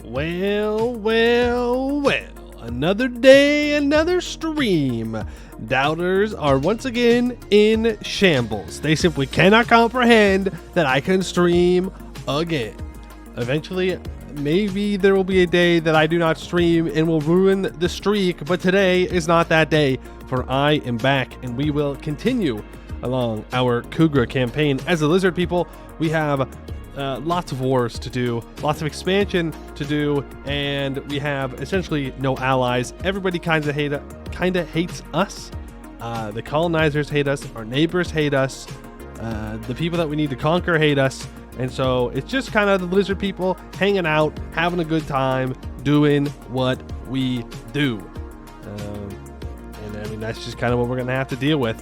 Well, another day, another stream. Doubters are once again in shambles. They simply cannot comprehend that I can stream again. Eventually, maybe there will be a day that I do not stream and will ruin the streak, but today is not that day, for I am back and we will continue along our Khugra campaign. As the lizard people, we have lots of wars to do, lots of expansion to do, and we have essentially no allies. Everybody kind of hates us. The colonizers hate us, our neighbors hate us, the people that we need to conquer hate us, and so it's just kind of the lizard people hanging out, having a good time, doing what we do. And I mean, that's just kind of what we're going to have to deal with.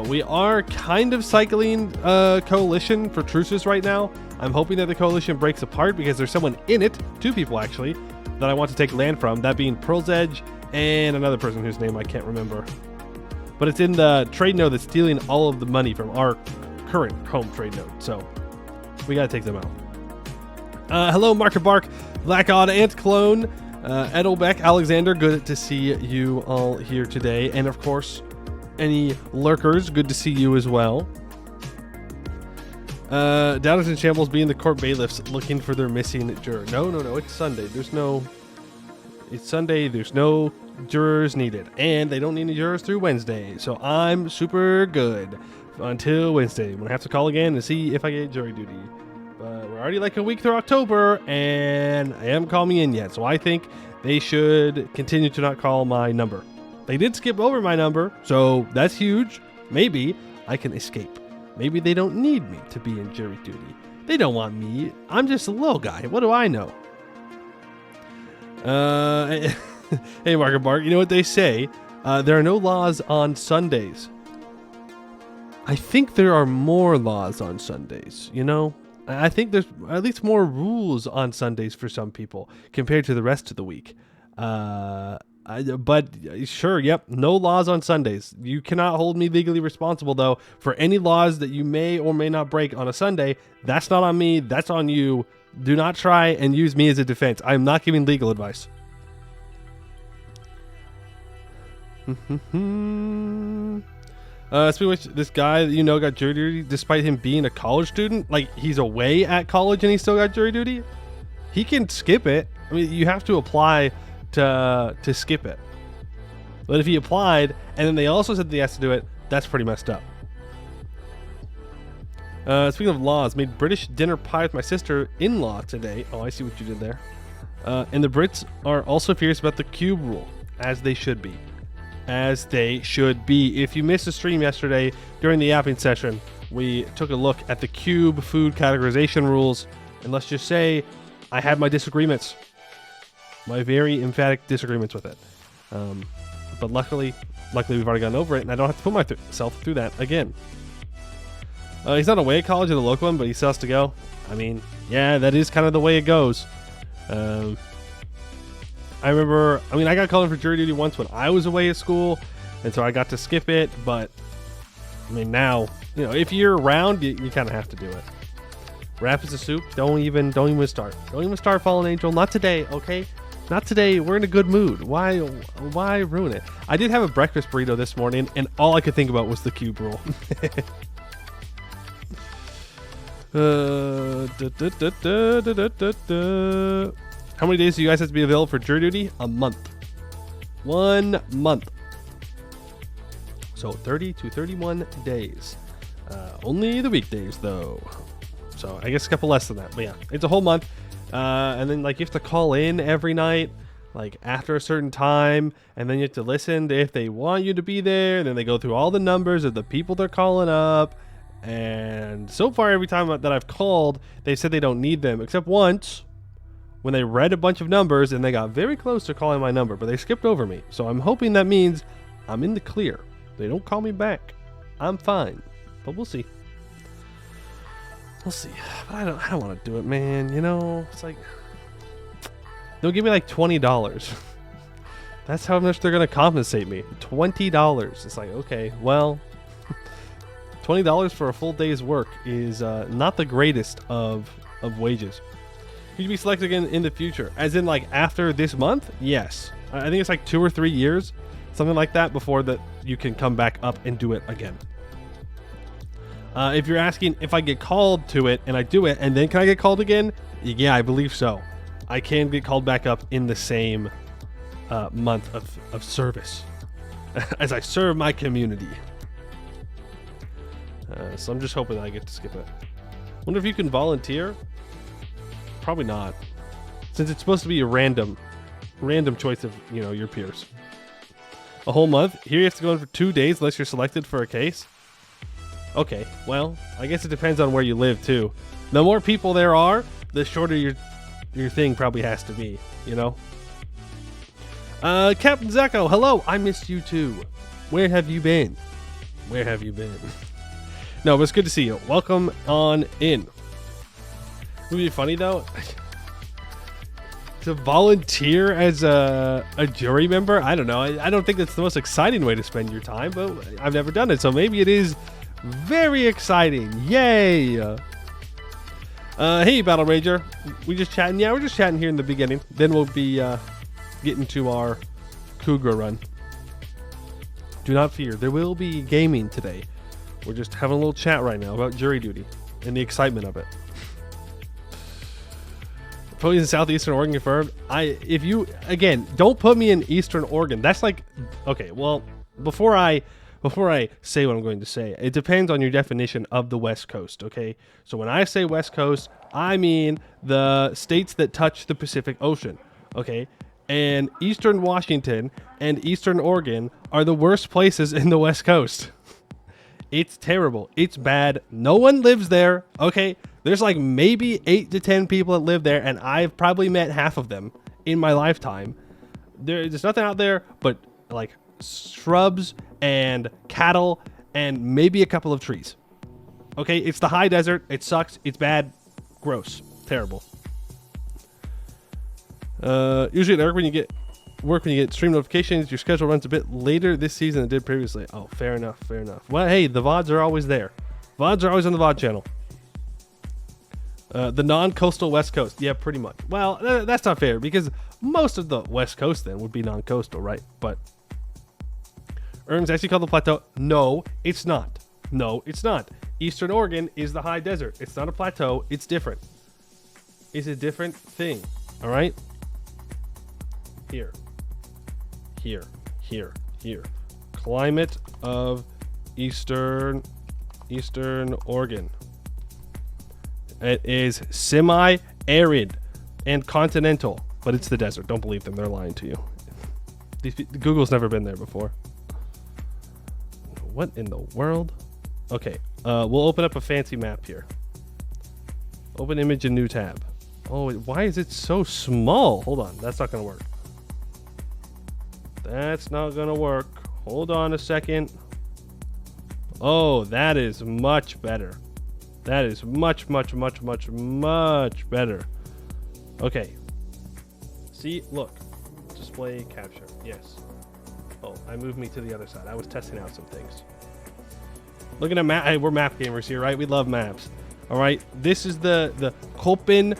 We are kind of cycling a coalition for truces right now. I'm hoping that the coalition breaks apart because there's someone in it, two people actually, that I want to take land from, that being Pearl's Edge and another person whose name I can't remember. But it's in the trade node that's stealing all of the money from our current home trade node, so we gotta take them out. Hello, Marker Bark, Black Odd, Ant Clone, Edelbeck, Alexander, good to see you all here today. And of course, any lurkers, good to see you as well. Doubters in shambles being the court bailiffs looking for their missing juror. No, it's Sunday. It's Sunday. There's no jurors needed, and they don't need any jurors through Wednesday. So I'm super good until Wednesday when I have to call again to see if I get jury duty. But we're already like a week through October, and I haven't called me in yet. So I think they should continue to not call my number. They did skip over my number, so that's huge. Maybe I can escape. Maybe they don't need me to be in jury duty. They don't want me. I'm just a little guy. What do I know? Hey, Marker Bark, you know what they say? There are no laws on Sundays. I think there are more laws on Sundays, you know? I think there's at least more rules on Sundays for some people compared to the rest of the week. But sure, yep, no laws on Sundays. You cannot hold me legally responsible, though, for any laws that you may or may not break on a Sunday. That's not on me. That's on you. Do not try and use me as a defense. I am not giving legal advice. Speaking of which, this guy that you know got jury duty despite him being a college student. Like, he's away at college and he still got jury duty. He can skip it. I mean, you have to apply to skip it. But if he applied and then they also said that he has to do it, that's pretty messed up. Speaking of laws, made British dinner pie with my sister-in-law today. Oh, I see what you did there. And the Brits are also furious about the cube rule, as they should be. As they should be. If you missed the stream yesterday during the Yapping session, we took a look at the cube food categorization rules, and let's just say I had my disagreements. My very emphatic disagreements with it. But luckily we've already gotten over it, and I don't have to put myself through that again. He's not away at college at the local one, but he still has to go. I mean, yeah, that is kind of the way it goes. I got called in for jury duty once when I was away at school, and so I got to skip it, but I mean, now, you know, if you're around, you kind of have to do it. Rap is a soup. Don't even start. Don't even start, Fallen Angel. Not today, okay? Not today. We're in a good mood. Why ruin it? I did have a breakfast burrito this morning, and all I could think about was the cube rule. How many days do you guys have to be available for jury duty? A month. 1 month. So 30 to 31 days. Only the weekdays, though. So I guess a couple less than that. But yeah, it's a whole month. And then, like, you have to call in every night, like, after a certain time, and then you have to listen to if they want you to be there, and then they go through all the numbers of the people they're calling up, and so far, every time that I've called, they said they don't need them, except once, when they read a bunch of numbers, and they got very close to calling my number, but they skipped over me, so I'm hoping that means I'm in the clear. They don't call me back. I'm fine, but we'll see. We'll see. But I don't want to do it, man. You know, it's like, they'll give me like $20. That's how much they're going to compensate me. $20. It's like, okay, well, $20 for a full day's work is not the greatest of wages. Could you be selected again in the future? As in, like, after this month? Yes. I think it's like 2 or 3 years, something like that, before that you can come back up and do it again. If you're asking if I get called to it and I do it, and then can I get called again? Yeah, I believe so. I can get called back up in the same month of service as I serve my community. So I'm just hoping that I get to skip it. Wonder if you can volunteer? Probably not, since it's supposed to be a random choice of, you know, your peers. A whole month? Here you have to go in for 2 days unless you're selected for a case? Okay, well, I guess it depends on where you live too. The more people there are, the shorter your thing probably has to be, you know? Captain Zeko, hello, I missed you too. Where have you been? Where have you been? No, but it's good to see you. Welcome on in. It would be funny though to volunteer as a jury member. I don't know. I don't think that's the most exciting way to spend your time, but I've never done it, so maybe it is very exciting. Yay! Hey, Battle Rager. We just chatting? Yeah, we're just chatting here in the beginning. Then we'll be getting to our Khugra run. Do not fear. There will be gaming today. We're just having a little chat right now about jury duty and the excitement of it. Ponies in Southeastern Oregon confirmed. If you, again, don't put me in Eastern Oregon. That's like, okay, well, before I say what I'm going to say, it depends on your definition of the West Coast, okay? So when I say West Coast, I mean the states that touch the Pacific Ocean, okay? And Eastern Washington and Eastern Oregon are the worst places in the West Coast. It's terrible. It's bad. No one lives there, okay? There's like maybe 8 to 10 people that live there, and I've probably met half of them in my lifetime. There's nothing out there but like shrubs and cattle and maybe a couple of trees. Okay, it's the high desert. It sucks. It's bad. Gross. Terrible. Usually at work when you get stream notifications, your schedule runs a bit later this season than it did previously. Oh, fair enough. Fair enough. Well, hey, the VODs are always there. VODs are always on the VOD channel. The non-coastal West Coast. Yeah, pretty much. Well, that's not fair because most of the West Coast then would be non-coastal, right? But Erm's actually called the plateau. No, it's not. No, it's not. Eastern Oregon is the high desert. It's not a plateau. It's different. It's a different thing. All right? Here. Climate of Eastern Oregon. It is semi-arid and continental, but it's the desert. Don't believe them. They're lying to you. Google's never been there before. What in the world? Okay, we'll open up a fancy map here. Open image and new tab. Oh, why is it so small? Hold on, that's not gonna work. That's not gonna work. Hold on a second. Oh, that is much better. That is much better. Okay. See, look. Display capture. Yes. Oh, I moved me to the other side. I was testing out some things. Looking at map. Hey, we're map gamers here, right? We love maps. All right. This is the Köppen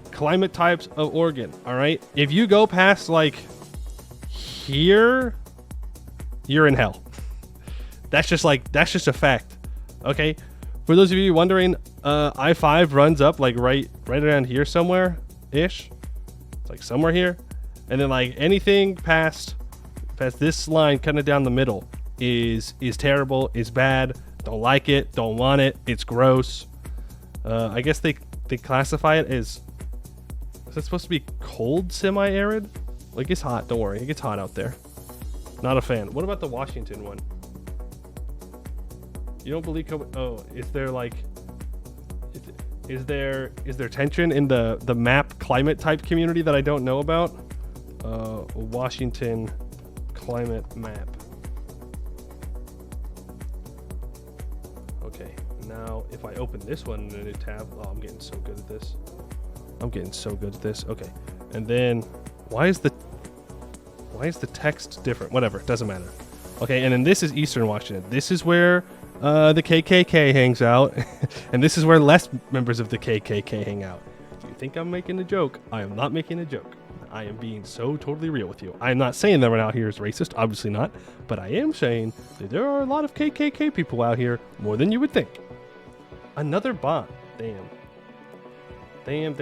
climate types of Oregon. All right. If you go past like here, you're in hell. That's just a fact. Okay. For those of you wondering, I-5 runs up like right around here somewhere ish. It's like somewhere here, and then like anything past this line kind of down the middle is terrible, is bad. Don't like it, don't want it. It's gross. I guess they classify it as, is it supposed to be cold semi-arid? Like it's hot. Don't worry, it gets hot out there. Not a fan. What about the Washington one? You don't believe is there like is there tension in the map climate type community that I don't know about? Washington climate map. Okay, now if I open this one in a new tab, oh, I'm getting so good at this. Okay, and then why is the text different? Whatever, it doesn't matter. Okay, and then this is Eastern Washington. This is where the KKK hangs out, and this is where less members of the KKK hang out. think I'm making a joke, I am not making a joke. I am being so totally real with you. I am not saying that everyone out here is racist, obviously not, but I am saying that there are a lot of KKK people out here, more than you would think. Another bot. Damn. Damn.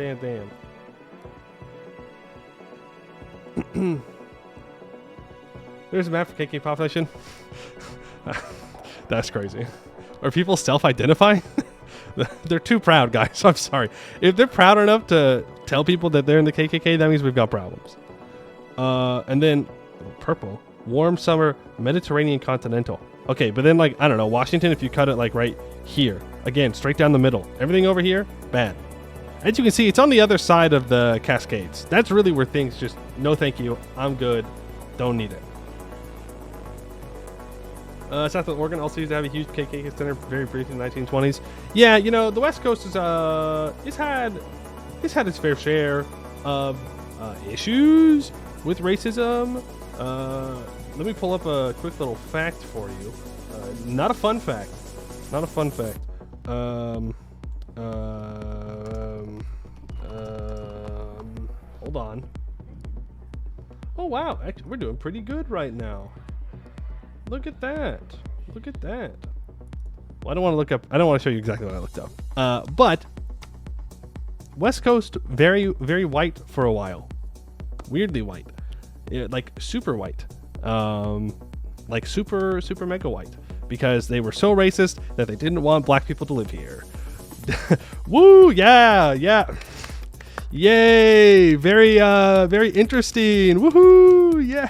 There's a map for KK population. That's crazy. Are people self-identify? They're too proud, guys. I'm sorry. If they're proud enough to tell people that they're in the KKK, that means we've got problems. And then purple, warm summer, Mediterranean continental. Okay, but then like, I don't know, Washington, if you cut it like right here, again, straight down the middle, everything over here, bad. As you can see, it's on the other side of the Cascades. That's really where things just, no thank you, I'm good, don't need it. South of Oregon also used to have a huge KKK center very briefly in the 1920s. Yeah, you know, the West Coast is it's had its fair share of issues with racism. Let me pull up a quick little fact for you. Not a fun fact. Not a fun fact. Hold on. Oh wow, actually, we're doing pretty good right now. Look at that. Look at that. Well, I don't want to look up. I don't want to show you exactly what I looked up. But West Coast, very, very white for a while. Weirdly white. Yeah, like super white. Like super, super mega white. Because they were so racist that they didn't want black people to live here. Woo! Yeah! Yeah! Yay! Very, very interesting. Woohoo! Yeah!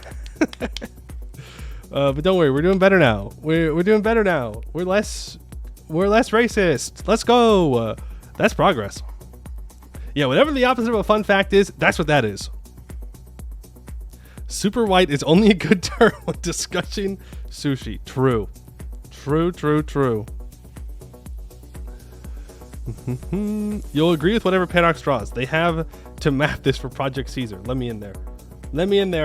But don't worry, we're doing better now. We're doing better now. We're less racist. Let's go. That's progress. Yeah, whatever the opposite of a fun fact is, that's what that is. Super white is only a good term when discussing sushi. True. True. You'll agree with whatever Paradox draws. They have to map this for Project Caesar. Let me in there,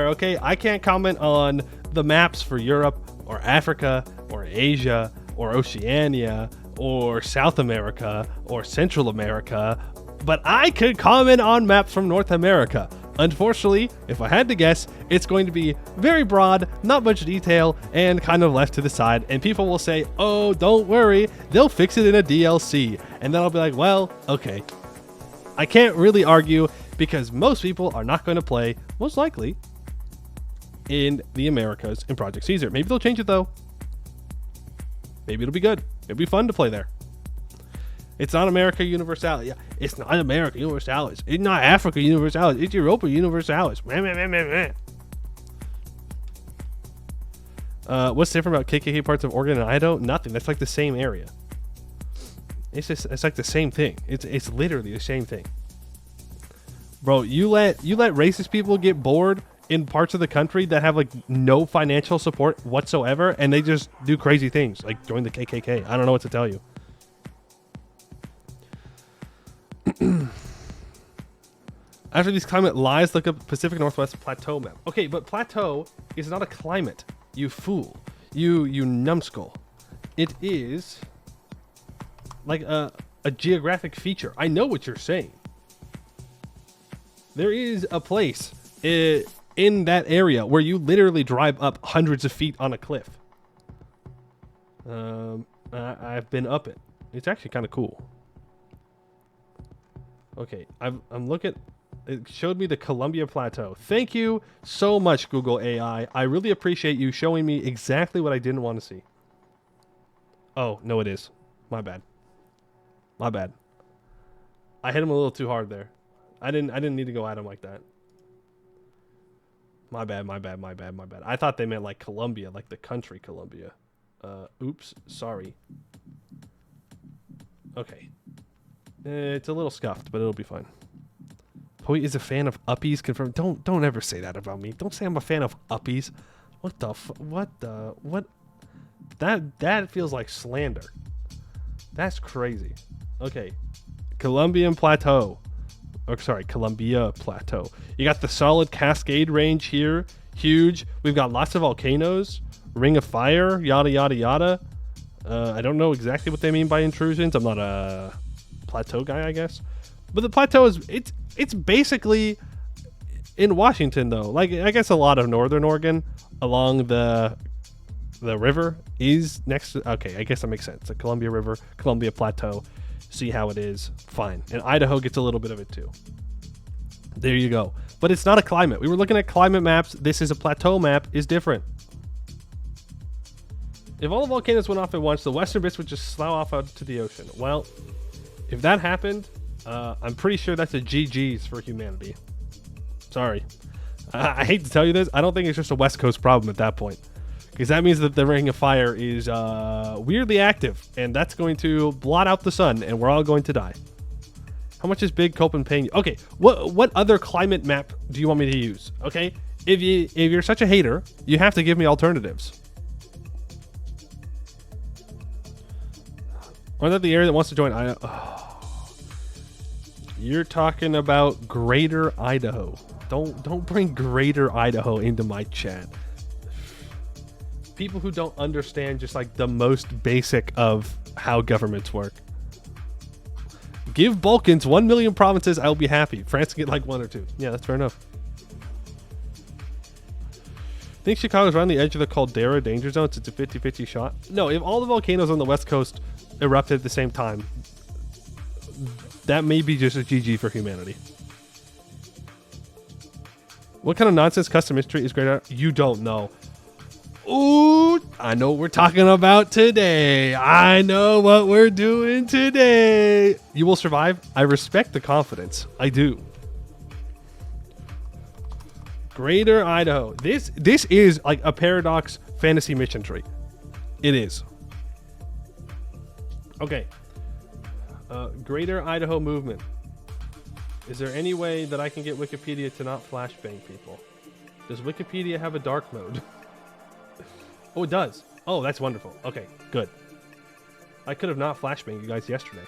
okay? I can't comment on the maps for Europe or Africa or Asia or Oceania or South America or Central America, but I could comment on maps from North America. Unfortunately, if I had to guess, it's going to be very broad, not much detail, and kind of left to the side, and people will say, oh, don't worry, they'll fix it in a DLC. And then I'll be like, well, okay. I can't really argue because most people are not going to play, most likely, in the Americas in Project Caesar. Maybe they'll change it though. Maybe it'll be good. It'll be fun to play there. It's not America Universalis. Yeah, it's not America Universalis. It's not Africa Universalis. It's Europa Universalis. What's different about KKK parts of Oregon and Idaho? Nothing. That's like the same area. It's like the same thing. It's literally the same thing. Bro, you let racist people get bored in parts of the country that have like no financial support whatsoever, and they just do crazy things like join the KKK. I don't know what to tell you. After these climate lies, look up Pacific Northwest Plateau map. Okay, but plateau is not a climate, you fool. You numbskull. It is like a geographic feature. I know what you're saying. There is a place in that area where you literally drive up hundreds of feet on a cliff. I've been up it. It's actually kind of cool. Okay, I'm looking. It showed me the Columbia Plateau. Thank you so much, Google AI. I really appreciate you showing me exactly what I didn't want to see. Oh, no, it is. My bad. I hit him a little too hard there. I didn't need to go at him like that. My bad. I thought they meant like Columbia, like the country Columbia. Oops, sorry. Okay. It's a little scuffed, but it'll be fine. Poi is a fan of uppies. Confirmed. Don't ever say that about me. Don't say I'm a fan of uppies. What the That feels like slander. That's crazy. Okay. Columbia Plateau. You got the solid Cascade Range here. Huge. We've got lots of volcanoes. Ring of Fire. Yada, yada, yada. I don't know exactly what they mean by intrusions. I'm not a plateau guy, I guess. But the plateau is it's basically in Washington though. Like I guess a lot of northern Oregon along the river is next to, okay, I guess that makes sense. The Columbia River, Columbia Plateau. See how it is. Fine. And Idaho gets a little bit of it too. There you go. But it's not a climate. We were looking at climate maps. This is a plateau map, is different. If all the volcanoes went off at once, the western bits would just slough off out to the ocean. Well, if that happened, I'm pretty sure that's a GG's for humanity. Sorry. I hate to tell you this. I don't think it's just a West Coast problem at that point. Because that means that the Ring of Fire is weirdly active. And that's going to blot out the sun. And we're all going to die. How much is Big Copen paying you? Okay, what other climate map do you want me to use? Okay, if you're such a hater, you have to give me alternatives. Or that the area that wants to join Idaho. Oh. You're talking about Greater Idaho. Don't bring Greater Idaho into my chat. People who don't understand just like the most basic of how governments work. Give Balkans 1 million provinces, I'll be happy. France can get like 1 or 2. Yeah, that's fair enough. Think Chicago's around the edge of the Caldera danger zone? It's a 50-50 shot. No, if all the volcanoes on the West Coast erupted at the same time, that may be just a GG for humanity. What kind of nonsense custom history is great? You don't know. Ooh, I know what we're talking about today. I know what we're doing today. You will survive. I respect the confidence. I do. Greater Idaho. This is like a Paradox fantasy mission tree. It is. Okay. Greater Idaho movement. Is there any way that I can get Wikipedia to not flashbang people? Does Wikipedia have a dark mode? Oh, it does. Oh, that's wonderful. Okay, good. I could have not flashbanged you guys yesterday.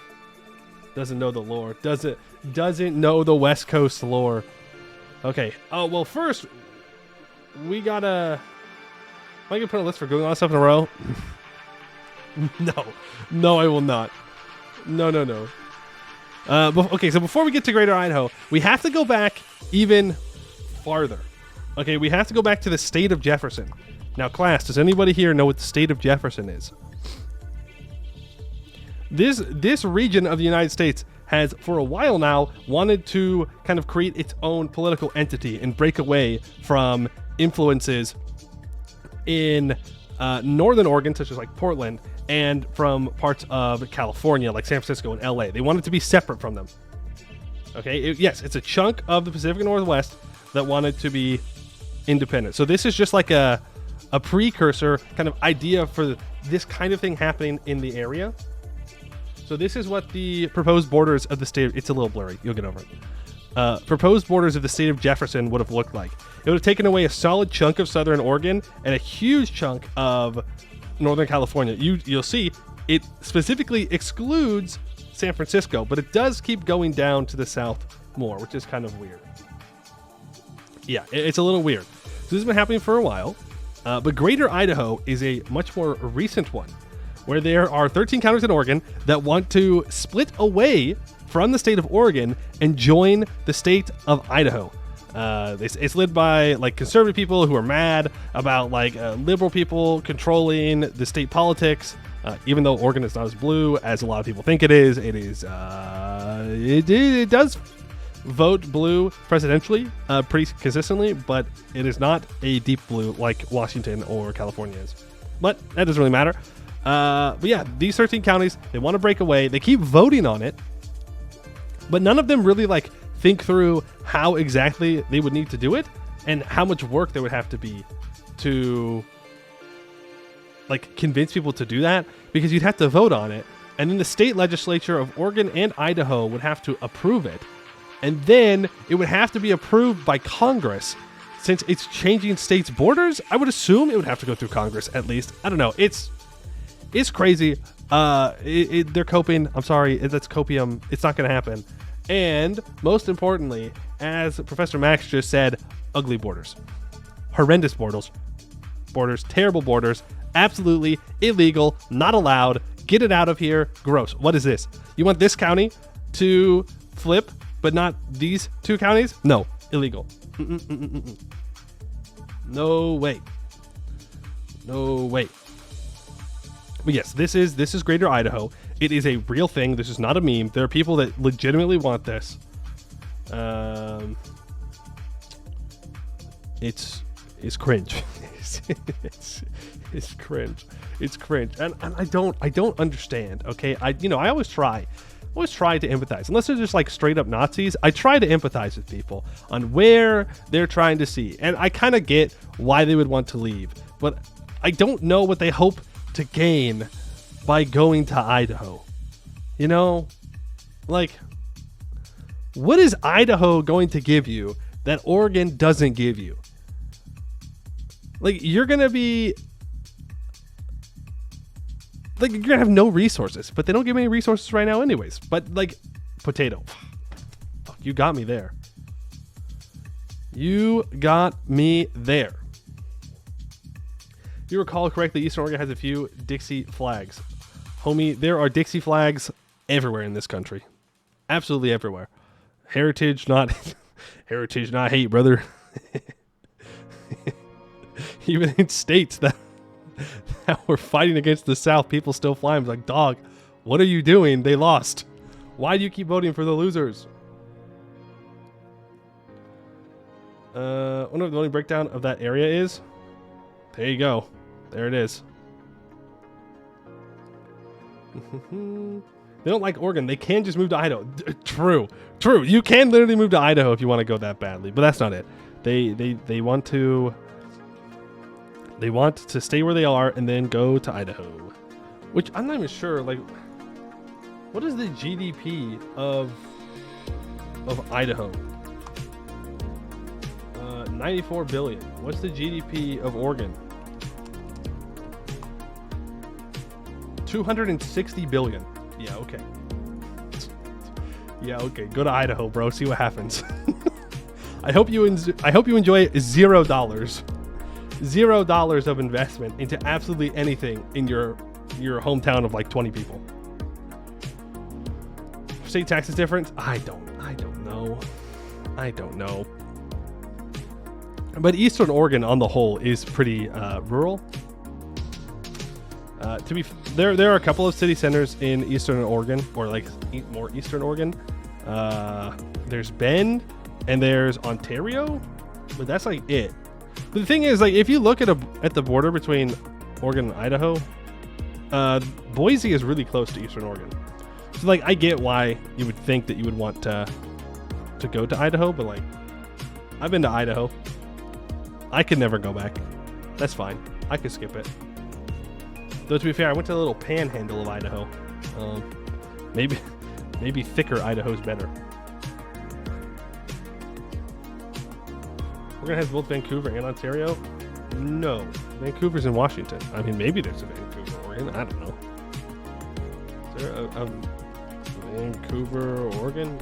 Doesn't know the lore. Doesn't know the West Coast lore. Okay. Oh, well, first, we gotta... Am I gonna put a list for Googling all stuff in a row? No. No, I will not. No. Okay, so before we get to Greater Idaho, we have to go back even farther. Okay, we have to go back to the state of Jefferson. Now, class, does anybody here know what the state of Jefferson is? This region of the United States has, for a while now, wanted to kind of create its own political entity and break away from influences in northern Oregon, such as like Portland, and from parts of California, like San Francisco and LA. They wanted to be separate from them. Okay, yes, it's a chunk of the Pacific Northwest that wanted to be independent. So this is just like a precursor kind of idea for this kind of thing happening in the area. So this is what the proposed borders of the state, it's a little blurry, you'll get over it. Proposed borders of the state of Jefferson would have looked like. It would have taken away a solid chunk of southern Oregon and a huge chunk of northern California. You'll see it specifically excludes San Francisco, but it does keep going down to the south more, which is kind of weird. Yeah, it's a little weird. So this has been happening for a while. But Greater Idaho is a much more recent one, where there are 13 counties in Oregon that want to split away from the state of Oregon and join the state of Idaho. It's led by like conservative people who are mad about like liberal people controlling the state politics. Even though Oregon is not as blue as a lot of people think it is, it does vote blue presidentially pretty consistently, but it is not a deep blue like Washington or California is. But that doesn't really matter. But yeah, these 13 counties, they want to break away. They keep voting on it, but none of them really like think through how exactly they would need to do it and how much work there would have to be to like convince people to do that, because you'd have to vote on it, and then the state legislature of Oregon and Idaho would have to approve it. And then it would have to be approved by Congress. Since it's changing states' borders, I would assume it would have to go through Congress at least. I don't know. It's crazy. They're coping. I'm sorry. That's copium. It's not going to happen. And most importantly, as Professor Max just said, ugly borders. Horrendous borders. Terrible borders. Absolutely illegal. Not allowed. Get it out of here. Gross. What is this? You want this county to flip, but not these two counties? No, illegal. No way. No way. But yes, this is Greater Idaho. It is a real thing. This is not a meme. There are people that legitimately want this. It's cringe. It's cringe. It's cringe. And I don't understand. Okay, I always try to empathize. Unless they're just like straight up Nazis, I try to empathize with people on where they're trying to see. And I kind of get why they would want to leave, but I don't know what they hope to gain by going to Idaho. You know, like, what is Idaho going to give you that Oregon doesn't give you? Like, you're gonna be like, you're gonna have no resources, but they don't give me any resources right now anyways. But like, potato. Fuck, you got me there. You got me there. If you recall correctly, Eastern Oregon has a few Dixie flags. Homie, there are Dixie flags everywhere in this country. Absolutely everywhere. Heritage, not hate, brother. Even in states that were fighting against the South, people still fly them. It's like, dog, what are you doing? They lost. Why do you keep voting for the losers? I wonder what the voting breakdown of that area is. There you go. There it is. They don't like Oregon. They can just move to Idaho. True. You can literally move to Idaho if you want to go that badly, but that's not it. They want to stay where they are and then go to Idaho, which I'm not even sure. Like, what is the GDP of Idaho? 94 billion. What's the GDP of Oregon? 260 billion. Yeah, okay. Yeah, okay. Go to Idaho, bro. See what happens. I hope you enjoy $0. $0 of investment into absolutely anything in your hometown of like 20 people. State taxes difference? I don't know. But Eastern Oregon on the whole is pretty rural. There are a couple of city centers in Eastern Oregon, or like more Eastern Oregon. There's Bend and there's Ontario, but that's like it. But the thing is, like, if you look at the border between Oregon and Idaho, Boise is really close to Eastern Oregon. So like, I get why you would think that you would want to go to Idaho, but like, I've been to Idaho. I could never go back. That's fine. I could skip it. Though to be fair, I went to the little panhandle of Idaho. Maybe thicker Idaho's better. We're gonna have both Vancouver and Ontario. No, Vancouver's in Washington. I mean, maybe there's a Vancouver, Oregon. I don't know. Is there a Vancouver, Oregon?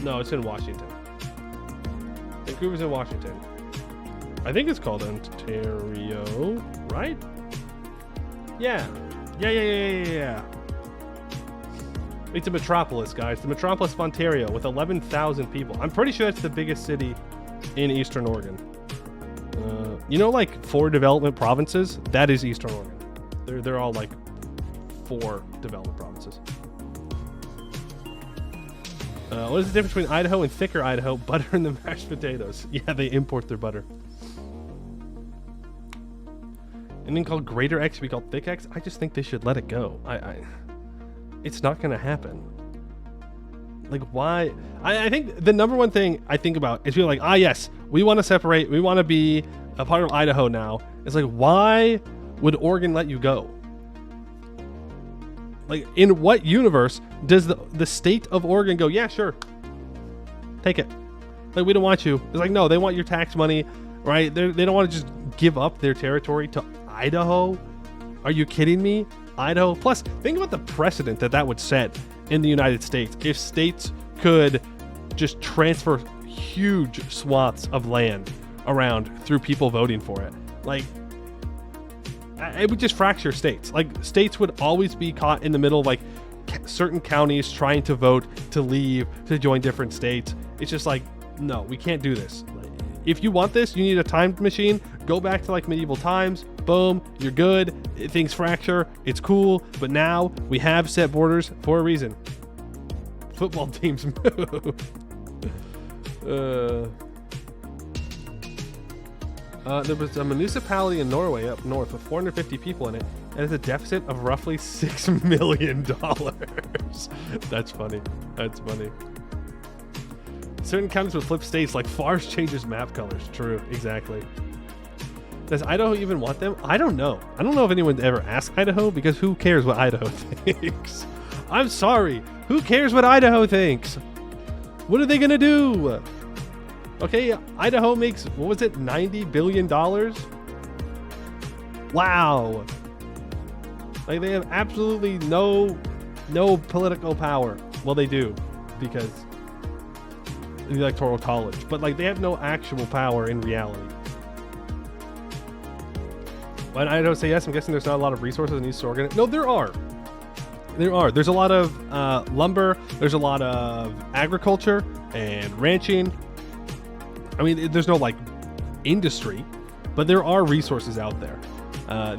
No, it's in Washington. Vancouver's in Washington. I think it's called Ontario, right? Yeah. It's a metropolis, guys. The metropolis of Ontario with 11,000 people. I'm pretty sure that's the biggest city in Eastern Oregon. Like 4 development provinces? That is Eastern Oregon. They're all like 4 development provinces. What is the difference between Idaho and thicker Idaho? Butter and the mashed potatoes. Yeah, they import their butter. And then called Greater X, we call Thick X. I just think they should let it go. It's not going to happen. Like, why? I think the number one thing I think about is you're like, yes, we want to separate. We want to be a part of Idaho now. It's like, why would Oregon let you go? Like, in what universe does the state of Oregon go, yeah, sure, take it. Like, we don't want you. It's like, no, they want your tax money, right? They don't want to just give up their territory to Idaho. Are you kidding me? Idaho. Plus, think about the precedent that would set in the United States if states could just transfer huge swaths of land around through people voting for it. Like, it would just fracture states. Like, states would always be caught in the middle of like certain counties trying to vote to leave, to join different states. It's just like, no, we can't do this. If you want this, you need a time machine. Go back to like medieval times. Boom, you're good. Things fracture. It's cool. But now we have set borders for a reason. Football teams move. There was a municipality in Norway up north with 450 people in it, and it's a deficit of roughly $6 million. That's funny. That's funny. Certain counties would flip states, like Fars changes map colors. True, exactly. Does Idaho even want them? I don't know. I don't know if anyone's ever asked Idaho, because who cares what Idaho thinks? I'm sorry. Who cares what Idaho thinks? What are they going to do? Okay, Idaho makes, what was it, $90 billion? Wow. Like, they have absolutely no political power. Well, they do, because the Electoral College. But, like, they have no actual power in reality. When Idaho say yes, I'm guessing there's not a lot of resources in East Oregon. No, there are. There are. There's a lot of lumber. There's a lot of agriculture and ranching. I mean, there's no like industry, but there are resources out there.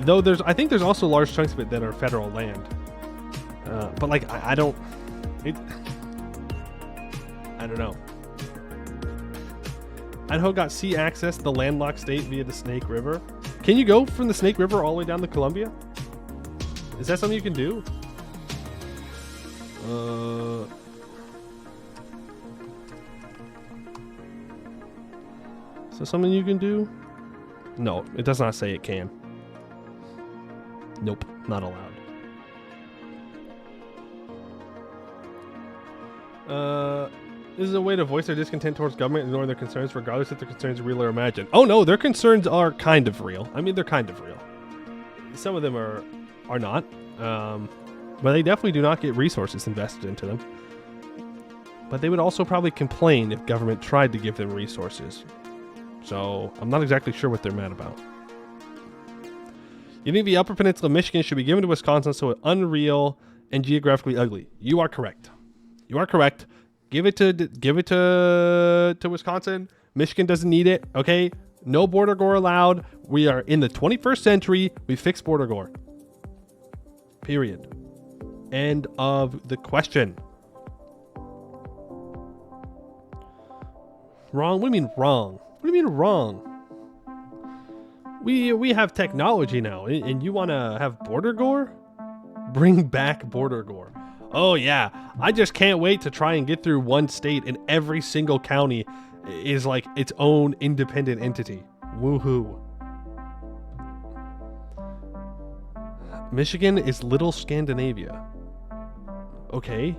Though I think there's also large chunks of it that are federal land. But like, I don't know. Idaho got sea access to the landlocked state via the Snake River. Can you go from the Snake River all the way down to Columbia? Is that something you can do? Is that something you can do? No, it does not say it can. Nope, not allowed. This is a way to voice their discontent towards government and ignore their concerns, regardless if their concerns are real or imagined. Oh no, their concerns are kind of real. I mean, they're kind of real. Some of them are not. But they definitely do not get resources invested into them. But they would also probably complain if government tried to give them resources. So I'm not exactly sure what they're mad about. You think the Upper Peninsula of Michigan should be given to Wisconsin so it's unreal and geographically ugly? You are correct. You are correct. Give it to Wisconsin. Michigan doesn't need it. Okay, no border gore allowed. We are in the 21st century. We fixed border gore. Period. End of the question. Wrong? What do you mean wrong? What do you mean wrong? We have technology now, and you want to have border gore? Bring back border gore. Oh yeah, I just can't wait to try and get through one state and every single county is like its own independent entity. Woohoo. Michigan is little Scandinavia. Okay.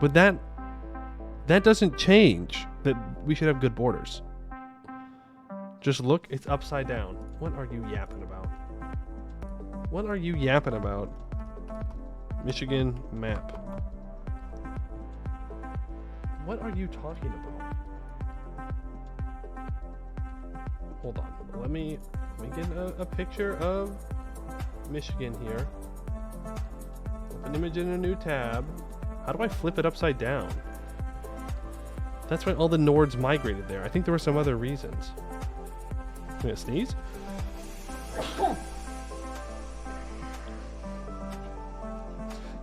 But that doesn't change that we should have good borders. Just look, it's upside down. What are you yapping about? What are you yapping about? Michigan map. What are you talking about? Hold on. Let me get a picture of Michigan here. An image in a new tab. How do I flip it upside down? That's why all the Nords migrated there. I think there were some other reasons. I'm gonna sneeze.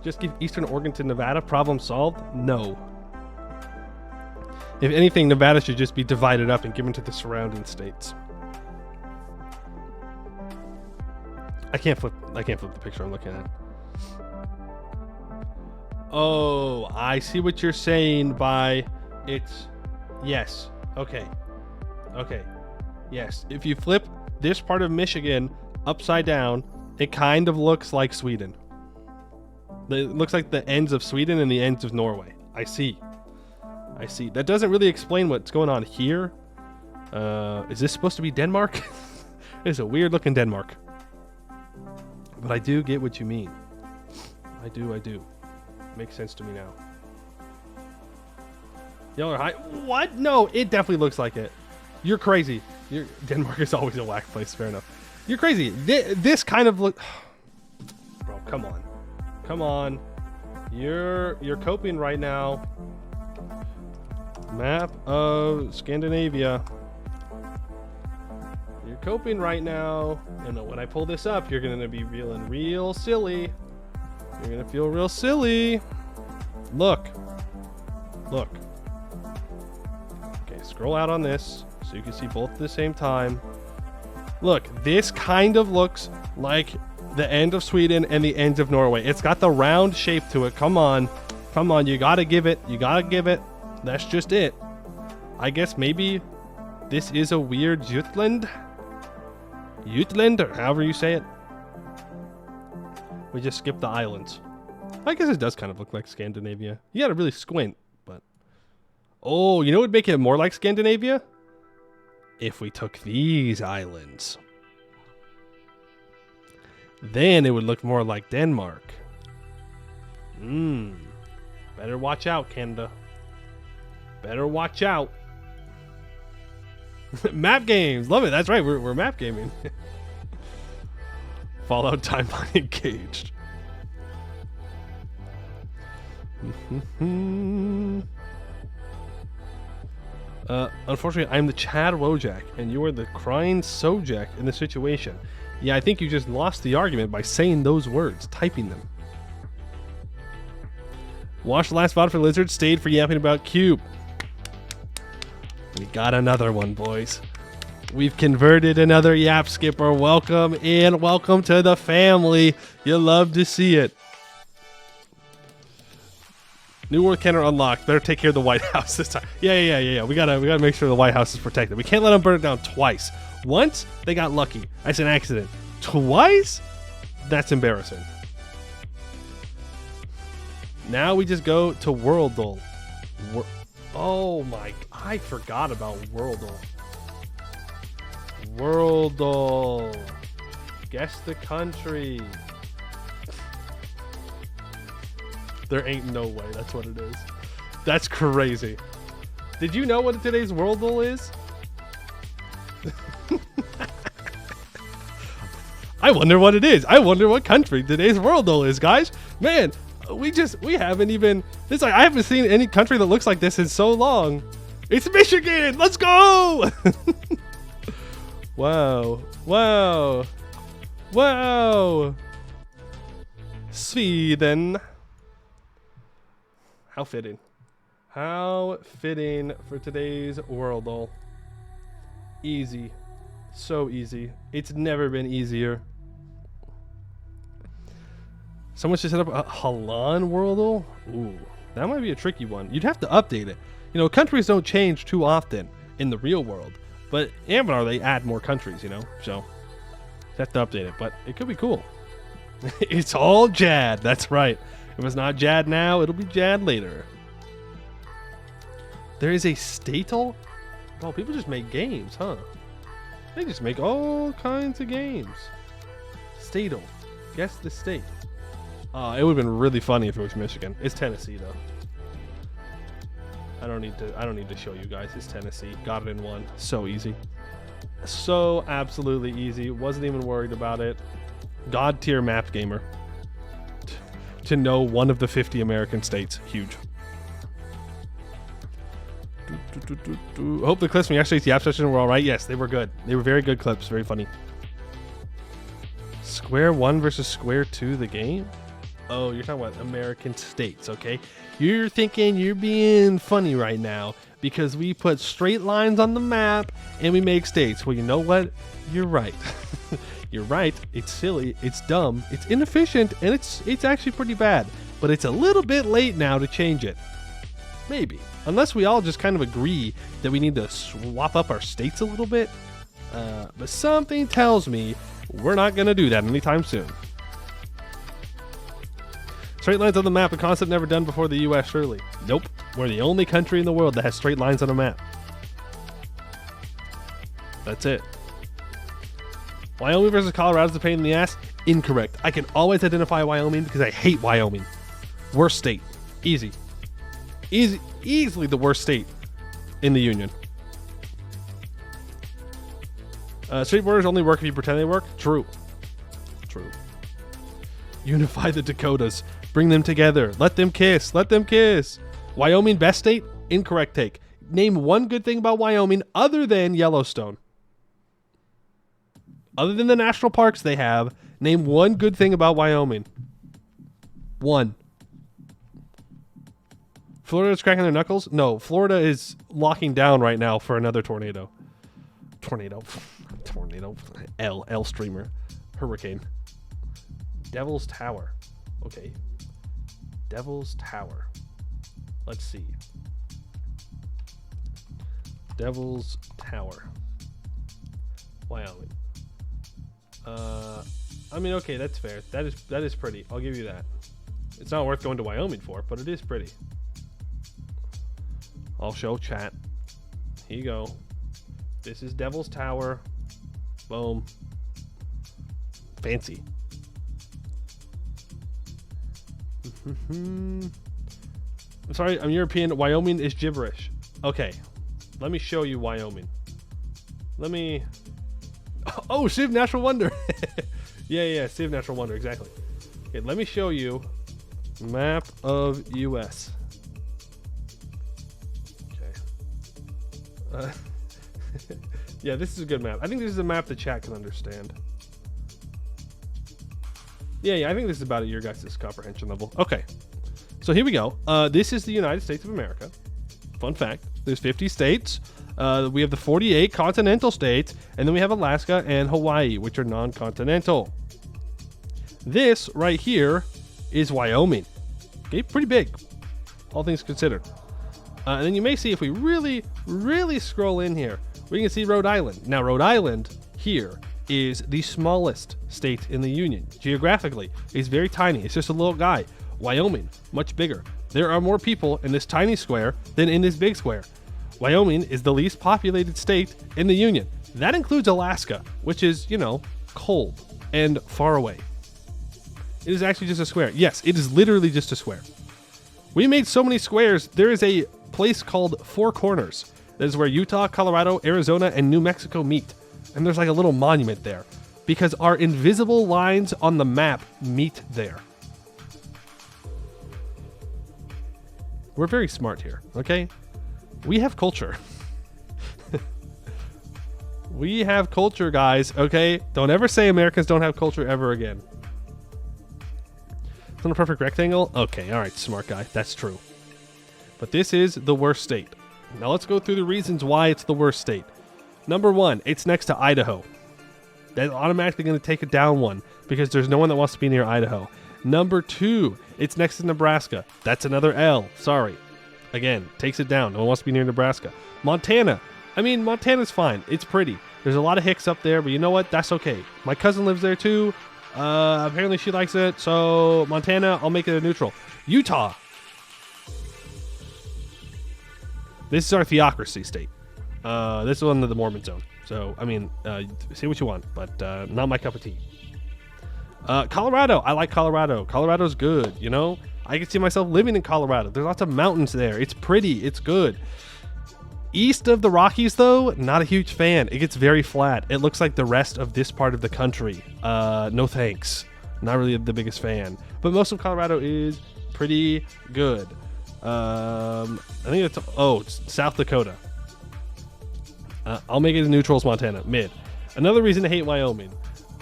Just give Eastern Oregon to Nevada, problem solved? No. If anything, Nevada should just be divided up and given to the surrounding states. I can't flip the picture I'm looking at. Oh, I see what you're saying by it's yes. Okay. Yes. If you flip this part of Michigan upside down, it kind of looks like Sweden. It looks like the ends of Sweden and the ends of Norway. I see. That doesn't really explain what's going on here. Is this supposed to be Denmark? It's a weird looking Denmark. But I do get what you mean. I do. Makes sense to me now. Y'all are high. What? No, it definitely looks like it. You're crazy. Denmark is always a whack place. Fair enough. You're crazy. This kind of look. Bro, come on. You're coping right now. Map of Scandinavia. You're coping right now. And when I pull this up, you're gonna be feeling real silly. You're gonna feel real silly. Look. Look. Okay, scroll out on this so you can see both at the same time. Look, this kind of looks like the end of Sweden and the end of Norway. It's got the round shape to it. Come on. Come on, you gotta give it. You gotta give it. That's just it. I guess maybe this is a weird Jutland? Jutland, or however you say it. We just skipped the islands. I guess it does kind of look like Scandinavia. You gotta really squint, but... Oh, you know what would make it more like Scandinavia? If we took these islands. Then it would look more like Denmark. Better watch out, Canada. Better watch out. Map games. Love it. That's right. We're map gaming. Fallout timeline engaged. Unfortunately, I'm the Chad Wojak, and you are the crying Sojak in the situation. Yeah, I think you just lost the argument by saying those words, typing them. Watched the last VOD for Lizard, stayed for yapping about Cube. We got another one, boys. We've converted another Yap Skipper. Welcome in. Welcome to the family. You love to see it. New World Cannon unlocked. Better take care of the White House this time. Yeah. We gotta make sure the White House is protected. We can't let them burn it down twice. Once, they got lucky. That's an accident. Twice? That's embarrassing. Now we just go to Worldle. Oh my, I forgot about Worldle. Worldle. Guess the country. There ain't no way that's what it is. That's crazy. Did you know what today's Worldle is? I wonder what it is. I wonder what country today's Worldle is, guys. Man, we haven't even, it's like I haven't seen any country that looks like this in so long. It's Michigan. Let's go. Wow. Sweden. How fitting. How fitting for today's Worldle. Easy. So easy. It's never been easier. Someone should set up a Halan Worldle? Ooh, that might be a tricky one. You'd have to update it. You know, countries don't change too often in the real world. But Anbennar, they add more countries, you know? So, you have to update it. But it could be cool. It's all Jad. That's right. If it's not Jad now, it'll be Jad later. There is a Statel? Oh, people just make games, huh? They just make all kinds of games. Statel. Guess the state. It would have been really funny if it was Michigan. It's Tennessee though. I don't need to show you guys. It's Tennessee. Got it in one. So easy. So absolutely easy. Wasn't even worried about it. God tier map gamer. To know one of the 50 American states. Huge. Hope the clips from yesterday's Yap session were alright. Yes, they were good. They were very good clips. Very funny. Square 1 versus Square 2 the game? Oh, you're talking about American states, okay? You're thinking you're being funny right now because we put straight lines on the map and we make states. Well, you know what? You're right. You're right. It's silly. It's dumb. It's inefficient, and it's actually pretty bad. But it's a little bit late now to change it. Maybe. Unless we all just kind of agree that we need to swap up our states a little bit. But something tells me we're not going to do that anytime soon. Straight lines on the map, a concept never done before the US, surely. Nope. We're the only country in the world that has straight lines on a map. That's it. Wyoming versus Colorado's a pain in the ass? Incorrect. I can always identify Wyoming because I hate Wyoming. Worst state. Easy. Easily the worst state in the union. Straight borders only work if you pretend they work? True. Unify the Dakotas. Bring them together. Let them kiss. Let them kiss. Wyoming, best state? Incorrect take. Name one good thing about Wyoming other than Yellowstone. Other than the national parks they have, name one good thing about Wyoming. One. Florida's cracking their knuckles? No, Florida is locking down right now for another tornado. Tornado. L streamer. Hurricane. Devil's Tower. Okay. Devil's Tower. Let's see. Devil's Tower. Wyoming. I mean, okay, that's fair. That is pretty. I'll give you that. It's not worth going to Wyoming for, but it is pretty. I'll show chat. Here you go. This is Devil's Tower. Boom. Fancy. I'm sorry, I'm European. Wyoming is gibberish. Okay. Let me show you Wyoming. Let me... Oh, Sea of Natural Wonder. yeah, Sea of Natural Wonder, exactly. Okay, let me show you map of US. Okay. Yeah, this is a good map. I think this is a map the chat can understand. Yeah, I think this is about at your guys' comprehension level. Okay. So here we go. This is the United States of America. Fun fact. There's 50 states. We have the 48 continental states, and then we have Alaska and Hawaii, which are non-continental. This right here is Wyoming. Okay, pretty big, all things considered. And then you may see if we really, really scroll in here, we can see Rhode Island. Now, Rhode Island here is the smallest state in the Union. Geographically, it's very tiny. It's just a little guy. Wyoming, much bigger. There are more people in this tiny square than in this big square. Wyoming is the least populated state in the Union. That includes Alaska, which is, you know, cold and far away. It is actually just a square. Yes, it is literally just a square. We made so many squares, there is a place called Four Corners. That is where Utah, Colorado, Arizona, and New Mexico meet. And there's like a little monument there because our invisible lines on the map meet there. We're very smart here, okay? We have culture. We have culture, guys, okay? Don't ever say Americans don't have culture ever again. It's not a perfect rectangle? Okay, all right, smart guy. That's true. But this is the worst state. Now let's go through the reasons why it's the worst state. Number one, it's next to Idaho. That's automatically going to take it down one because there's no one that wants to be near Idaho. Number two, it's next to Nebraska. That's another L. Sorry. Again, takes it down. No one wants to be near Nebraska. Montana. I mean, Montana's fine. It's pretty. There's a lot of hicks up there, but you know what? That's okay. My cousin lives there too. Apparently she likes it. So Montana, I'll make it a neutral. Utah. This is our theocracy state. This is one of the Mormon zone. So, I mean, say what you want, but not my cup of tea. Colorado. I like Colorado. Colorado's good, you know? I can see myself living in Colorado. There's lots of mountains there. It's pretty. It's good. East of the Rockies, though, not a huge fan. It gets very flat. It looks like the rest of this part of the country. No thanks. Not really the biggest fan. But most of Colorado is pretty good. I think it's South Dakota. I'll make it as neutral as Montana. Mid. Another reason to hate Wyoming.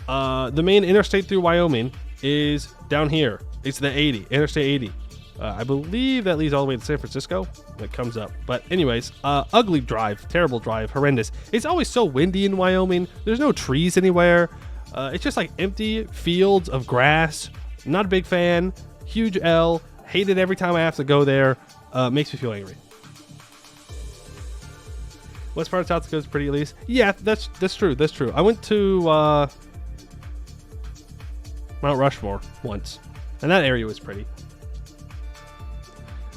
The main interstate through Wyoming is down here. It's the 80, Interstate 80. I believe that leads all the way to San Francisco. It comes up. But anyways, ugly drive, terrible drive, horrendous. It's always so windy in Wyoming. There's no trees anywhere. It's just like empty fields of grass. Not a big fan. Huge L. Hate it every time I have to go there. Makes me feel angry. West part of South Dakota is pretty, at least. Yeah, that's true. That's true. I went to Mount Rushmore once, and that area was pretty.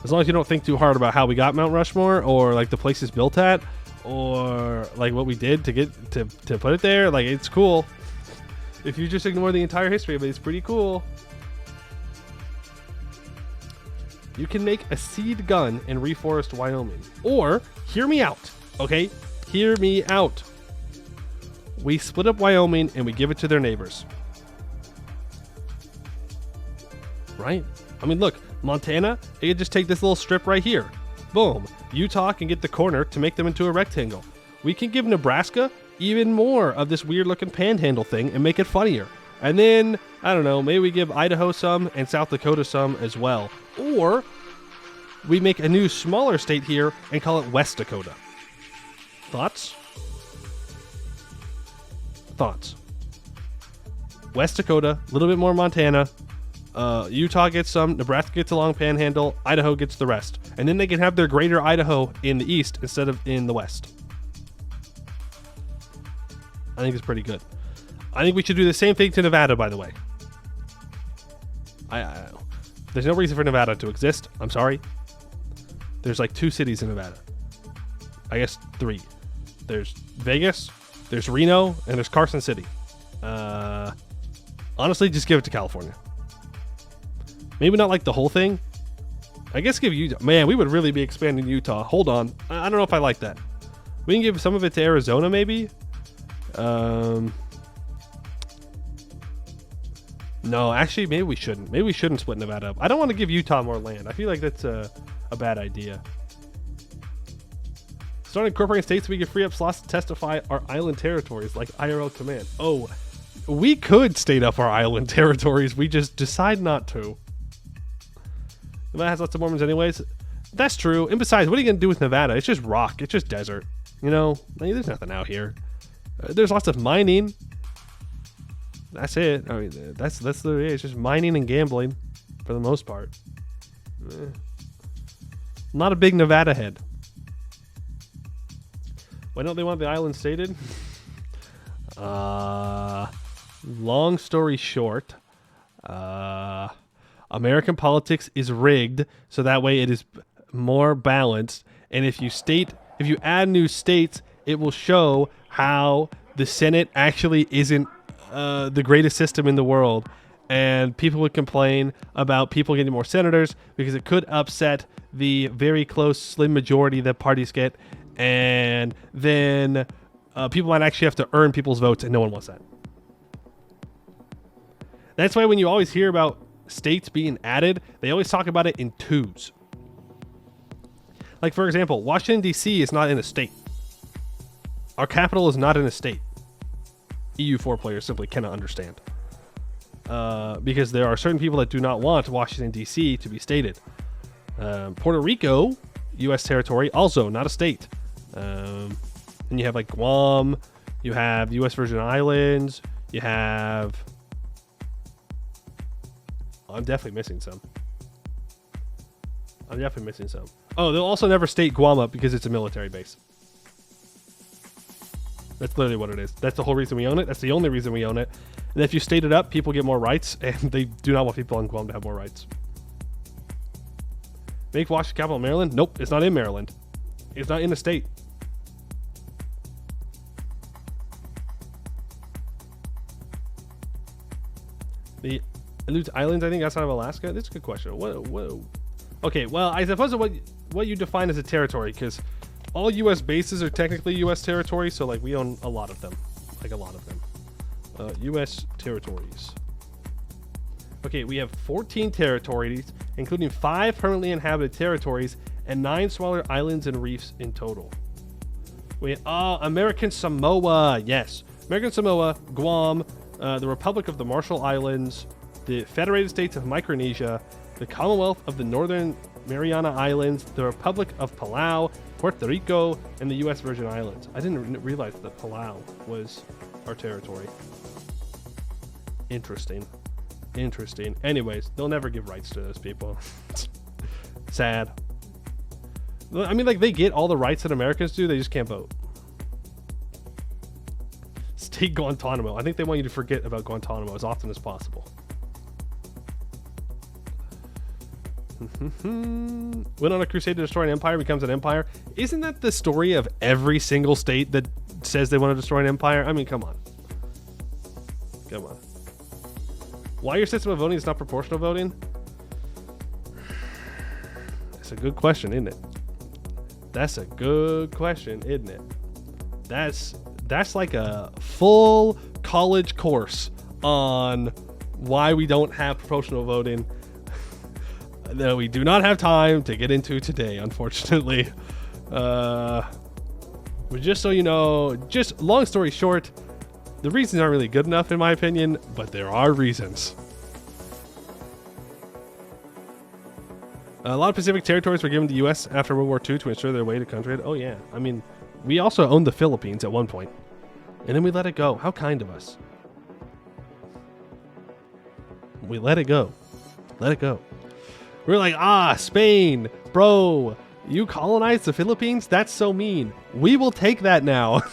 As long as you don't think too hard about how we got Mount Rushmore, or like the place it's built at, or like what we did to get to put it there, like it's cool. If you just ignore the entire history of it, it's pretty cool. You can make a seed gun and reforest Wyoming. Or, hear me out, okay? Hear me out. We split up Wyoming and we give it to their neighbors. Right? I mean, look, Montana, they could just take this little strip right here. Boom. Utah can get the corner to make them into a rectangle. We can give Nebraska even more of this weird looking panhandle thing and make it funnier. And then, I don't know, maybe we give Idaho some and South Dakota some as well. Or we make a new smaller state here and call it West Dakota. Thoughts? Thoughts? West Dakota, a little bit more Montana. Utah gets some, Nebraska gets a long panhandle, Idaho gets the rest. And then they can have their greater Idaho in the east instead of in the west. I think it's pretty good. I think we should do the same thing to Nevada, by the way. There's no reason for Nevada to exist. I'm sorry. There's like 2 cities in Nevada. I guess 3. There's Vegas, there's Reno, and there's Carson City. Honestly, just give it to California. Maybe not like the whole thing. I guess give Utah. Man, we would really be expanding Utah. Hold on. I don't know if I like that. We can give some of it to Arizona, maybe. No, actually, maybe we shouldn't. Maybe we shouldn't split Nevada up. I don't want to give Utah more land. I feel like that's a bad idea. Start incorporating states, we can free up slots to testify our island territories, like IRL command. Oh, we could state up our island territories. We just decide not to. Nevada has lots of Mormons anyways. That's true. And besides, what are you going to do with Nevada? It's just rock. It's just desert. You know, there's nothing out here. There's lots of mining. That's it. I mean, that's literally it. It's just mining and gambling for the most part. Not a big Nevada head. Why don't they want the island stated? Long story short, American politics is rigged so that way it is more balanced. And if you add new states, it will show how the Senate actually isn't the greatest system in the world. And people would complain about people getting more senators because it could upset the very close slim majority that parties get. And then people might actually have to earn people's votes, and no one wants that. That's why when you always hear about states being added, they always talk about it in 2s. Like, for example, Washington, D.C. is not in a state. Our capital is not in a state. EU4 players simply cannot understand. Because there are certain people that do not want Washington, D.C. to be stated. Puerto Rico, U.S. territory, also not a state. And you have like Guam, you have U.S. Virgin Islands, you have... I'm definitely missing some. Oh, they'll also never state Guam up because it's a military base. That's literally what it is. That's the whole reason we own it. That's the only reason we own it. And if you state it up, people get more rights, and they do not want people on Guam to have more rights. Make Washington capital of Maryland? Nope, it's not in Maryland. It's not in a state. The Aleut Islands, I think outside of Alaska? That's a good question. Whoa. Okay, well, I suppose what you define as a territory, because all U.S. bases are technically U.S. territory, so like we own a lot of them. Like a lot of them. U.S. territories. Okay, we have 14 territories, including 5 permanently inhabited territories and 9 smaller islands and reefs in total. American Samoa, yes. American Samoa, Guam, the Republic of the Marshall Islands, the Federated States of Micronesia, the Commonwealth of the Northern Mariana Islands, the Republic of Palau, Puerto Rico, and the U.S. Virgin Islands. I didn't realize that Palau was our territory. Interesting. Anyways, they'll never give rights to those people. Sad. I mean, like, they get all the rights that Americans do, they just can't vote. State Guantanamo. I think they want you to forget about Guantanamo as often as possible. Went on a crusade to destroy an empire, becomes an empire. Isn't that the story of every single state that says they want to destroy an empire? I mean, come on. Why your system of voting is not proportional voting? That's a good question, isn't it? That's like a full college course on why we don't have proportional voting. that we do not have time to get into today, unfortunately. But just so you know, just long story short, the reasons aren't really good enough in my opinion, but there are reasons. A lot of Pacific territories were given to the U.S. after World War II to ensure their way to country. Oh yeah, I mean, we also owned the Philippines at one point, and then we let it go. How kind of us. We let it go. Let it go. We're like, Spain, bro, you colonized the Philippines? That's so mean. We will take that now.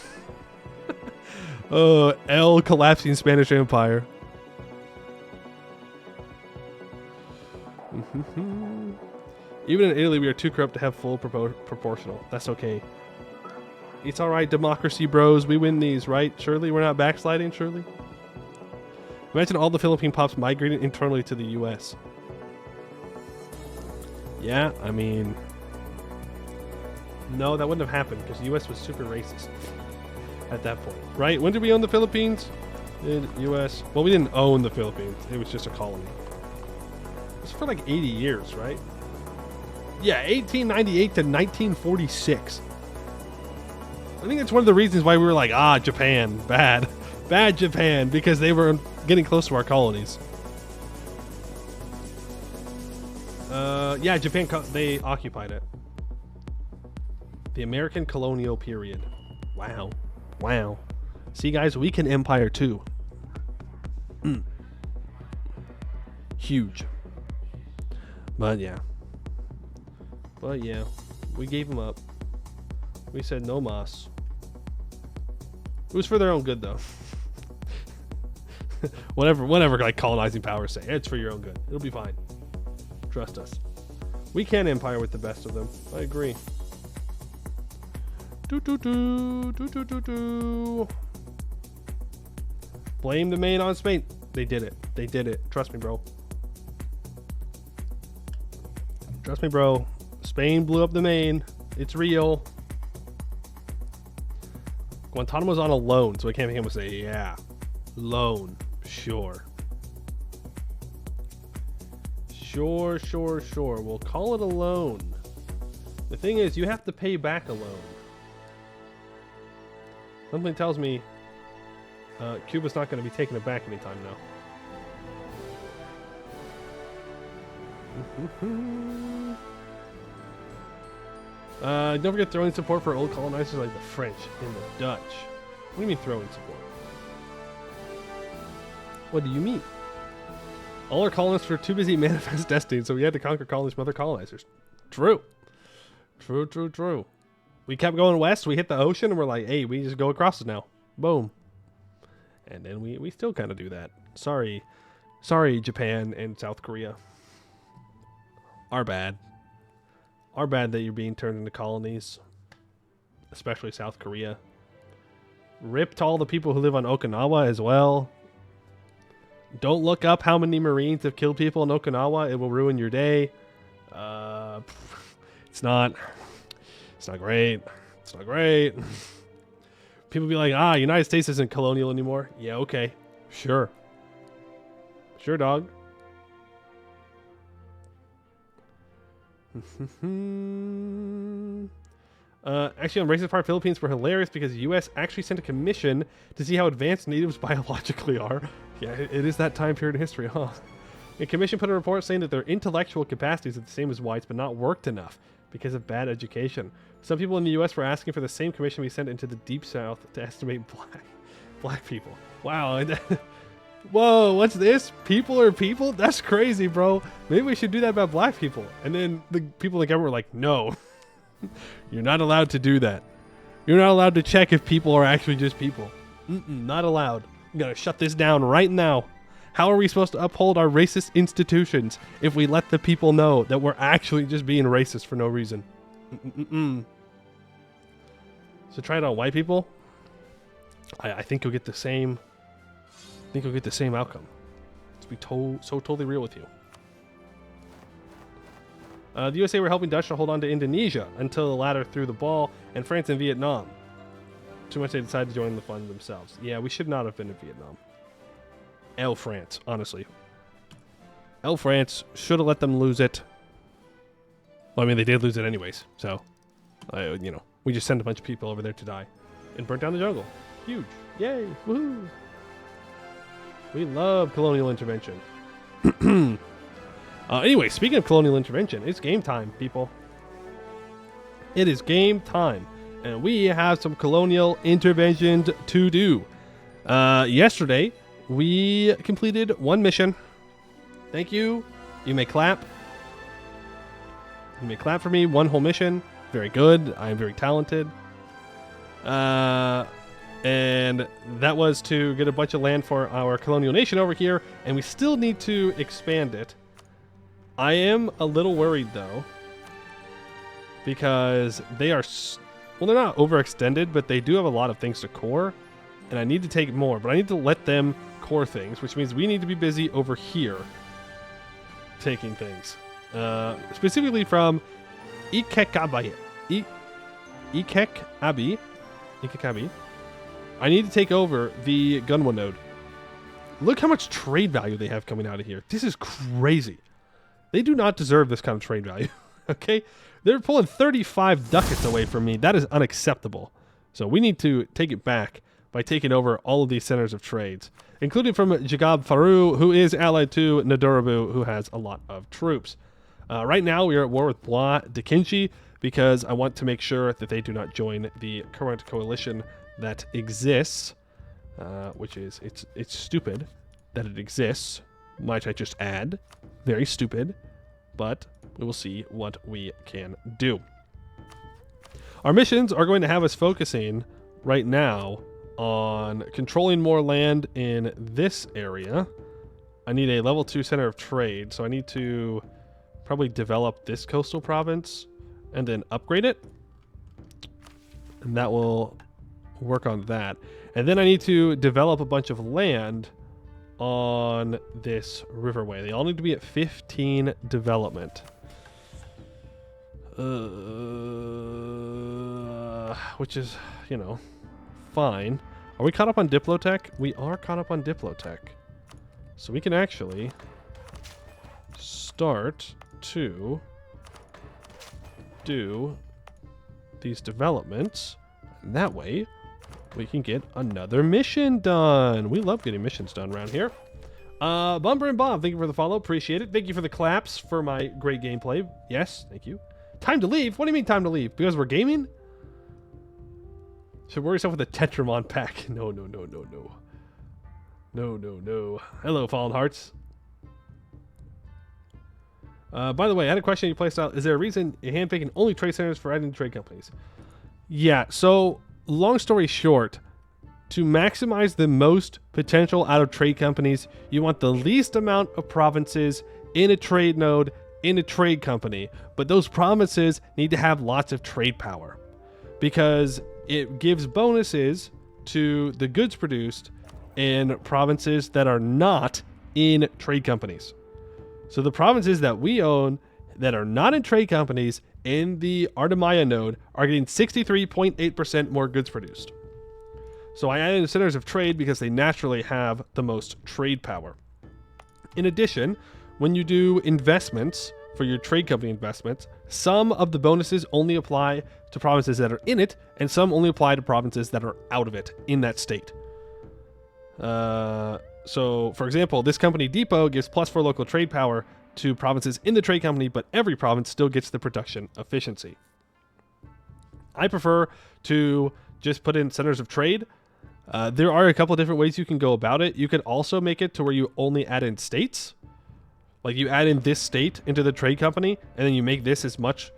El collapsing Spanish Empire. Even in Italy, we are too corrupt to have full proportional. That's okay. It's all right, democracy bros. We win these, right? Surely we're not backsliding, surely? Imagine all the Philippine pops migrating internally to the U.S. Yeah, I mean... No, that wouldn't have happened because the U.S. was super racist at that point, right? When did we own the Philippines? U.S. Well, we didn't own the Philippines. It was just a colony. It was for like 80 years, right? Yeah, 1898 to 1946. I think that's one of the reasons why we were like, Japan, bad. Bad Japan, because they were getting close to our colonies. Yeah, Japan, they occupied it. The American colonial period. Wow. Wow. See, guys, we can empire too. Huge. But yeah, we gave them up. We said no mas. It was for their own good, though. whatever, like colonizing powers say, it's for your own good. It'll be fine. Trust us. We can empire with the best of them. I agree. Blame the Maine on Spain. They did it. They did it. Trust me, bro. Trust me, bro. Spain blew up the Maine. It's real. Guantanamo's on a loan, so I can't make him say, yeah, loan. Sure. Sure. We'll call it a loan. The thing is, you have to pay back a loan. Something tells me Cuba's not going to be taking it back anytime now. Don't forget throwing support for old colonizers like the French and the Dutch. What do you mean throwing support? What do you mean? All our colonists were too busy manifest destiny, so we had to conquer colonies from other colonizers. True. We kept going west, we hit the ocean, and we're like, hey, we just go across it now. Boom. And then we still kind of do that. Sorry, Japan and South Korea. Our bad that you're being turned into colonies. Especially South Korea. Rip to all the people who live on Okinawa as well. Don't look up how many Marines have killed people in Okinawa. It will ruin your day. It's not great. It's not great. People be like, United States isn't colonial anymore. Yeah, okay. Sure, dog. Actually, on racist part, Philippines were hilarious because the U.S. actually sent a commission to see how advanced natives biologically are. Yeah, it is that time period in history, huh? The commission put a report saying that their intellectual capacities are the same as whites, but not worked enough because of bad education. Some people in the U.S. were asking for the same commission be sent into the Deep South to estimate black people. Wow. Whoa, what's this? People are people? That's crazy, bro. Maybe we should do that about black people. And then the people in the government were like, no. You're not allowed to do that. You're not allowed to check if people are actually just people. Not allowed. I'm going to shut this down right now. How are we supposed to uphold our racist institutions if we let the people know that we're actually just being racist for no reason? So try it on white people. I think you'll get the same. I think you'll get the same outcome. To be so totally real with you. The USA were helping Dutch to hold on to Indonesia until the latter threw the ball, and France and Vietnam. Too much they decided to join the fund themselves. Yeah, we should not have been in Vietnam. France, honestly. France should have let them lose it. Well, I mean, they did lose it anyways, so, you know, we just sent a bunch of people over there to die and burnt down the jungle. Huge. Yay. Woohoo. We love colonial intervention. Anyway, speaking of colonial intervention, it's game time, people. It is game time, and we have some colonial interventions to do. Yesterday, we completed one mission. Thank you. You may clap. You may clap for me. One whole mission. Very good. I am very talented. And that was to get a bunch of land for our colonial nation over here, and we still need to expand it. I am a little worried, though, because they are, well, they're not overextended, but they do have a lot of things to core, and I need to take more, but I need to let them core things, which means we need to be busy over here taking things. Specifically from Ikekabi. I need to take over the Gunwa node. Look how much trade value they have coming out of here. This is crazy. They do not deserve this kind of trade value. Okay? They're pulling 35 ducats away from me. That is unacceptable. So we need to take it back by taking over all of these centers of trades, including from Jagab Faru, who is allied to Nadurabu, who has a lot of troops. Right now, we are at war with Bla Dekinchi because I want to make sure that they do not join the current coalition that exists, which is, it's stupid that it exists, might I just add. Very stupid, but we will see what we can do. Our missions are going to have us focusing right now on controlling more land in this area. I need a level 2 center of trade, so I need to probably develop this coastal province and then upgrade it. And that will work on that. And then I need to develop a bunch of land on this riverway. They all need to be at 15 development. Which is, you know, fine. Are we caught up on Diplotech? We are caught up on Diplotech. So we can actually start to do these developments. And that way, we can get another mission done. We love getting missions done around here. Bumper and Bob, thank you for the follow. Appreciate it. Thank you for the claps for my great gameplay. Yes, thank you. Time to leave? What do you mean time to leave? Because we're gaming? Should worry yourself with a Tetramon pack. No. No. Hello, Fallen Hearts. By the way, I had a question on your playstyle. Is there a reason you're handpicking only trade centers for adding trade companies? Yeah, so long story short, to maximize the most potential out of trade companies, you want the least amount of provinces in a trade node in a trade company, but those provinces need to have lots of trade power because it gives bonuses to the goods produced in provinces that are not in trade companies. So the provinces that we own that are not in trade companies in the Artemaya node are getting 63.8% more goods produced. So I added centers of trade because they naturally have the most trade power. In addition, when you do investments for your trade company investments, some of the bonuses only apply to provinces that are in it, and some only apply to provinces that are out of it in that state. So, for example, this company Depot gives +4 local trade power to provinces in the trade company, but every province still gets the production efficiency. I prefer to just put in centers of trade. There are a couple of different ways you can go about it. You could also make it to where you only add in states. Like you add in this state into the trade company, and then you make this as much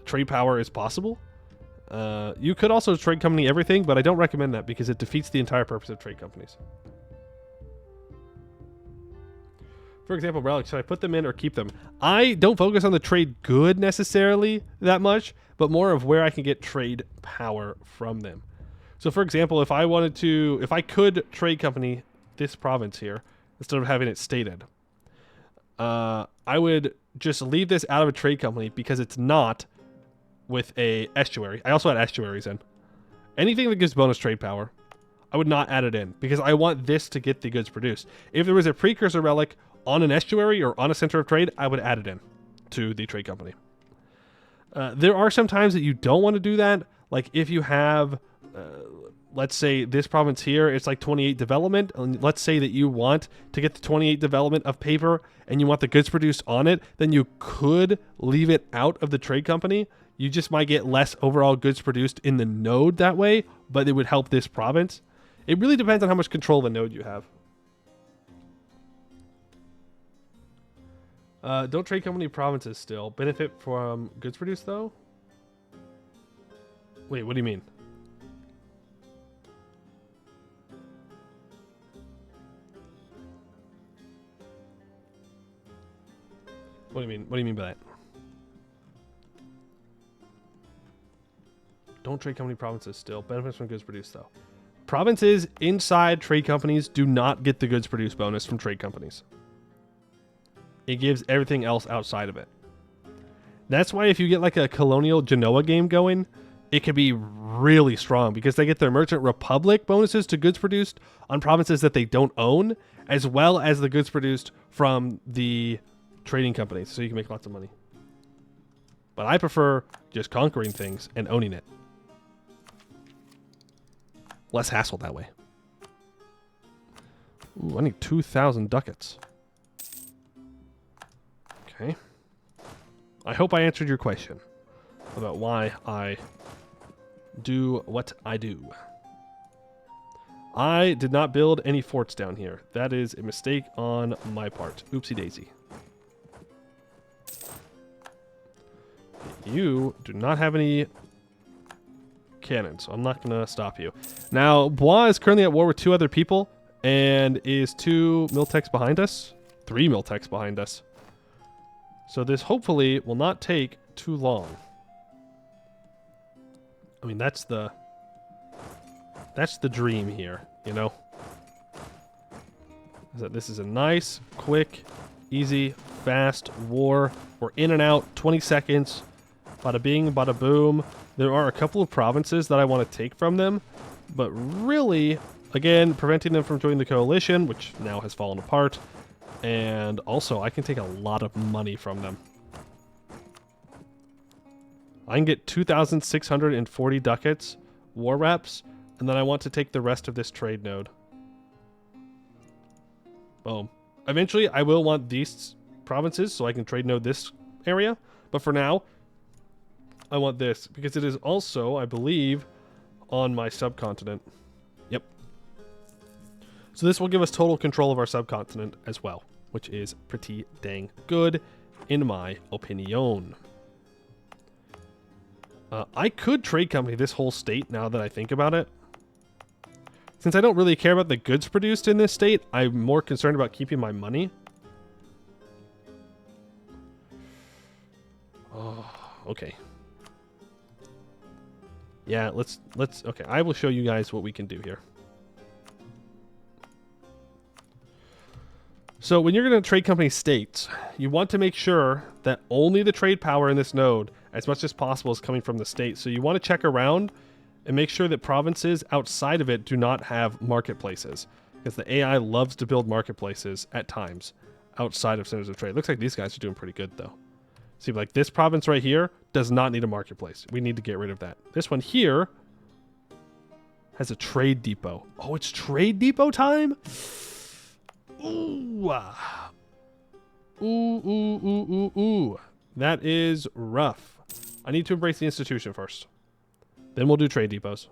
trade power as possible. You could also trade company everything, but I don't recommend that because it defeats the entire purpose of trade companies. For example, Relic, should I put them in or keep them? I don't focus on the trade good necessarily that much, but more of where I can get trade power from them. So for example, if I could trade company this province here, instead of having it stated, I would just leave this out of a trade company because it's not with a estuary. I also add estuaries in. Anything that gives bonus trade power, I would not add it in because I want this to get the goods produced. If there was a precursor relic on an estuary or on a center of trade, I would add it in to the trade company. There are some times that you don't want to do that. Like if you have, let's say this province here, it's like 28 development. And let's say that you want to get the 28 development of paper and you want the goods produced on it, then you could leave it out of the trade company. You just might get less overall goods produced in the node that way, but it would help this province. It really depends on how much control of the node you have. Don't trade company provinces still. Benefit from goods produced though? Wait, what do you mean? What do you mean? What do you mean by that? Don't trade company provinces still. Benefits from goods produced though. Provinces inside trade companies do not get the goods produced bonus from trade companies. It gives everything else outside of it. That's why if you get like a colonial Genoa game going, it could be really strong because they get their Merchant Republic bonuses to goods produced on provinces that they don't own, as well as the goods produced from the trading companies, so you can make lots of money. But I prefer just conquering things and owning it. Less hassle that way. Ooh, I need 2,000 ducats. Okay. I hope I answered your question about why I do what I do. I did not build any forts down here. That is a mistake on my part. Oopsie daisy. You do not have any cannons, so I'm not going to stop you. Now, Bois is currently at war with 2 other people and is 2 Miltex behind us. 3 Miltex behind us. So this hopefully will not take too long. I mean, that's the dream here, you know? Is that this is a nice, quick, easy, fast war. We're in and out, 20 seconds. Bada bing, bada boom. There are a couple of provinces that I want to take from them, but really, again, preventing them from joining the coalition, which now has fallen apart. And also, I can take a lot of money from them. I can get 2,640 ducats, war reps, and then I want to take the rest of this trade node. Boom. Eventually, I will want these provinces so I can trade node this area. But for now, I want this because it is also, I believe, on my subcontinent. Yep. So this will give us total control of our subcontinent as well, which is pretty dang good, in my opinion. I could trade company this whole state now that I think about it. Since I don't really care about the goods produced in this state, I'm more concerned about keeping my money. Oh, okay. Yeah, let's okay, I will show you guys what we can do here. So when you're going to trade company states, you want to make sure that only the trade power in this node, as much as possible, is coming from the state. So you want to check around and make sure that provinces outside of it do not have marketplaces, because the AI loves to build marketplaces at times outside of centers of trade. Looks like these guys are doing pretty good though. See, like this province right here does not need a marketplace. We need to get rid of that. This one here has a trade depot. Oh, it's trade depot time? Ooh. Ooh, ooh, ooh, ooh, ooh. That is rough. I need to embrace the institution first. Then we'll do trade depots.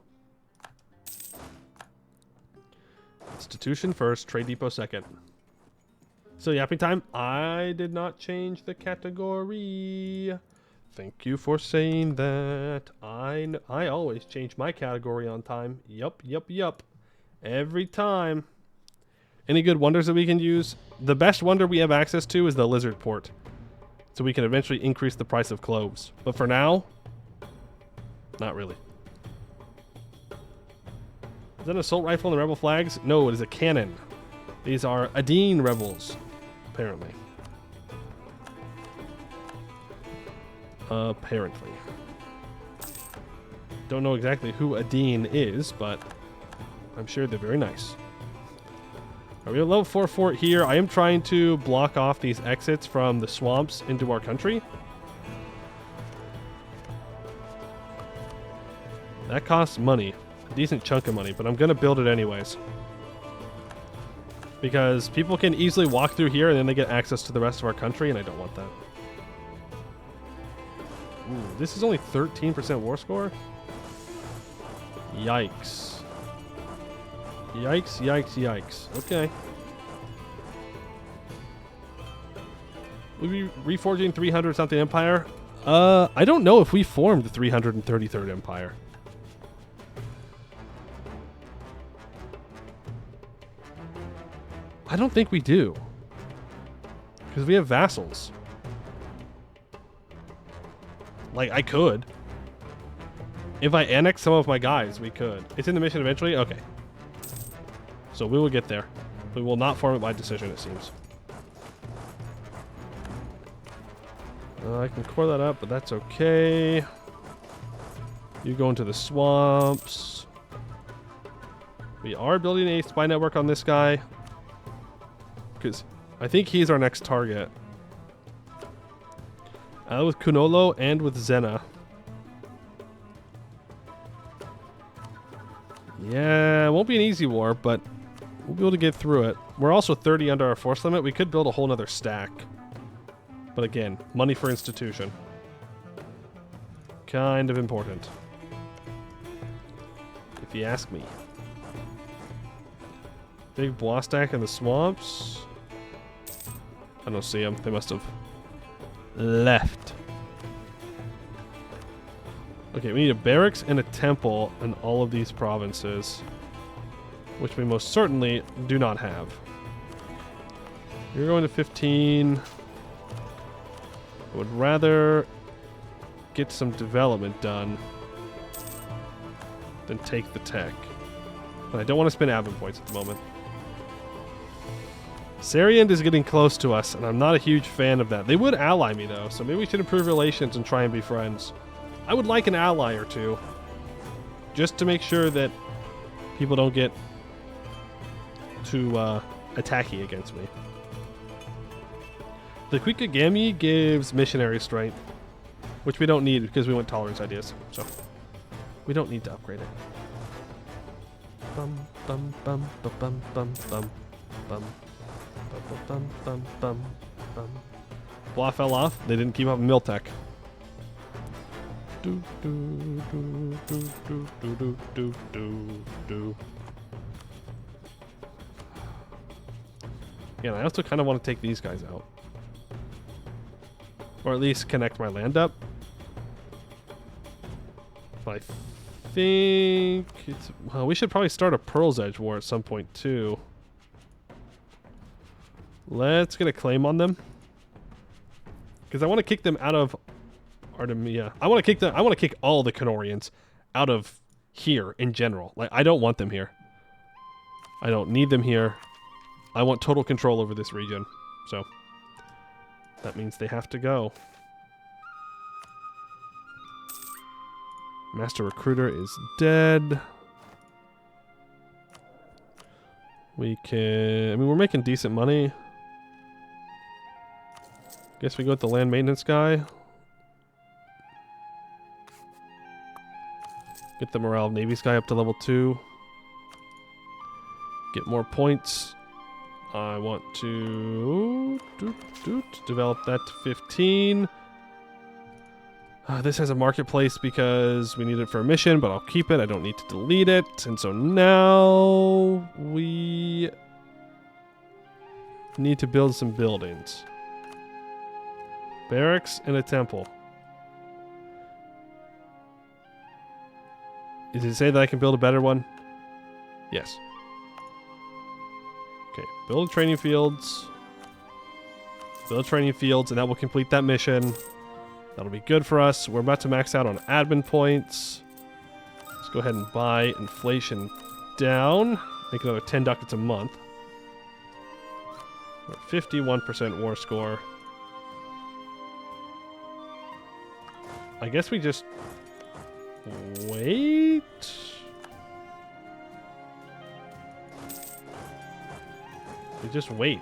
Institution first, trade depot second. So yapping time. I did not change the category. Thank you for saying that. I always change my category on time. Yup, yup, yup. Every time. Any good wonders that we can use? The best wonder we have access to is the lizard port. So we can eventually increase the price of cloves. But for now, not really. Is that an assault rifle and the rebel flags? No, it is a cannon. These are Adine rebels, apparently. Apparently. Don't know exactly who Adine is, but I'm sure they're very nice. Are we at level 4 fort here? I am trying to block off these exits from the swamps into our country. That costs money. A decent chunk of money, but I'm going to build it anyways. Because people can easily walk through here and then they get access to the rest of our country, and I don't want that. Ooh, this is only 13% war score? Yikes. Yikes, yikes, yikes. Okay. We'll be reforging 300 something empire. I don't know if we formed the 333rd empire. I don't think we do. Because we have vassals. Like, I could. If I annex some of my guys, we could. It's in the mission eventually? Okay. So we will get there. We will not form it by decision, it seems. I can core that up, but that's okay. You go into the swamps. We are building a spy network on this guy. Because I think he's our next target. With Kunolo and with Zena. Yeah, it won't be an easy war, but we'll be able to get through it. We're also 30 under our force limit. We could build a whole nother stack. But again, money for institution. Kind of important. If you ask me. Big bois stack in the swamps. I don't see them. They must have left. Okay, we need a barracks and a temple in all of these provinces. Which we most certainly do not have. You're going to 15... I would rather get some development done than take the tech. But I don't want to spend admin points at the moment. Sariand is getting close to us, and I'm not a huge fan of that. They would ally me, though, so maybe we should improve relations and try and be friends. I would like an ally or two. Just to make sure that people don't get too attacky against me. The Kwikigami gives missionary strength, which we don't need because we want tolerance ideas, so we don't need to upgrade it. Bum bum bum bum bum bum bum bum bum bum bum bum. Blah fell off. They didn't keep up Miltech. Do do do do do do do do do. Yeah, I also kind of want to take these guys out. Or at least connect my land up. But I think it's... Well, we should probably start a Pearl's Edge war at some point, too. Let's get a claim on them. Because I want to kick them out of Artemia. I want to kick all the Canorians out of here in general. Like, I don't want them here. I don't need them here. I want total control over this region. So... that means they have to go. Master Recruiter is dead. We can... I mean, we're making decent money. Guess we go with the land maintenance guy. Get the morale of Navy's guy up to level 2. Get more points. I want to develop that to 15. This has a marketplace because we need it for a mission, but I'll keep it. I don't need to delete it. And so now we need to build some buildings. Barracks and a temple. Does it say that I can build a better one? Yes. Okay, build training fields. Build training fields, and that will complete that mission. That'll be good for us. We're about to max out on admin points. Let's go ahead and buy inflation down. Make another 10 ducats a month. We're at 51% war score. I guess we just wait. We just wait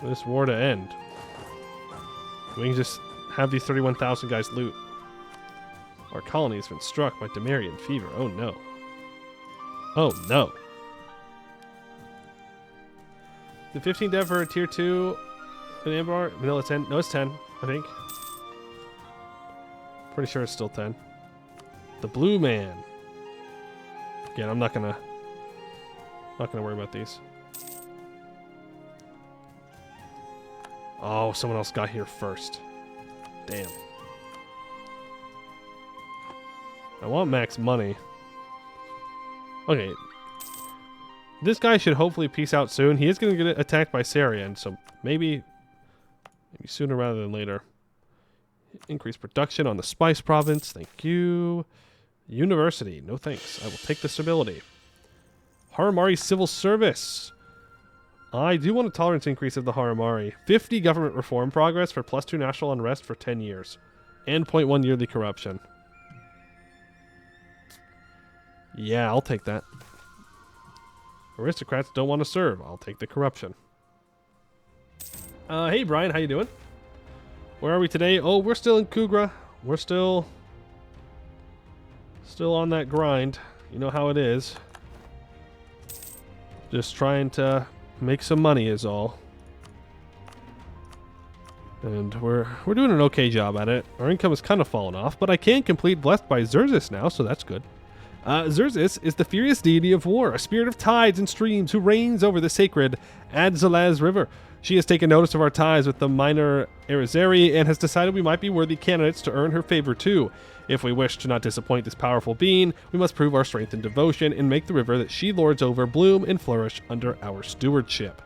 for this war to end. We can just have these 31,000 guys loot. Our colony has been struck by Demarian fever. Oh no. Oh no. The 15 dev for a tier 2 in Anbennar. Vanilla 10. No, it's 10, I think. Pretty sure it's still 10. The Blue Man. Again, I'm not gonna worry about these. Oh, someone else got here first. Damn. I want max money. Okay. This guy should hopefully peace out soon. He is going to get attacked by Sarian, so maybe sooner rather than later. Increase production on the Spice Province. Thank you. University. No thanks. I will take the stability. Haramari Civil Service. I do want a tolerance increase of the Haramari. 50 government reform progress for +2 national unrest for 10 years. And 0.1 yearly corruption. Yeah, I'll take that. Aristocrats don't want to serve. I'll take the corruption. Hey Brian, how you doing? Where are we today? Oh, we're still in Khugra. We're still on that grind. You know how it is. Just trying to make some money is all. And we're doing an okay job at it. Our income has kind of fallen off, but I can complete Blessed by Xerxes now, so that's good. Xerxes is the furious deity of war, a spirit of tides and streams who reigns over the sacred Adzalaz River. She has taken notice of our ties with the minor Erizeri and has decided we might be worthy candidates to earn her favor too. If we wish to not disappoint this powerful being, we must prove our strength and devotion and make the river that she lords over bloom and flourish under our stewardship.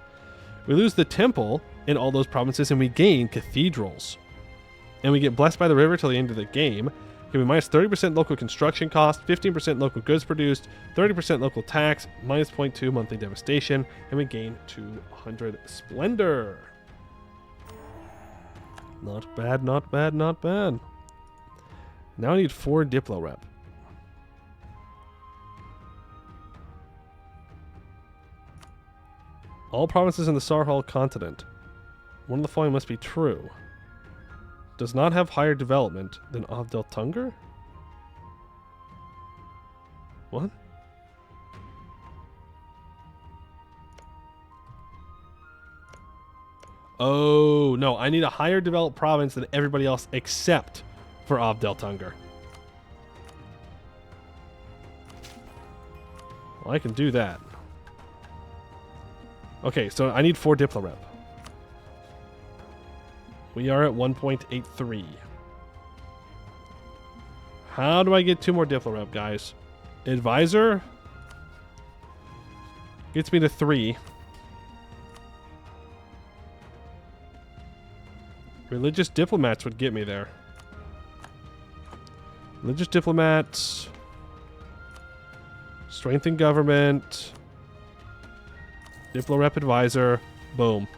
We lose the temple in all those provinces and we gain cathedrals. And we get blessed by the river till the end of the game. Give me minus 30% local construction cost, 15% local goods produced, 30% local tax, minus 0.2 monthly devastation, and we gain 200 splendor. Not bad, not bad, not bad. Now I need 4 Diplo rep. All provinces in the Sarhal continent. One of the following must be true. Does not have higher development than Avdel Tunger? What? Oh, no. I need a higher developed province than everybody else except for Avdel Tunger. Well, I can do that. Okay, so I need 4 Diplo rep. We are at 1.83. How do I get 2 more Diplo rep, guys? Advisor gets me to 3. Religious diplomats would get me there. Religious diplomats. Strengthen government. Diplo rep advisor. Boom.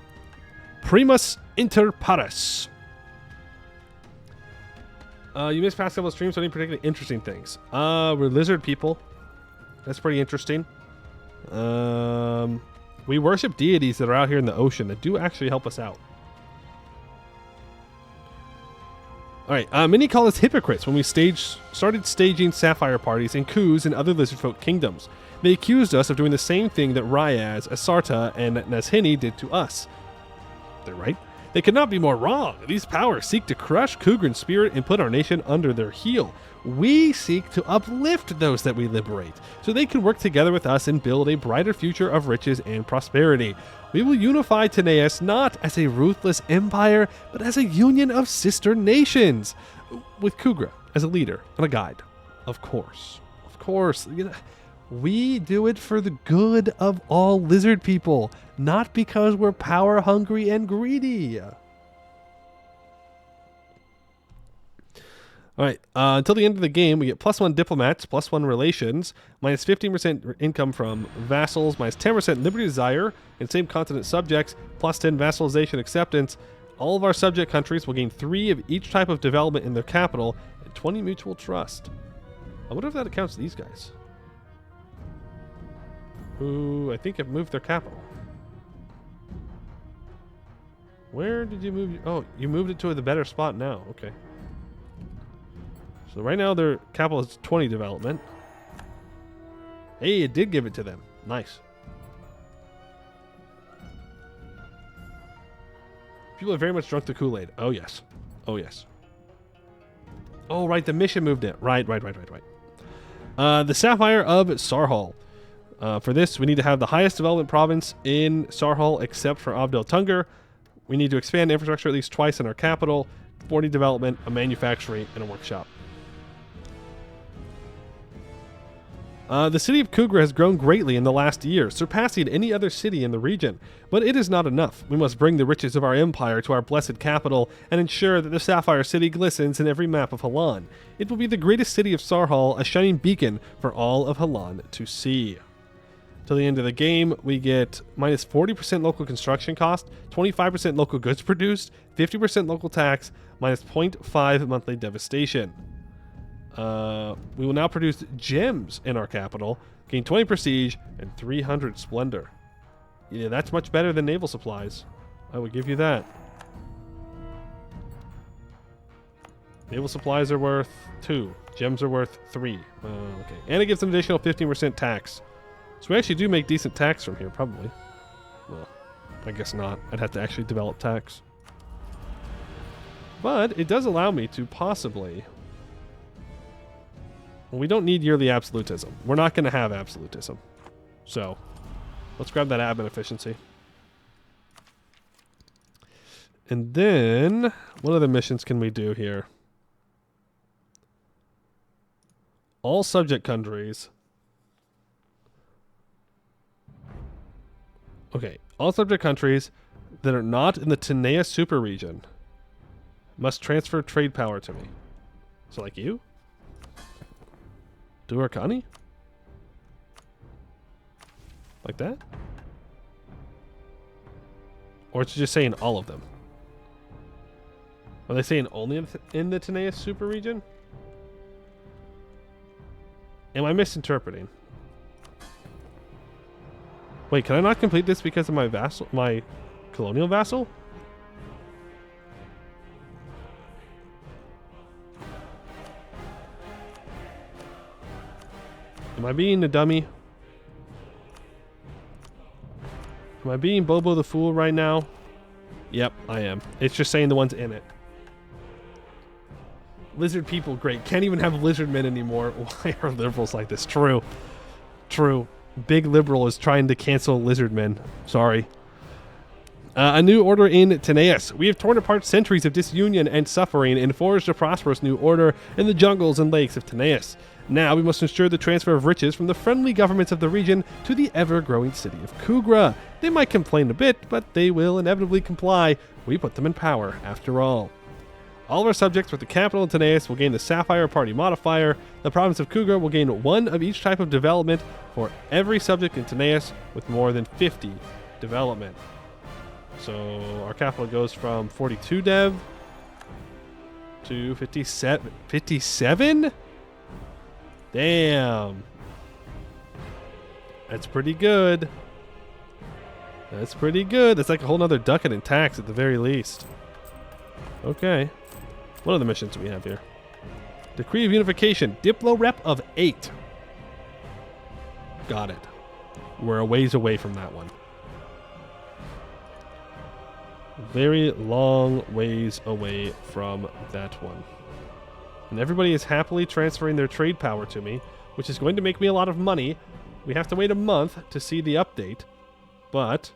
Primus inter pares. You missed past couple of streams, so any particularly interesting things? We're lizard people. That's pretty interesting. We worship deities that are out here in the ocean that do actually help us out. Alright, many call us hypocrites when we started staging sapphire parties and coups in other lizardfolk kingdoms. They accused us of doing the same thing that Ryaz, Asarta, and Nazhini did to us. They're right. They could not be more wrong. These powers seek to crush Khugran's spirit and put our nation under their heel. We seek to uplift those that we liberate, so they can work together with us and build a brighter future of riches and prosperity. We will unify Tanais not as a ruthless empire, but as a union of sister nations, with Khugra as a leader and a guide. Of course. Of course. You know, we do it for the good of all lizard people, not because we're power hungry and greedy. Alright, until the end of the game, we get +1 diplomats, +1 relations, minus 15% income from vassals, minus 10% liberty desire, and same continent subjects, +10 vassalization acceptance. All of our subject countries will gain 3 of each type of development in their capital, and 20 mutual trust. I wonder if that accounts these guys. Who I think have moved their capital. Where did you move? Oh, you moved it to the better spot now. Okay. So right now their capital is 20 development. Hey, it did give it to them. Nice. People have very much drunk the Kool-Aid. Oh, yes. Oh, yes. Oh, right. The mission moved it. Right. The Sapphire of Sarhal. For this, we need to have the highest development province in Sarhal except for Abdel Tungar. We need to expand infrastructure at least twice in our capital. 40 development, a manufactory, and a workshop. The city of Khugra has grown greatly in the last year, surpassing any other city in the region. But it is not enough. We must bring the riches of our empire to our blessed capital and ensure that the Sapphire City glistens in every map of Halan. It will be the greatest city of Sarhal, a shining beacon for all of Halan to see. Till the end of the game, we get minus 40% local construction cost, 25% local goods produced, 50% local tax, minus 0.5 monthly devastation. We will now produce gems in our capital, gain 20 prestige, and 300 splendor. Yeah, that's much better than naval supplies. I will give you that. Naval supplies are worth 2. Gems are worth 3. Okay. And it gives an additional 15% tax. So we actually do make decent tax from here, probably. Well, I guess not. I'd have to actually develop tax. But it does allow me to possibly... We don't need yearly absolutism. We're not going to have absolutism. So, let's grab that admin efficiency. And then, what other missions can we do here? All subject countries. Okay, all subject countries that are not in the Tanea super region must transfer trade power to me. So like you? Duarkani? Like that? Or it's just saying all of them? Are they saying only in the Tanea super region? Am I misinterpreting? Wait, can I not complete this because of my vassal, my colonial vassal? Am I being a dummy? Am I being Bobo the Fool right now? Yep, I am. It's just saying the ones in it. Lizard people, great. Can't even have lizard men anymore. Why are liberals like this? True. True. Big liberal is trying to cancel lizard men. Sorry. A new order in Taneas. We have torn apart centuries of disunion and suffering and forged a prosperous new order in the jungles and lakes of Taneas. Now we must ensure the transfer of riches from the friendly governments of the region to the ever-growing city of Khugra. They might complain a bit, but they will inevitably comply. We put them in power, after all. All of our subjects with the capital in Taneas will gain the Sapphire Party modifier. The province of Khugra will gain 1 of each type of development for every subject in Taneas with more than 50 development. So our capital goes from 42 dev to 57. 57? Damn. That's pretty good. That's pretty good. That's like a whole nother ducat in tax at the very least. Okay. What other missions do we have here? Decree of Unification. Diplo rep of 8. Got it. We're a ways away from that one. Very long ways away from that one. And everybody is happily transferring their trade power to me, which is going to make me a lot of money. We have to wait a month to see the update, but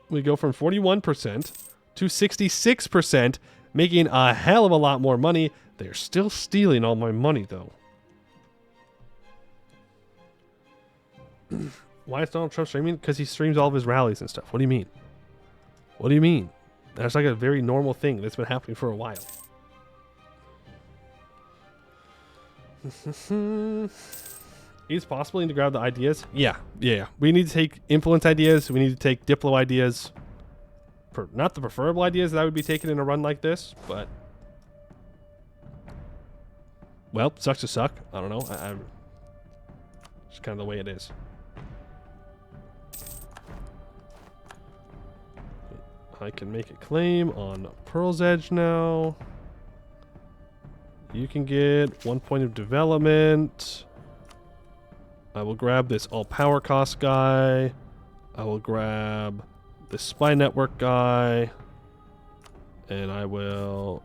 we go from 41% to 66%, making a hell of a lot more money. They're still stealing all my money, though. Why is Donald Trump streaming? Because he streams all of his rallies and stuff. What do you mean? What do you mean? That's like a very normal thing that's been happening for a while. Is possible to grab the ideas? Yeah. We need to take influence ideas. We need to take Diplo ideas. Not the preferable ideas that I would be taking in a run like this, but... Well, sucks to suck. I don't know. I'm just kind of the way it is. I can make a claim on Pearl's Edge now. You can get 1 point of development. I will grab this all power cost guy. I will grab the spy network guy. And I'll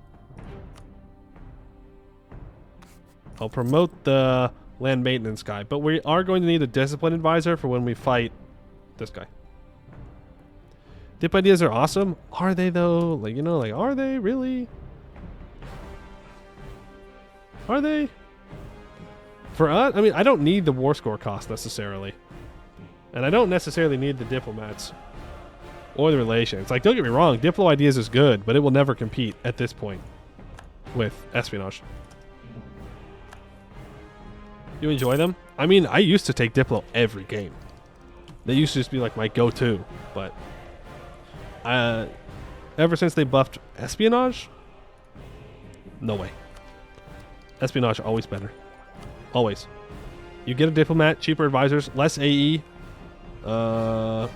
promote the land maintenance guy. But we are going to need a discipline advisor for when we fight this guy. Dip ideas are awesome. Are they though? Like, are they really? Are they? For us, I mean, I don't need the war score cost necessarily. And I don't necessarily need the diplomats or the relations. Like, don't get me wrong, Diplo ideas is good, but it will never compete at this point with espionage. You enjoy them? I mean, I used to take Diplo every game. They used to just be like my go-to, but ever since they buffed espionage, no way. Espionage always better. Always. You get a diplomat, cheaper advisors, less AE, more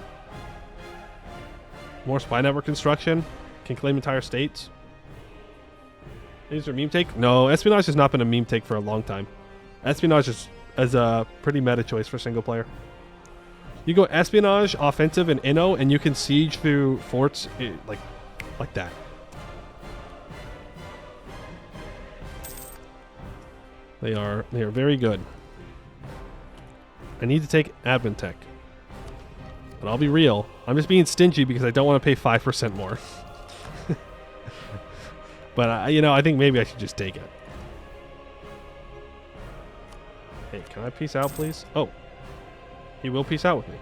spy network construction, can claim entire states. Is there a meme take? No, espionage has not been a meme take for a long time. Espionage is a pretty meta choice for single player. You go espionage, offensive, and inno, and you can siege through forts like that. They are very good. I need to take admin tech. But I'll be real. I'm just being stingy because I don't want to pay 5% more. But, I think maybe I should just take it. Hey, can I peace out, please? Oh. He will peace out with me.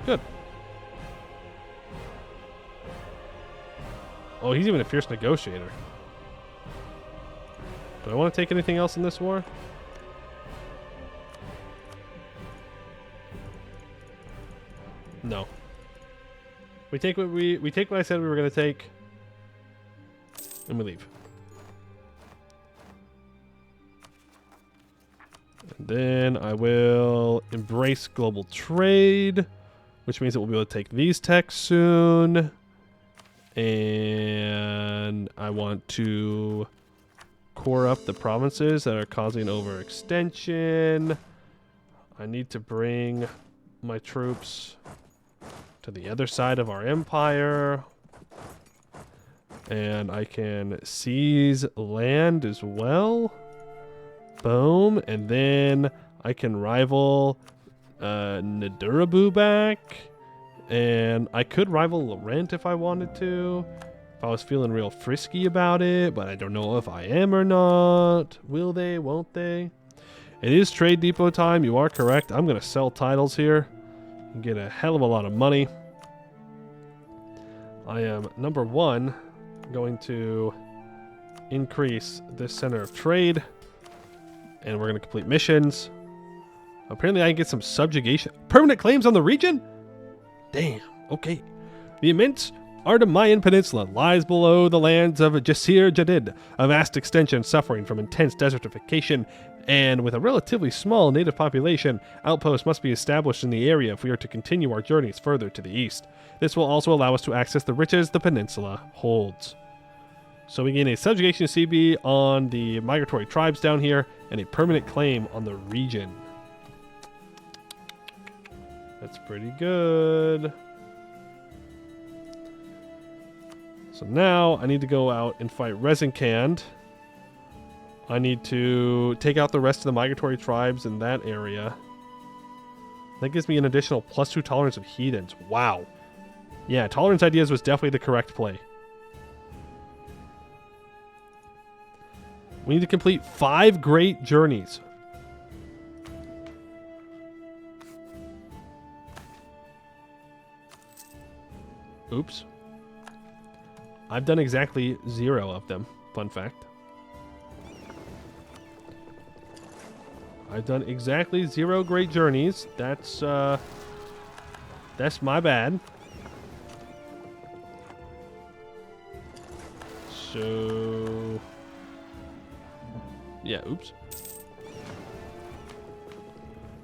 Good. Oh, he's even a fierce negotiator. Do I want to take anything else in this war? No. We take what I said we were going to take, and we leave. And then I will embrace global trade, which means that we'll be able to take these techs soon. And I want to core up the provinces that are causing overextension. I need to bring my troops to the other side of our empire. And I can seize land as well. Boom. And then I can rival Nadurabu back. And I could rival Laurent if I wanted to. If I was feeling real frisky about it. But I don't know if I am or not. Will they? Won't they? It is trade depot time. You are correct. I'm going to sell titles here. And get a hell of a lot of money. I am, number one, going to increase this center of trade. And we're going to complete missions. Apparently I can get some subjugation. Permanent claims on the region? Damn. Okay. The immense Artemian Peninsula lies below the lands of Jasir Jadid, a vast extension suffering from intense desertification, and with a relatively small native population, outposts must be established in the area if we are to continue our journeys further to the east. This will also allow us to access the riches the peninsula holds. So we gain a subjugation CB on the migratory tribes down here, and a permanent claim on the region. That's pretty good. So now I need to go out and fight Rezinkand. I need to take out the rest of the migratory tribes in that area. That gives me an additional +2 tolerance of heathens. Wow. Yeah, tolerance ideas was definitely the correct play. We need to complete 5 great journeys. Oops. I've done exactly 0 of them. Fun fact. I've done exactly 0 great journeys. That's my bad. So yeah, oops.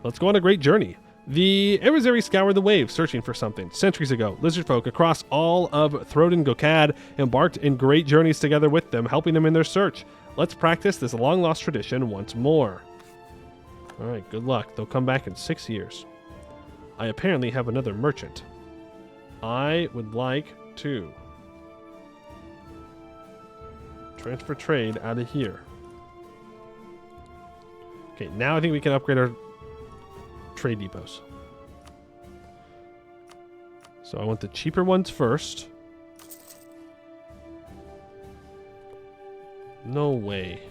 Let's go on a great journey. The Erizari scoured the waves, searching for something. Centuries ago, lizardfolk across all of Throden Gokad embarked in great journeys together with them, helping them in their search. Let's practice this long-lost tradition once more. All right, good luck. They'll come back in 6 years. I apparently have another merchant. I would like to transfer trade out of here. Okay, now I think we can upgrade our trade depots. So I want the cheaper ones first. No way.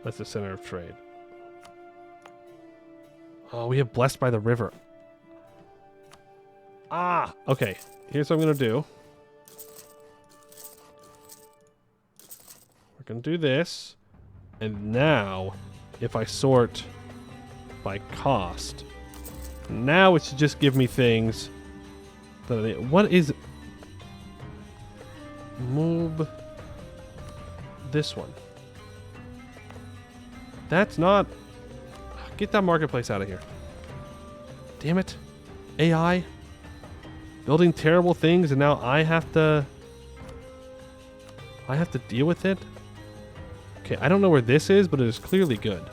That's the center of trade. Oh, we have Blessed by the River. Ah, okay. Here's what I'm going to do. We're going to do this. And now, if I sort by cost, now it should just give me things that what is... Move this one. That's not... Get that marketplace out of here. Damn it. AI. Building terrible things and now I have to deal with it. Okay, I don't know where this is, but it is clearly good.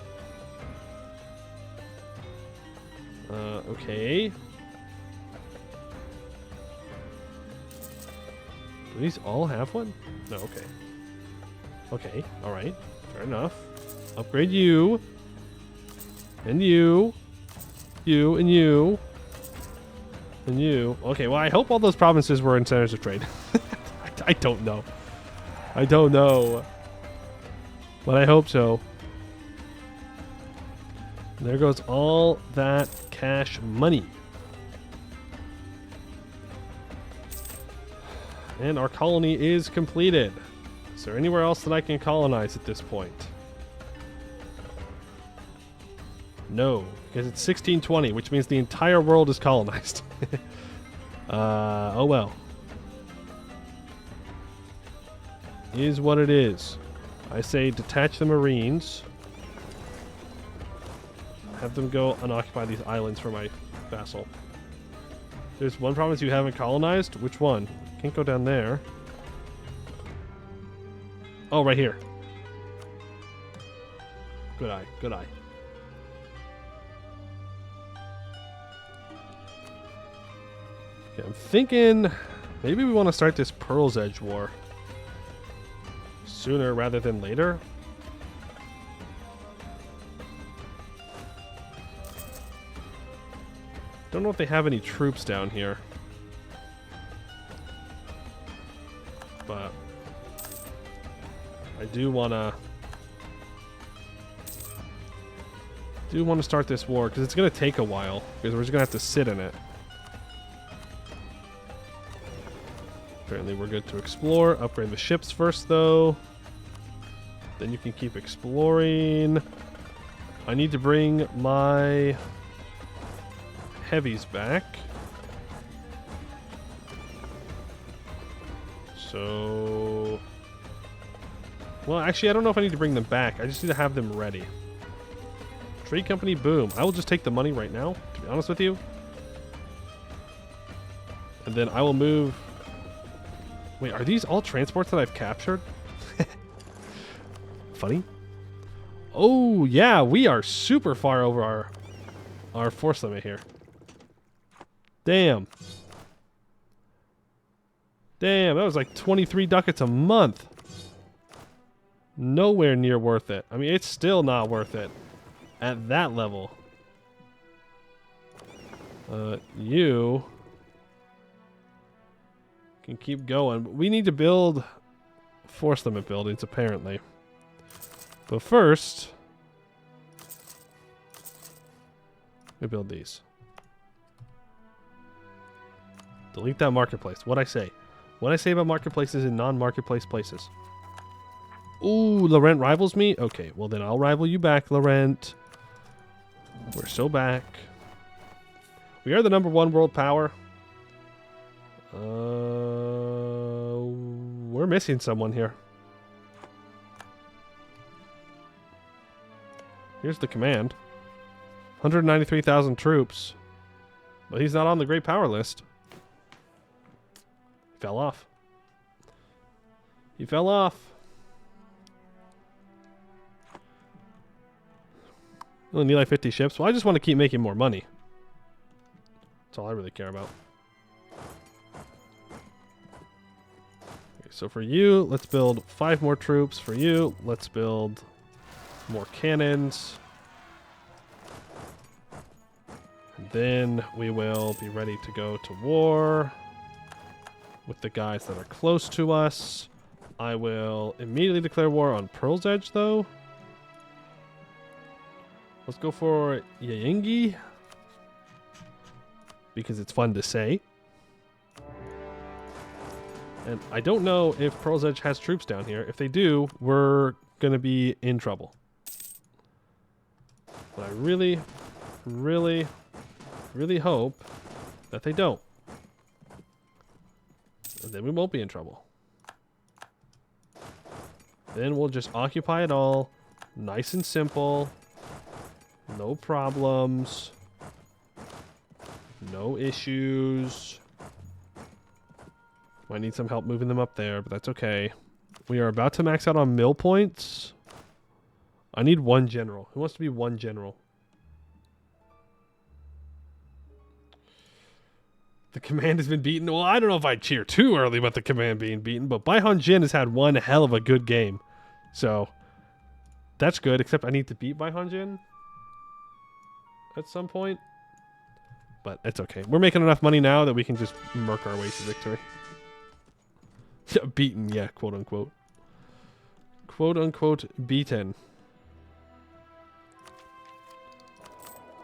Okay. Do these all have one? No, okay. Okay, alright. Fair enough. Upgrade you. And you. You and you. And you. Okay, well, I hope all those provinces were in centers of trade. I don't know. I don't know. But I hope so. And there goes all that cash money. And our colony is completed. Is there anywhere else that I can colonize at this point? No, because it's 1620, which means the entire world is colonized. Oh well. Is what it is. I say detach the Marines. Have them go and occupy these islands for my vassal. There's one province you haven't colonized. Which one? Can't go down there. Oh, right here. Good eye. Good eye. Okay, I'm thinking maybe we want to start this Pearl's Edge War sooner rather than later. Don't know if they have any troops down here. But I do want to start this war because it's going to take a while because we're just going to have to sit in it. Apparently we're good to explore. Upgrade the ships first though. Then you can keep exploring. I need to bring my heavies back. So... Well, actually, I don't know if I need to bring them back. I just need to have them ready. Trade company, boom. I will just take the money right now, to be honest with you. And then I will move... Wait, are these all transports that I've captured? Funny. Oh, yeah, we are super far over our force limit here. Damn. Damn, that was like 23 ducats a month. Nowhere near worth it. I mean, it's still not worth it at that level. You can keep going. We need to build force limit buildings, apparently. But first, we build these. Delete that marketplace. What'd I say? What'd I say about marketplaces in non-marketplace places? Ooh, Laurent rivals me? Okay, well then I'll rival you back, Laurent. We're so back. We are the #1 world power. We're missing someone here. Here's the command. 193,000 troops. But he's not on the great power list. Fell off. He fell off. You only need like 50 ships. Well, I just want to keep making more money. That's all I really care about. Okay, so for you, let's build 5 more troops. For you, let's build more cannons. And then we will be ready to go to war with the guys that are close to us. I will immediately declare war on Pearl's Edge, though. Let's go for Yapping, because it's fun to say. And I don't know if Pearl's Edge has troops down here. If they do, we're going to be in trouble. But I really, really, really hope that they don't. And then we won't be in trouble. Then we'll just occupy it all. Nice and simple. No problems. No issues. Might need some help moving them up there, but that's okay. We are about to max out on mill points. I need 1 general. Who wants to be 1 general? The command has been beaten. Well, I don't know if I'd cheer too early about the command being beaten, but Bai Han Jin has had one hell of a good game. So, that's good, except I need to beat Bai Han Jin at some point. But it's okay. We're making enough money now that we can just murk our way to victory. Beaten, yeah, quote unquote. Quote unquote beaten.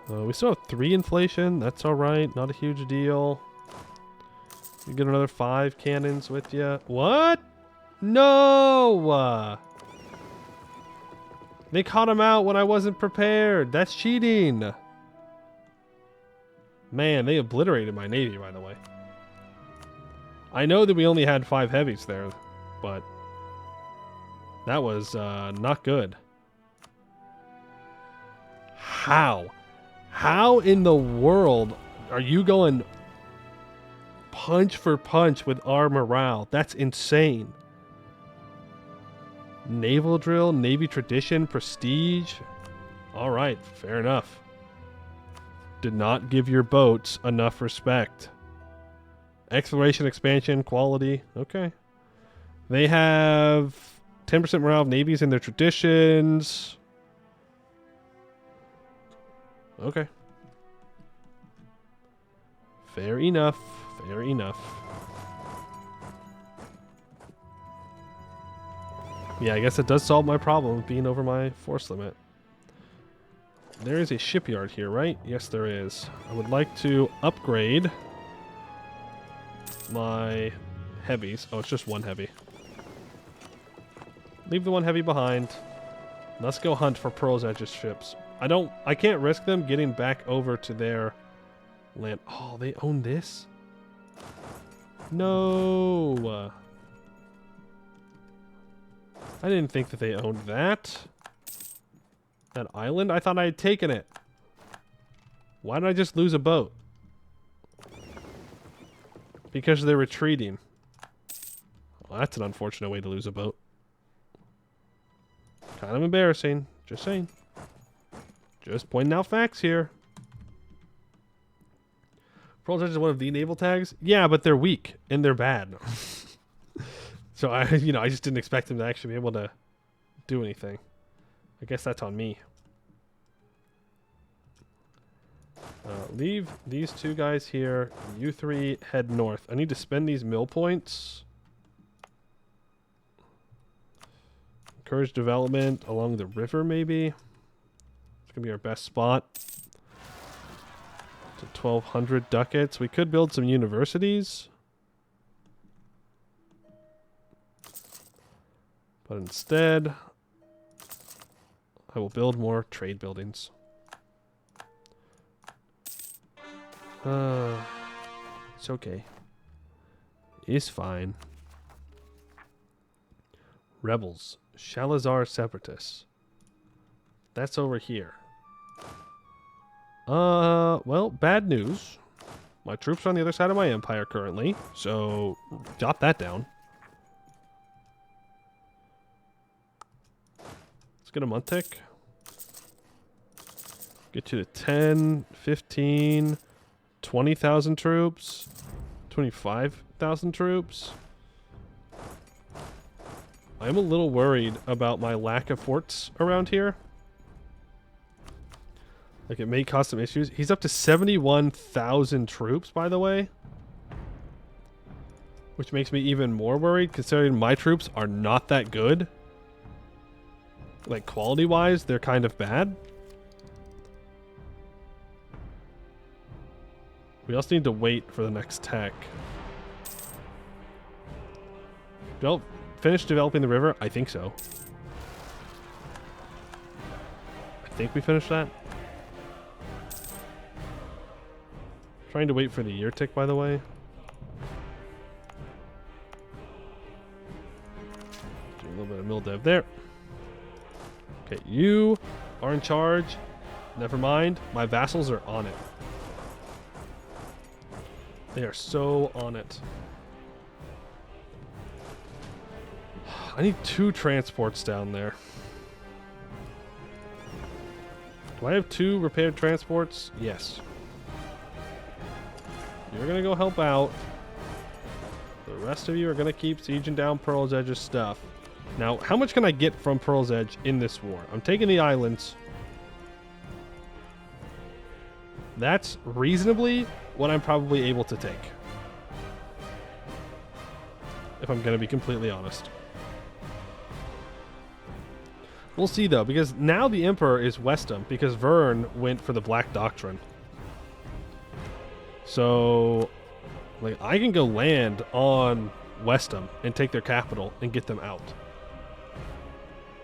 We still have 3 inflation. That's alright. Not a huge deal. You get another 5 cannons with you. What? No! They caught him out when I wasn't prepared. That's cheating. Man, they obliterated my navy, by the way. I know that we only had 5 heavies there, but that was not good. How? How in the world are you going punch for punch with our morale? That's insane. Naval drill, Navy tradition, prestige. All right, fair enough. Did not give your boats enough respect. Exploration, expansion, quality. Okay. They have 10% morale of navies in their traditions. Okay. Fair enough. Fair enough. Yeah, I guess it does solve my problem of being over my force limit. There is a shipyard here, right? Yes, there is. I would like to upgrade my heavies. Oh, it's just 1 heavy. Leave the 1 heavy behind. Let's go hunt for Pearl's Edge's ships. I can't risk them getting back over to their land. Oh, they own this? No. I didn't think that they owned that. That island? I thought I had taken it. Why did I just lose a boat? Because they're retreating. Well, that's an unfortunate way to lose a boat. Kind of embarrassing. Just saying. Just pointing out facts here. Pearl's Edge is one of the naval tags? Yeah, but they're weak and they're bad. So I just didn't expect them to actually be able to do anything. I guess that's on me. Leave these 2 guys here. You 3 head north. I need to spend these mill points. Encourage development along the river, maybe. It's going to be our best spot. To 1,200 ducats. We could build some universities. But instead, I will build more trade buildings. It's okay. It's fine. Rebels. Shalazar Separatists. That's over here. Well, bad news. My troops are on the other side of my empire currently, so jot that down. get a month tick. Get you to 10, 15, 20,000 troops, 25,000 troops. I'm a little worried about my lack of forts around here. Like, it may cause some issues. He's up to 71,000 troops, by the way. Which makes me even more worried, considering my troops are not that good. Like, quality-wise, they're kind of bad. We also need to wait for the next tech. Finish developing the river? I think so. I think we finished that. Trying to wait for the year tick, by the way. Do a little bit of mill dev there. Okay, you are in charge. Never mind. My vassals are on it. They are so on it. I need 2 transports down there. Do I have 2 repaired transports? Yes. You're going to go help out. The rest of you are going to keep sieging down Pearl's Edge's stuff. Now, how much can I get from Pearl's Edge in this war? I'm taking the islands. That's reasonably what I'm probably able to take. If I'm going to be completely honest. We'll see, though, because now the Emperor is Westham, because Vern went for the Black Doctrine. So, like, I can go land on Westham and take their capital and get them out.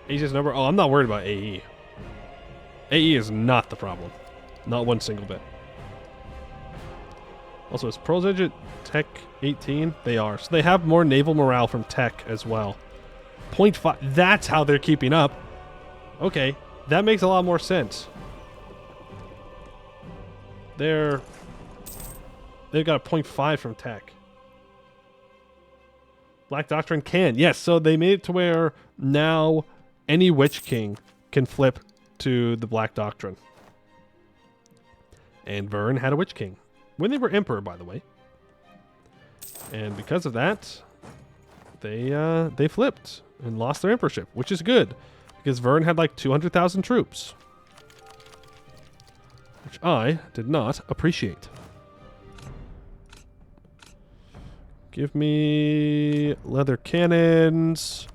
Asia's number? Oh, I'm not worried about AE. AE is not the problem. Not one single bit. Also, is Pearl's Edge at Tech 18? They are. So they have more naval morale from Tech as well. 0.5. That's how they're keeping up. Okay. That makes a lot more sense. They've got a 0.5 from Tech. Black Doctrine can. Yes, so they made it to where now any Witch King can flip to the Black Doctrine. And Vern had a Witch King. When they were Emperor, by the way. And because of that, they flipped and lost their Emperorship, which is good. Because Vern had like 200,000 troops. Which I did not appreciate. Give me leather cannons.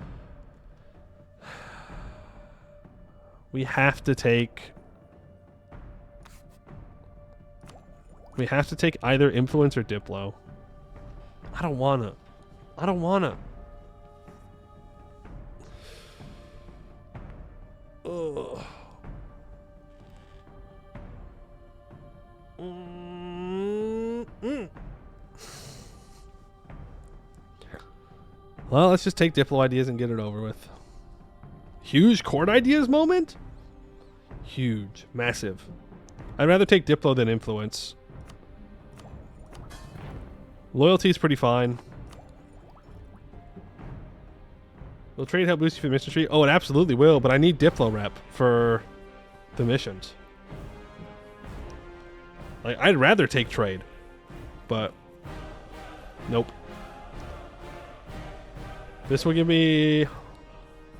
We have to take either influence or Diplo. I don't wanna. Ugh. Well, let's just take Diplo ideas and get it over with. Huge court ideas moment? Huge. Massive. I'd rather take Diplo than influence. Loyalty is pretty fine. Will trade help boost you for the mission tree? Oh, it absolutely will, but I need Diplo rep for the missions. Like, I'd rather take trade, but nope. This will give me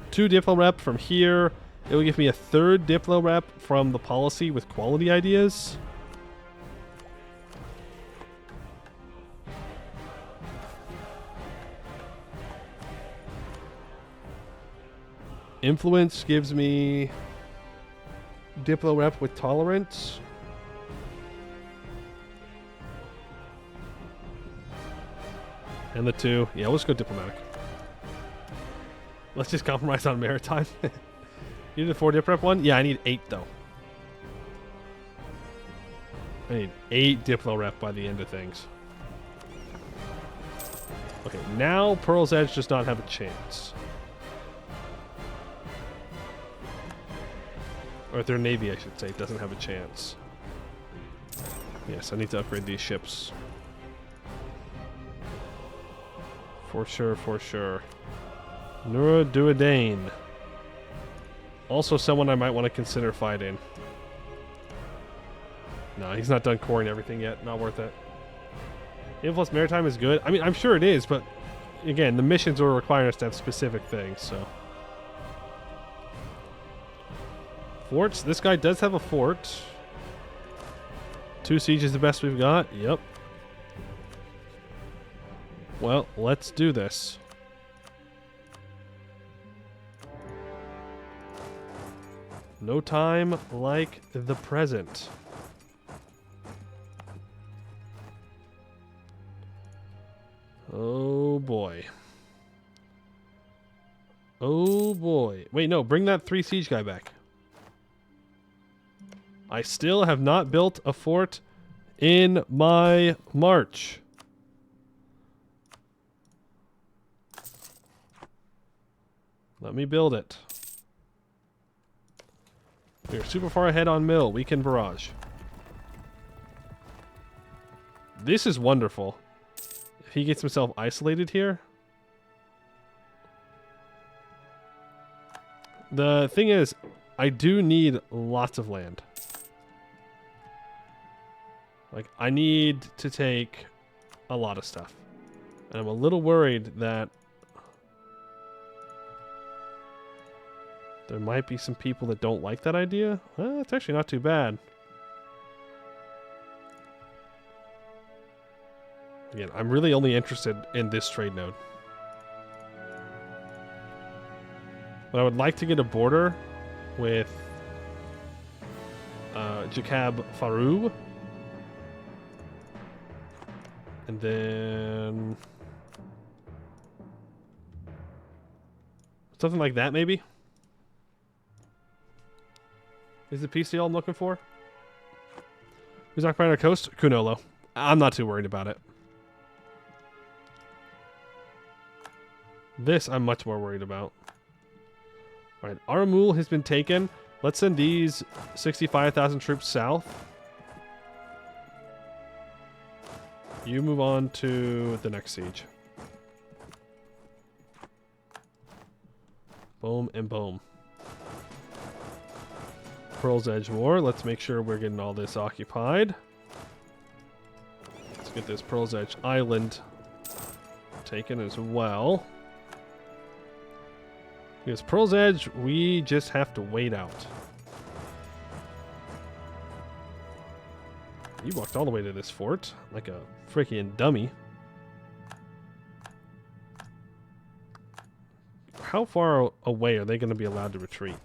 2 Diplo rep from here. It will give me a 3rd Diplo rep from the policy with quality ideas. Influence gives me Diplo rep with tolerance. And the 2. Yeah, let's go diplomatic. Let's just compromise on maritime. You need a 4 dip rep one? Yeah, I need 8 though. I need 8 Diplo rep by the end of things. Okay, now Pearl's Edge does not have a chance. Or their navy, I should say, doesn't have a chance. Yes, I need to upgrade these ships. For sure, for sure. Nura Duodane. Also someone I might want to consider fighting. No, he's not done coring everything yet. Not worth it. Influence Maritime is good. I mean, I'm sure it is, but again, the missions will require us to have specific things, so. Forts. This guy does have a fort. 2 siege is the best we've got. Yep. Well, let's do this. No time like the present. Oh boy. Oh boy. Wait, no, bring that 3 siege guy back. I still have not built a fort in my march. Let me build it. We're super far ahead on mill. We can barrage. This is wonderful. If he gets himself isolated here. The thing is, I do need lots of land. Like, I need to take a lot of stuff. And I'm a little worried that there might be some people that don't like that idea. Well, it's actually not too bad. Again, I'm really only interested in this trade node. But I would like to get a border with Jakab Faru. And then something like that, maybe? Is the peace deal I'm looking for? Who's occupying our coast? Kunolo. I'm not too worried about it. This I'm much more worried about. Alright, Aramul has been taken. Let's send these 65,000 troops south. You move on to the next siege. Boom and boom. Pearl's Edge War. Let's make sure we're getting all this occupied. Let's get this Pearl's Edge Island taken as well. Because Pearl's Edge, we just have to wait out. You walked all the way to this fort like a freaking dummy. How far away are they going to be allowed to retreat?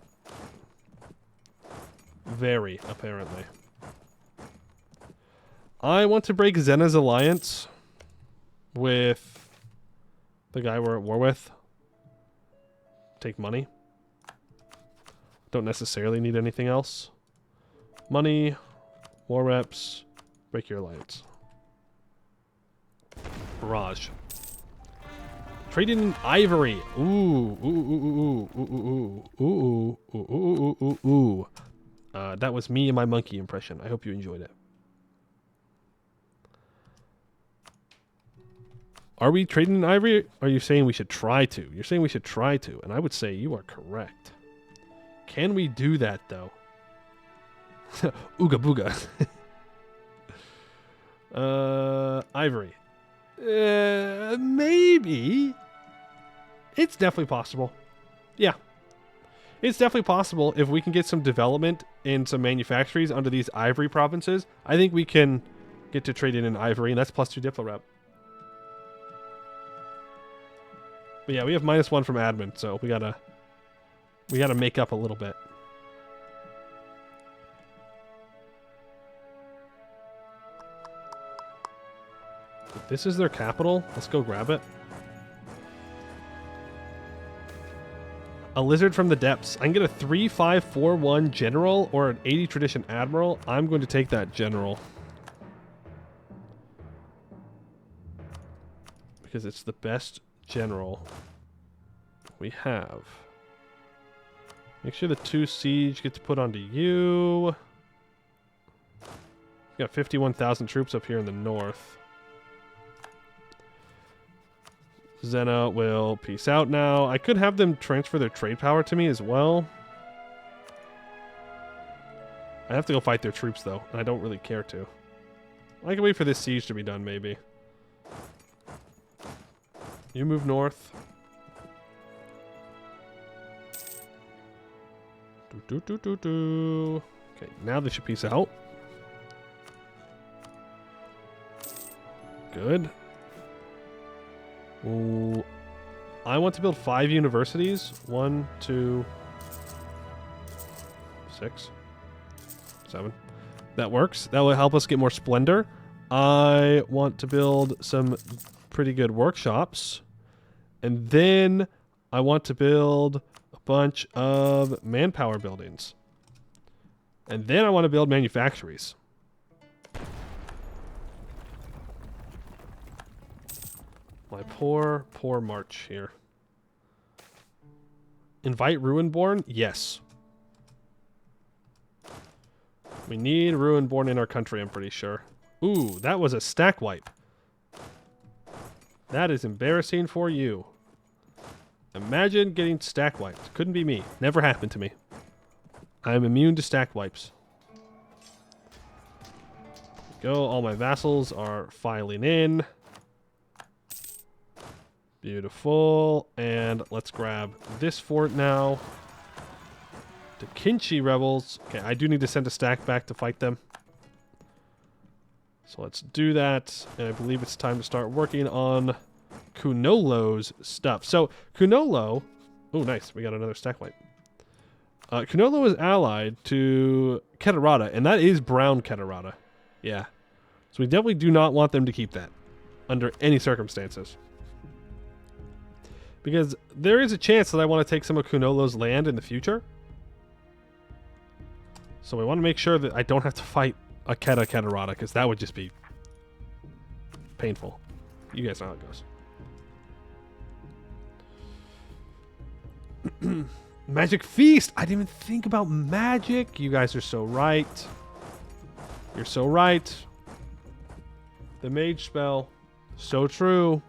Very, apparently. I want to break Zena's alliance with the guy we're at war with. Take money. Don't necessarily need anything else. Money, war reps, break your alliance. Barrage. Trading in ivory. Ooh, ooh, ooh, ooh, ooh, ooh, ooh, ooh, ooh, ooh, ooh, ooh. That was me and my monkey impression. I hope you enjoyed it. Are we trading in ivory? Or are you saying we should try to? You're saying we should try to, and I would say you are correct. Can we do that, though? Ooga booga. Ivory. Maybe. It's definitely possible. Yeah. It's definitely possible if we can get some development in some manufactories under these ivory provinces. I think we can get to trade in ivory, and that's +2 Diplo rep. But yeah, we have -1 from admin, so we gotta make up a little bit. If this is their capital, let's go grab it. A lizard from the depths. I can get a 3-5-4-1 general or an 80 tradition admiral. I'm going to take that general. Because it's the best general we have. Make sure the 2 siege gets put onto you. We got 51,000 troops up here in the north. Zena will peace out now. I could have them transfer their trade power to me as well. I have to go fight their troops, though, and I don't really care to. I can wait for this siege to be done, maybe. You move north. Okay, now they should peace out. Good. Ooh. I want to build 5 universities. 1, 2, 6, 7. That works. That will help us get more splendor. I want to build some pretty good workshops. And then I want to build a bunch of manpower buildings. And then I want to build manufactories. My poor, poor March here. Invite Ruinborn? Yes. We need Ruinborn in our country, I'm pretty sure. Ooh, that was a stack wipe. That is embarrassing for you. Imagine getting stack wiped. Couldn't be me. Never happened to me. I'm immune to stack wipes. Go. All my vassals are filing in. Beautiful. And let's grab this fort now. The Kinchi rebels. Okay, I do need to send a stack back to fight them. So let's do that. And I believe it's time to start working on Kunolo's stuff. So Kunolo... Oh, nice. We got another stack wipe. Kunolo is allied to Keterata, and that is brown Keterata. Yeah. So we definitely do not want them to keep that under any circumstances. Because there is a chance that I want to take some of Kunolo's land in the future. So we want to make sure that I don't have to fight a Keterata, because that would just be painful. You guys know how it goes. Magic Feast! I didn't even think about magic. You guys are so right. You're so right. The mage spell. So true.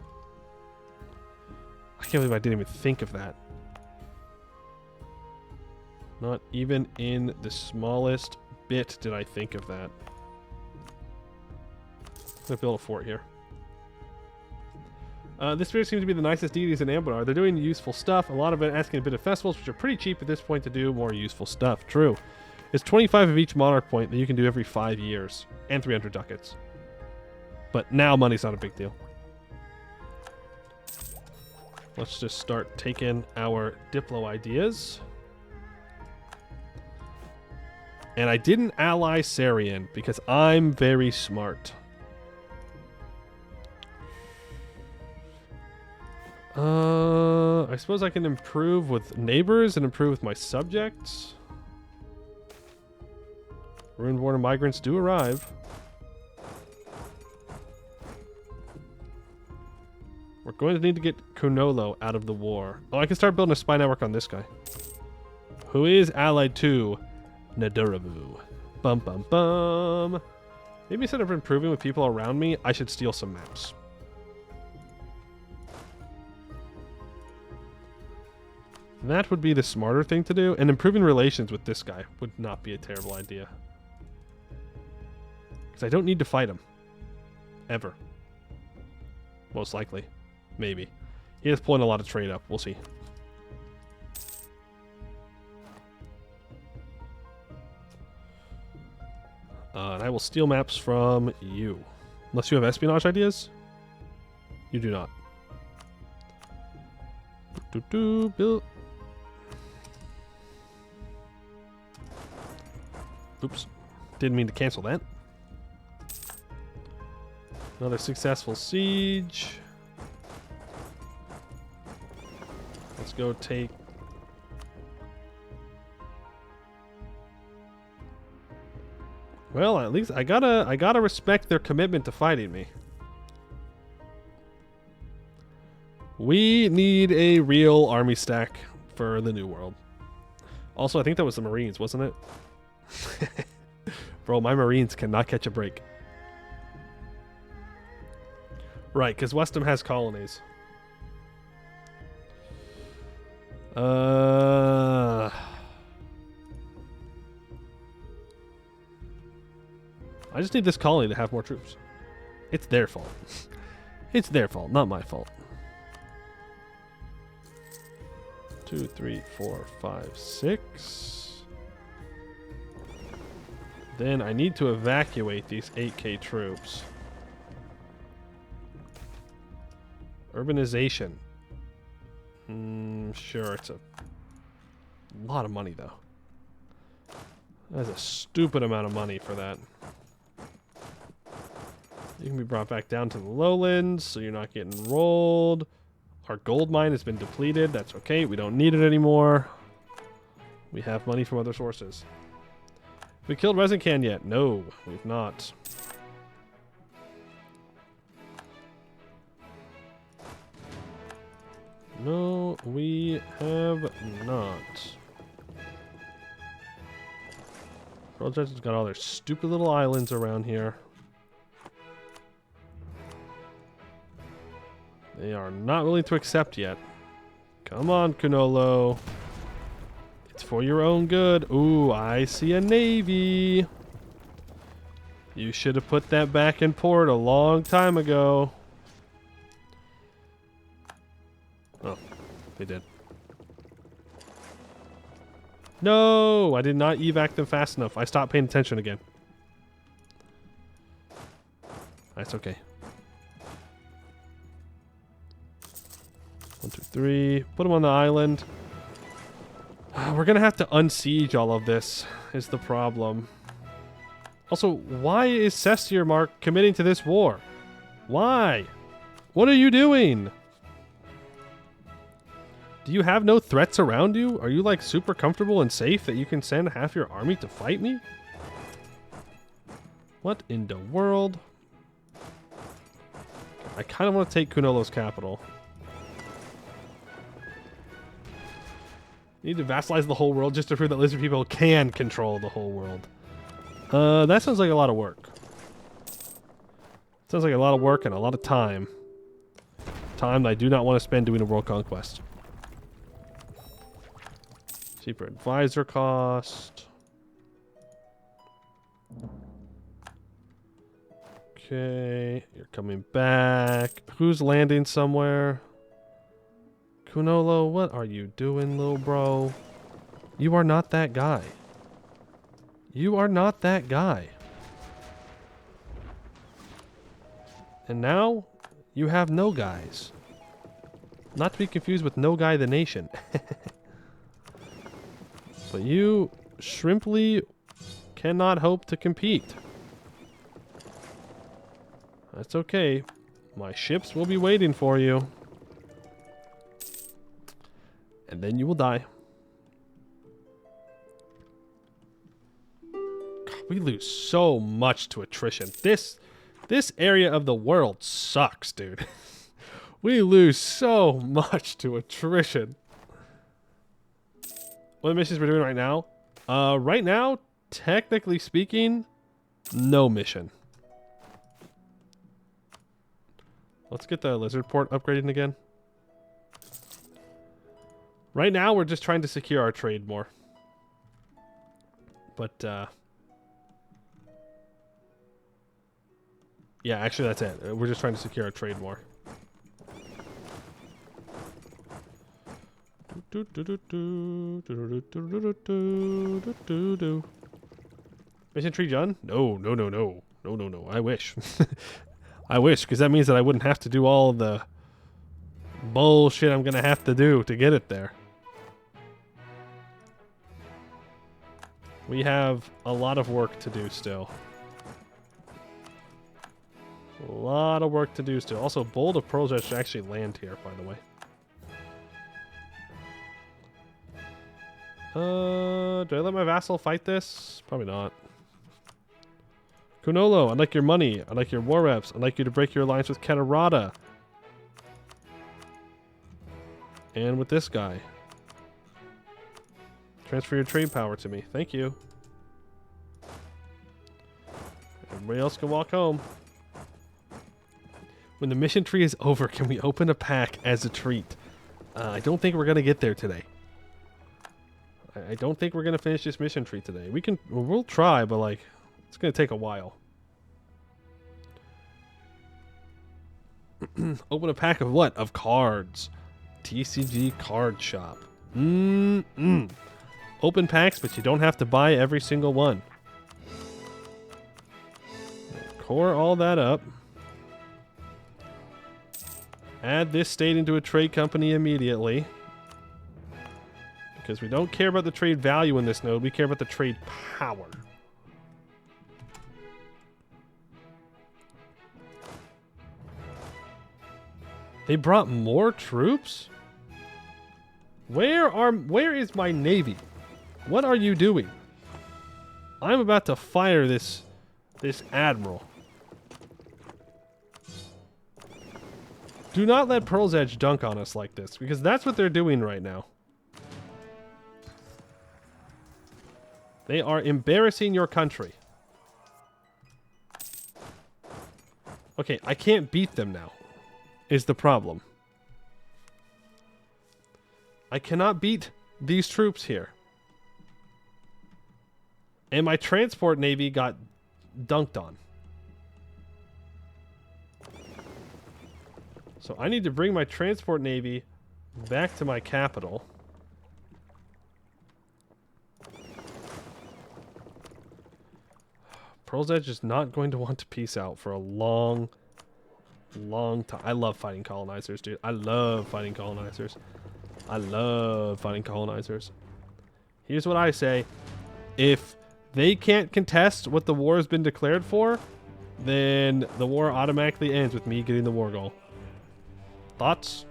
I can't believe I didn't even think of that. Not even in the smallest bit did I think of that. I'm going to build a fort here. This spirit seems to be the nicest deities in Anbennar. They're doing useful stuff. A lot of it asking a bit of festivals, which are pretty cheap at this point to do more useful stuff. True. It's 25 of each monarch point that you can do every 5 years. And 300 ducats. But now money's not a big deal. Let's just start taking our Diplo ideas. And I didn't ally Sarian because I'm very smart. I suppose I can improve with neighbors and improve with my subjects. Ruinborn migrants do arrive. We're going to need to get Kunolo out of the war. Oh, I can start building a spy network on this guy. Who is allied to Naduravu. Bum bum bum. Maybe instead of improving with people around me, I should steal some maps. That would be the smarter thing to do, and improving relations with this guy would not be a terrible idea. Because I don't need to fight him. Ever. Most likely. Maybe. He is pulling a lot of trade up. We'll see. And I will steal maps from you. Unless you have espionage ideas? You do not. Build. Oops. Didn't mean to cancel that. Another successful siege. Let's go take... Well, at least I gotta respect their commitment to fighting me. We need a real army stack for the New World. Also, I think that was the Marines, wasn't it? Bro, my Marines cannot catch a break. Right, because Westham has colonies. I just need this colony to have more troops. It's their fault. It's their fault, not my fault. 2, 3, 4, 5, 6. Then I need to evacuate these 8K troops. Urbanization. Sure, it's a lot of money, though. That's a stupid amount of money for that. You can be brought back down to the lowlands, so you're not getting rolled. Our gold mine has been depleted. That's okay. We don't need it anymore. We have money from other sources. Have we killed Resin Can yet? No, we've not. No, we have not. Project has got all their stupid little islands around here. They are not willing to accept yet. Come on, Kunolo. It's for your own good. Ooh, I see a navy. You should have put that back in port a long time ago. Oh, they did. No, I did not evac them fast enough. I stopped paying attention again. That's okay. 1, 2, 3. Put them on the island. We're going to have to unsiege all of this, is the problem. Also, why is Sestiermark committing to this war? Why? What are you doing? Do you have no threats around you? Are you like super comfortable and safe that you can send half your army to fight me? What in the world? I kind of want to take Kunolo's capital. Need to vassalize the whole world just to prove that lizard people can control the whole world. That sounds like a lot of work. Sounds like a lot of work and a lot of time. Time that I do not want to spend doing a world conquest. Cheaper advisor cost. Okay, you're coming back. Who's landing somewhere? Kunolo, what are you doing, little bro? You are not that guy. You are not that guy. And now, you have no guys. Not to be confused with No Guy the Nation. But you shrimply cannot hope to compete. That's okay. My ships will be waiting for you. And then you will die. God, we lose so much to attrition. This area of the world sucks, dude. We lose so much to attrition. What missions we're doing right now? Right now, technically speaking, no mission. Let's get the lizard port upgraded again. Right now, we're just trying to secure our trade more. But, yeah, actually, that's it. We're just trying to secure our trade more. Mission tree done? No. I wish. I wish, because that means that I wouldn't have to do all the bullshit I'm going to have to do to get it there. We have a lot of work to do still. A lot of work to do still. Also, Bold of Pearls should actually land here, by the way. Do I let my vassal fight this? Probably not. Kunolo, I'd like your money. I'd like your war reps. I'd like you to break your alliance with Katarata. And with this guy. Transfer your trade power to me. Thank you. Everybody else can walk home. When the mission tree is over, can we open a pack as a treat? I don't think we're going to get there today. I don't think we're going to finish this mission tree today. We'll try, but like, it's going to take a while. Open a pack of what? Of cards. TCG card shop. Open packs, but you don't have to buy every single one. Core all that up. Add this state into a trade company immediately. Because we don't care about the trade value in this node, we care about the trade power. They brought more troops? Where is my navy? What are you doing? I'm about to fire this admiral. Do not let Pearl's Edge dunk on us like this, because that's what they're doing right now. They are embarrassing your country. Okay, I can't beat them now, is the problem. I cannot beat these troops here. And my transport navy got dunked on. So I need to bring my transport navy back to my capital. Pearl's Edge is not going to want to peace out for a long time. I love fighting colonizers, dude. I love fighting colonizers. I love fighting colonizers. Here's what I say. If they can't contest what the war has been declared for, then the war automatically ends with me getting the war goal. Thoughts?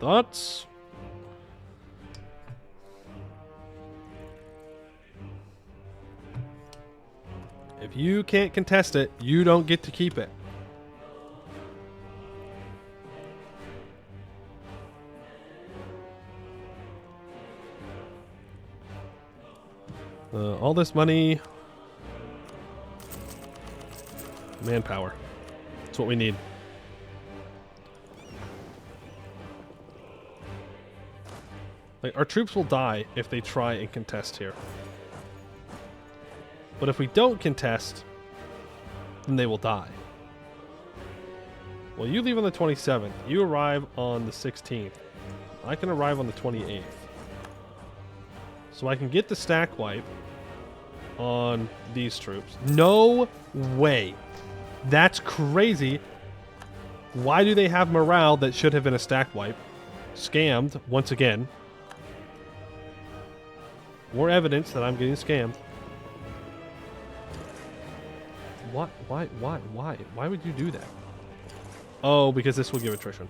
Thoughts? If you can't contest it, you don't get to keep it. All this money. Manpower. That's what we need. Like, our troops will die if they try and contest here. But if we don't contest, then they will die. Well, you leave on the 27th. You arrive on the 16th. I can arrive on the 28th. So I can get the stack wipe on these troops. No way. That's crazy. Why do they have morale that should have been a stack wipe? Scammed, once again. More evidence that I'm getting scammed. What? Why would you do that? Oh, because this will give attrition.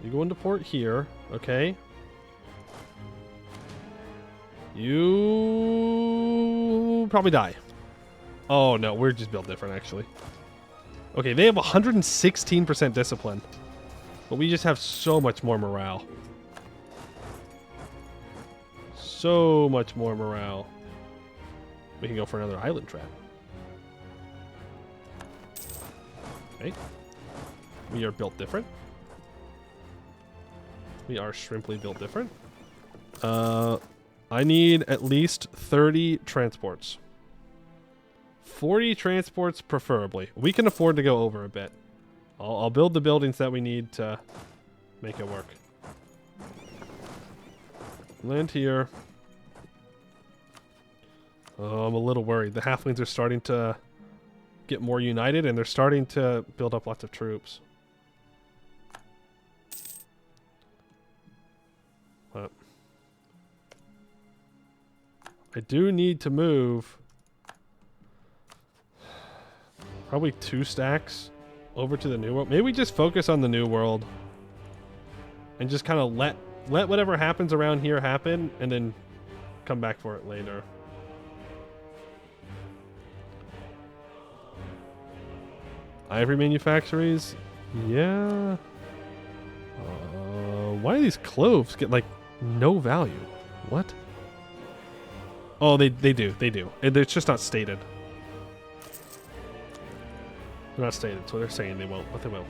You go into port here, okay? You probably die. Oh no, we're just built different actually. Okay, they have 116% discipline. But we just have so much more morale. So much more morale. We can go for another island trap. Okay. We are built different. We are shrimply built different. I need at least 30 transports. 40 transports preferably. We can afford to go over a bit. I'll build the buildings that we need to make it work. Land here. Oh, I'm a little worried. The halflings are starting to get more united, and they're starting to build up lots of troops. But I do need to move probably 2 stacks over to the new world. Maybe we just focus on the new world and just kind of let whatever happens around here happen, and then come back for it later. Ivory manufactories? Yeah. Why do these cloves get, like, no value? What? Oh, they do. They do. It's just not stated. They're not stated, so they're saying they won't, but they will.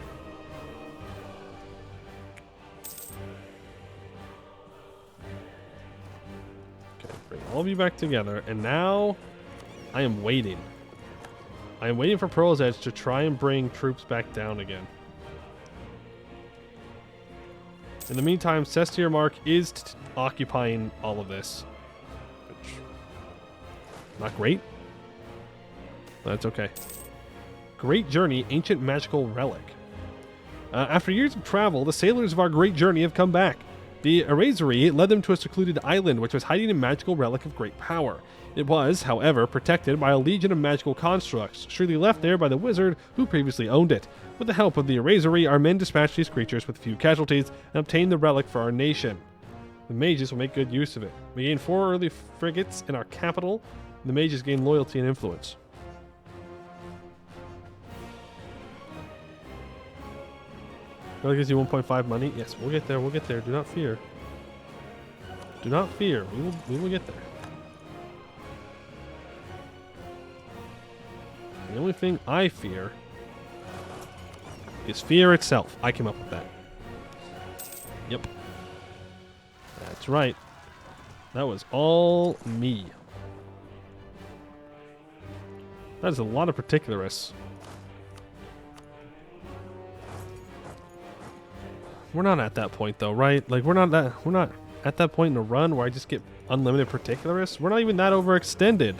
Okay, bring all of you back together, and now I am waiting. I am waiting for Pearl's Edge to try and bring troops back down again. In the meantime, Sestier Mark is occupying all of this. Which, not great. That's okay. Great Journey, Ancient Magical Relic. After years of travel, the sailors of our great journey have come back. The Erasery led them to a secluded island which was hiding a magical relic of great power. It was, however, protected by a legion of magical constructs, surely left there by the wizard who previously owned it. With the help of the Erasery, our men dispatched these creatures with few casualties and obtained the relic for our nation. The mages will make good use of it. We gained 4 early frigates in our capital, and the mages gain loyalty and influence. Relic gives you 1.5 money. Yes, we'll get there. We'll get there. Do not fear. Do not fear. We will get there. The only thing I fear is fear itself. I came up with that. Yep. That's right. That was all me. That is a lot of particularists. We're not at that point though, right? Like we're not at that point in a run where I just get unlimited particularists. We're not even that overextended.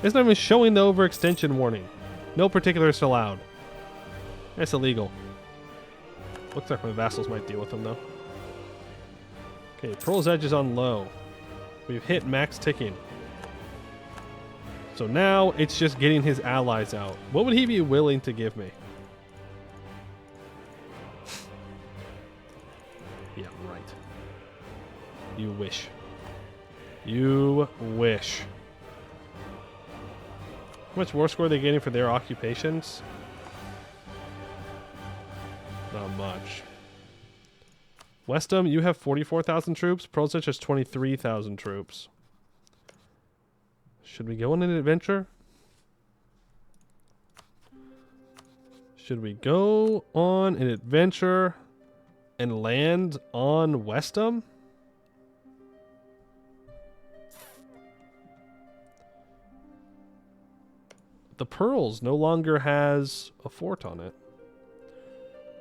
It's not even showing the overextension warning. No particularists allowed. That's illegal. Looks like my vassals might deal with them though. Okay, Pearl's Edge is on low. We've hit max ticking. So now it's just getting his allies out. What would he be willing to give me? Yeah, right. You wish. You wish. How much war score are they getting for their occupations? Not much. Westham, you have 44,000 troops. Pearl's Edge has 23,000 troops. Should we go on an adventure? Should we go on an adventure and land on Westham? The Pearls no longer has a fort on it.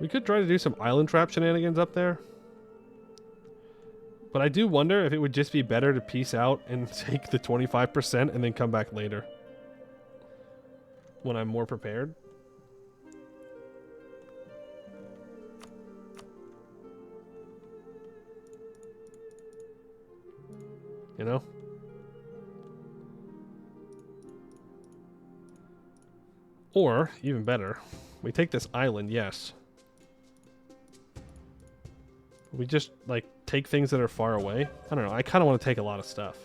We could try to do some island trap shenanigans up there. But I do wonder if it would just be better to peace out and take the 25% and then come back later. When I'm more prepared. You know? Or, even better, we take this island, yes. We just, like, take things that are far away. I don't know, I kind of want to take a lot of stuff.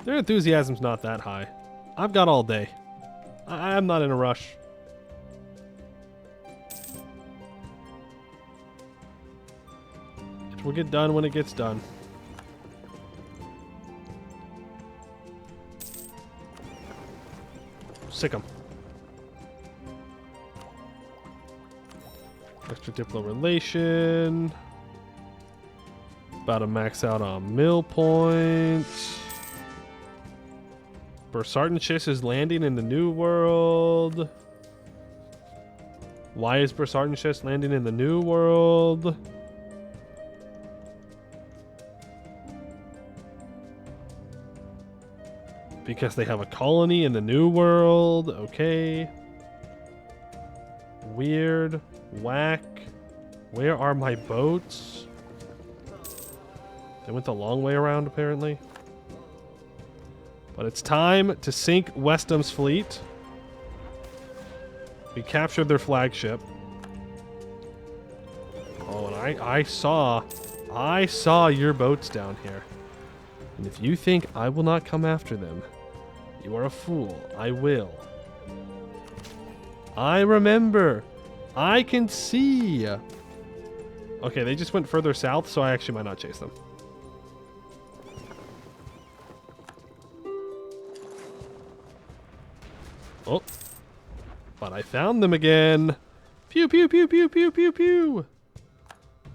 Their enthusiasm's not that high. I've got all day. I'm not in a rush. It will get done when it gets done. Sick 'em. Extra Diplo relation. About to max out on mill points. Bersartenshis is landing in the New World. Why is Bersartenshis landing in the New World? Because they have a colony in the New World. Okay. Weird. Whack. Where are my boats? They went the long way around, apparently. But it's time to sink Westham's fleet. We captured their flagship. Oh, and I saw your boats down here. And if you think I will not come after them, you are a fool. I will. I remember. I can see. Okay, they just went further south, so I actually might not chase them. Oh. But I found them again. Pew, pew, pew, pew, pew, pew, pew.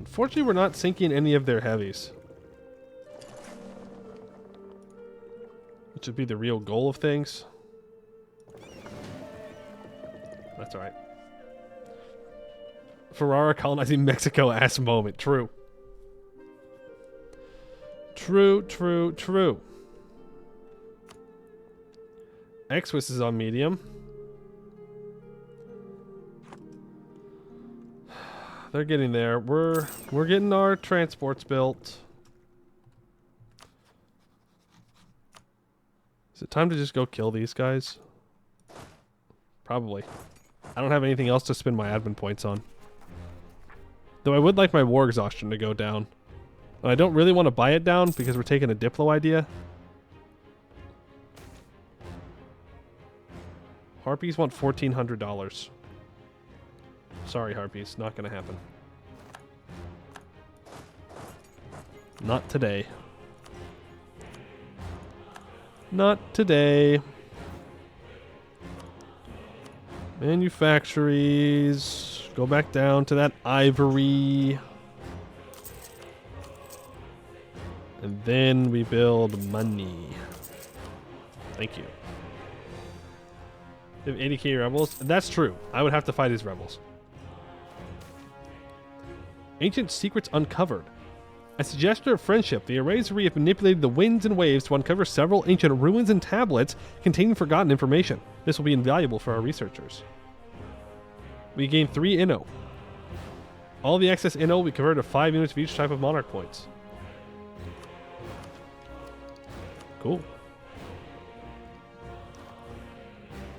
Unfortunately, we're not sinking any of their heavies. Which would be the real goal of things. That's alright. Ferrara colonizing Mexico ass moment. True. True, true, true. X-Swiss is on medium. They're getting there. We're getting our transports built. Is it time to just go kill these guys? Probably. I don't have anything else to spend my admin points on. Though I would like my war exhaustion to go down. But I don't really want to buy it down because we're taking a Diplo idea. Harpies want $1,400. Sorry, Harpies. Not going to happen. Not today. Not today. Manufactories. Go back down to that ivory. And then we build money. Thank you. They have 80k rebels. That's true. I would have to fight his rebels. Ancient secrets uncovered. As a gesture of friendship, the Erasuri have manipulated the winds and waves to uncover several ancient ruins and tablets containing forgotten information. This will be invaluable for our researchers. We gain 3 Inno. All the excess Inno will be converted to 5 units of each type of monarch points. Cool.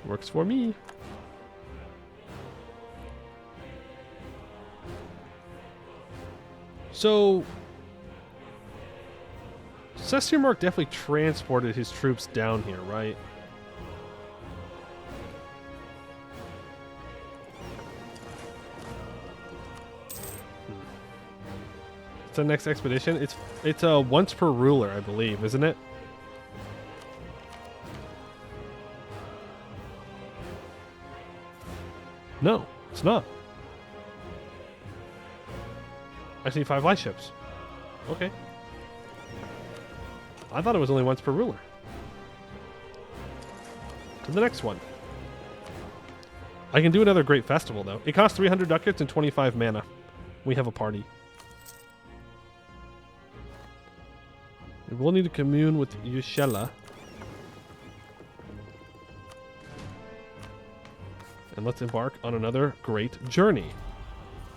Works for me. So, Sestirmark definitely transported his troops down here, right? It's the next expedition. It's once per ruler, I believe, isn't it? No, it's not. I see 5 light ships. Okay. I thought it was only once per ruler. To the next one. I can do another great festival, though. It costs 300 ducats and 25 mana. We have a party. We will need to commune with Yushela. And let's embark on another great journey.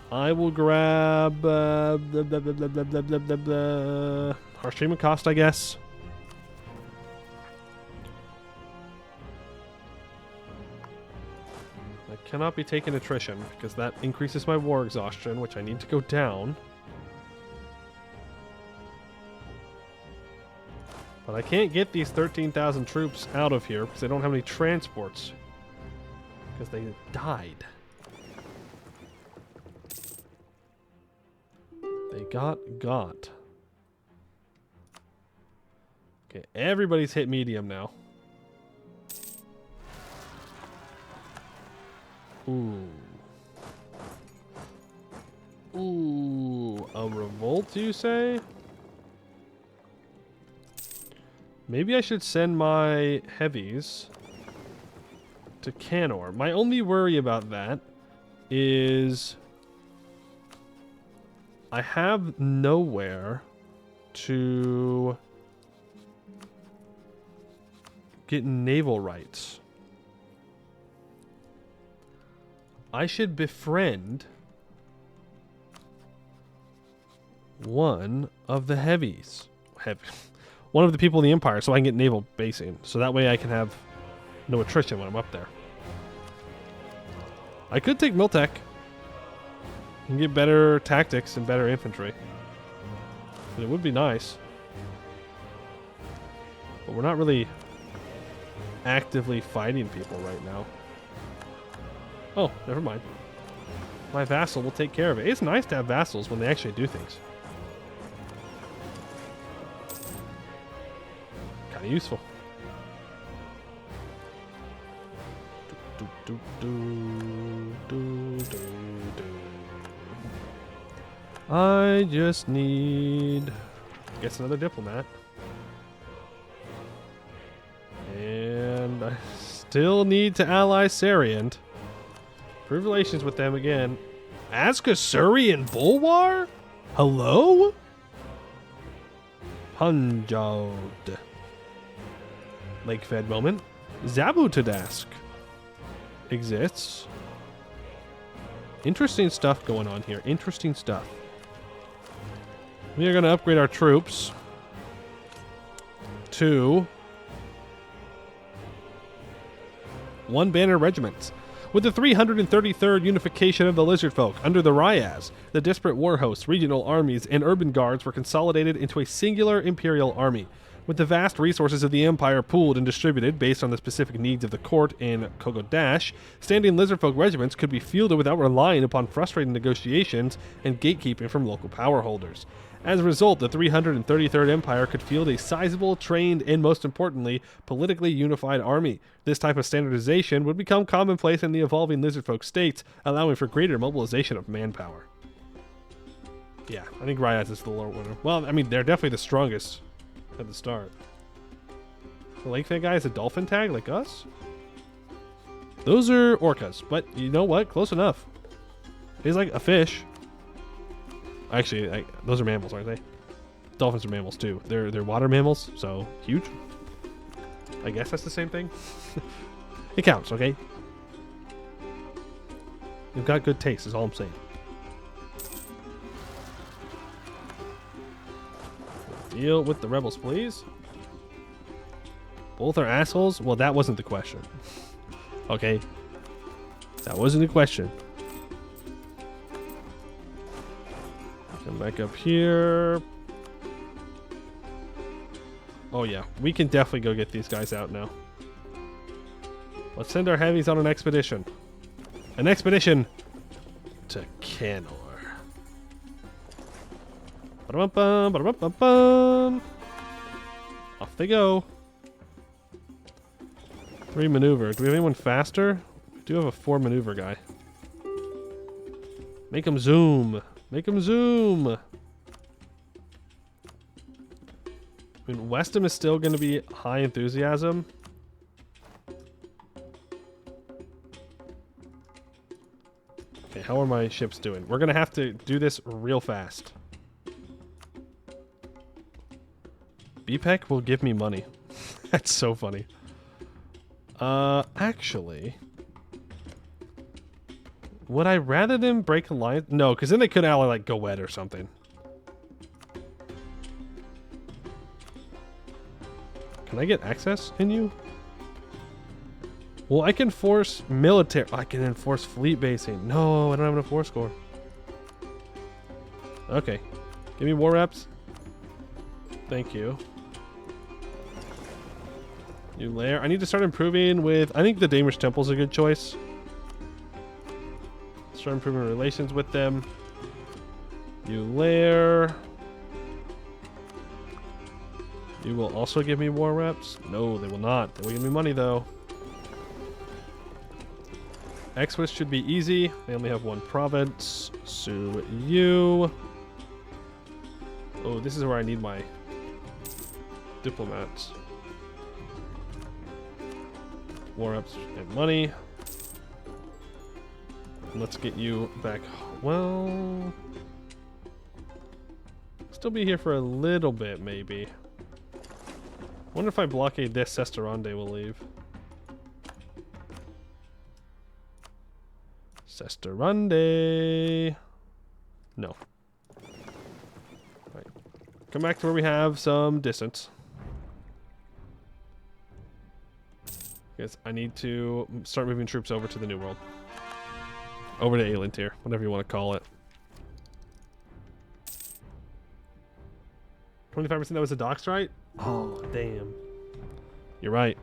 I will grab Harsh Treatment Cost, I guess. I cannot be taking attrition because that increases my war exhaustion, which I need to go down. But I can't get these 13,000 troops out of here because they don't have any transports. Because they died. They got. Okay, everybody's hit medium now. Ooh. Ooh, a revolt, you say? Maybe I should send my heavies to Canor. My only worry about that is I have nowhere to get naval rights. I should befriend one of the heavies. One of the people in the Empire so I can get naval basing. So that way I can have no attrition when I'm up there. I could take Miltech and get better tactics and better infantry. But it would be nice. But we're not really actively fighting people right now. Oh, never mind. My vassal will take care of it. It's nice to have vassals when they actually do things. Kind of useful. I just need, I guess, another diplomat. Still need to ally Sariant. Improve relations with them again. Askasuri and Bulwar? Hello? Punjod. Lake-fed moment. Zabutadask exists. Interesting stuff going on here. Interesting stuff. We are going to upgrade our troops to 1 banner regiments. With the 333rd unification of the Lizardfolk under the Ryaz, the disparate war hosts, regional armies, and urban guards were consolidated into a singular imperial army. With the vast resources of the Empire pooled and distributed based on the specific needs of the court in Kogodash, standing Lizardfolk regiments could be fielded without relying upon frustrating negotiations and gatekeeping from local power holders. As a result, the 333rd Empire could field a sizable, trained, and most importantly, politically unified army. This type of standardization would become commonplace in the evolving Lizardfolk states, allowing for greater mobilization of manpower. Yeah, I think Ryaz is the lower winner. Well, I mean, they're definitely the strongest at the start. The Lakefan guy is a dolphin tag like us? Those are orcas, but you know what? Close enough. He's like a fish. Actually, those are mammals, aren't they? Dolphins are mammals too. They're water mammals, so huge. I guess that's the same thing. It counts, okay? You've got good taste, is all I'm saying. Deal with the rebels, please. Both are assholes? Well, that wasn't the question. Okay. That wasn't the question. Come back up here. Oh yeah, we can definitely go get these guys out now. Let's send our heavies on an expedition. An expedition to Canor. Ba-dum-bum, ba-dum-bum-bum. Off they go. 3 maneuver. Do we have anyone faster? We do have a 4 maneuver guy. Make him zoom. Make him zoom. I mean, Westham is still going to be high enthusiasm. Okay, how are my ships doing? We're going to have to do this real fast. BPEC will give me money. That's so funny. Actually, would I rather them break alliance? No, because then they could ally like Goed or something. Can I get access in you? Well, I can force military. I can enforce fleet basing. No, I don't have enough war score. Okay. Give me war reps. Thank you. New lair. I need to start improving with... I think the Damish Temple is a good choice. Start improving relations with them. New lair. You will also give me war reps? No, they will not. They will give me money, though. Exwis should be easy. They only have 1 province. Sue you. Oh, this is where I need my diplomats. War reps and money. Let's get you back. Well, still be here for a little bit, maybe. Wonder if I blockade this, Sesterande will leave. Sesterande. No. Right. Come back to where we have some distance. Because I need to start moving troops over to the New World. Over to Aelintir, whatever you want to call it. 25% that was a dock strike? Oh, damn. You're right.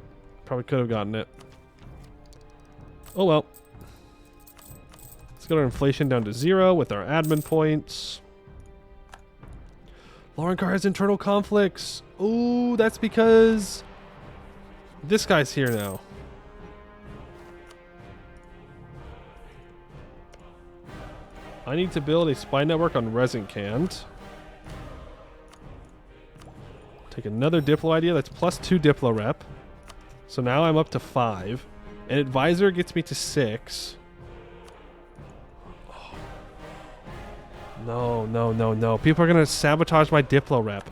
Probably could have gotten it. Oh well. Let's get our inflation down to 0 with our admin points. Lorrengar has internal conflicts. Ooh, that's because this guy's here now. I need to build a spy network on Resinkhand. Take another Diplo idea. That's +2 Diplo rep. So now I'm up to 5. An advisor gets me to 6. No, no, no, no. People are going to sabotage my Diplo rep.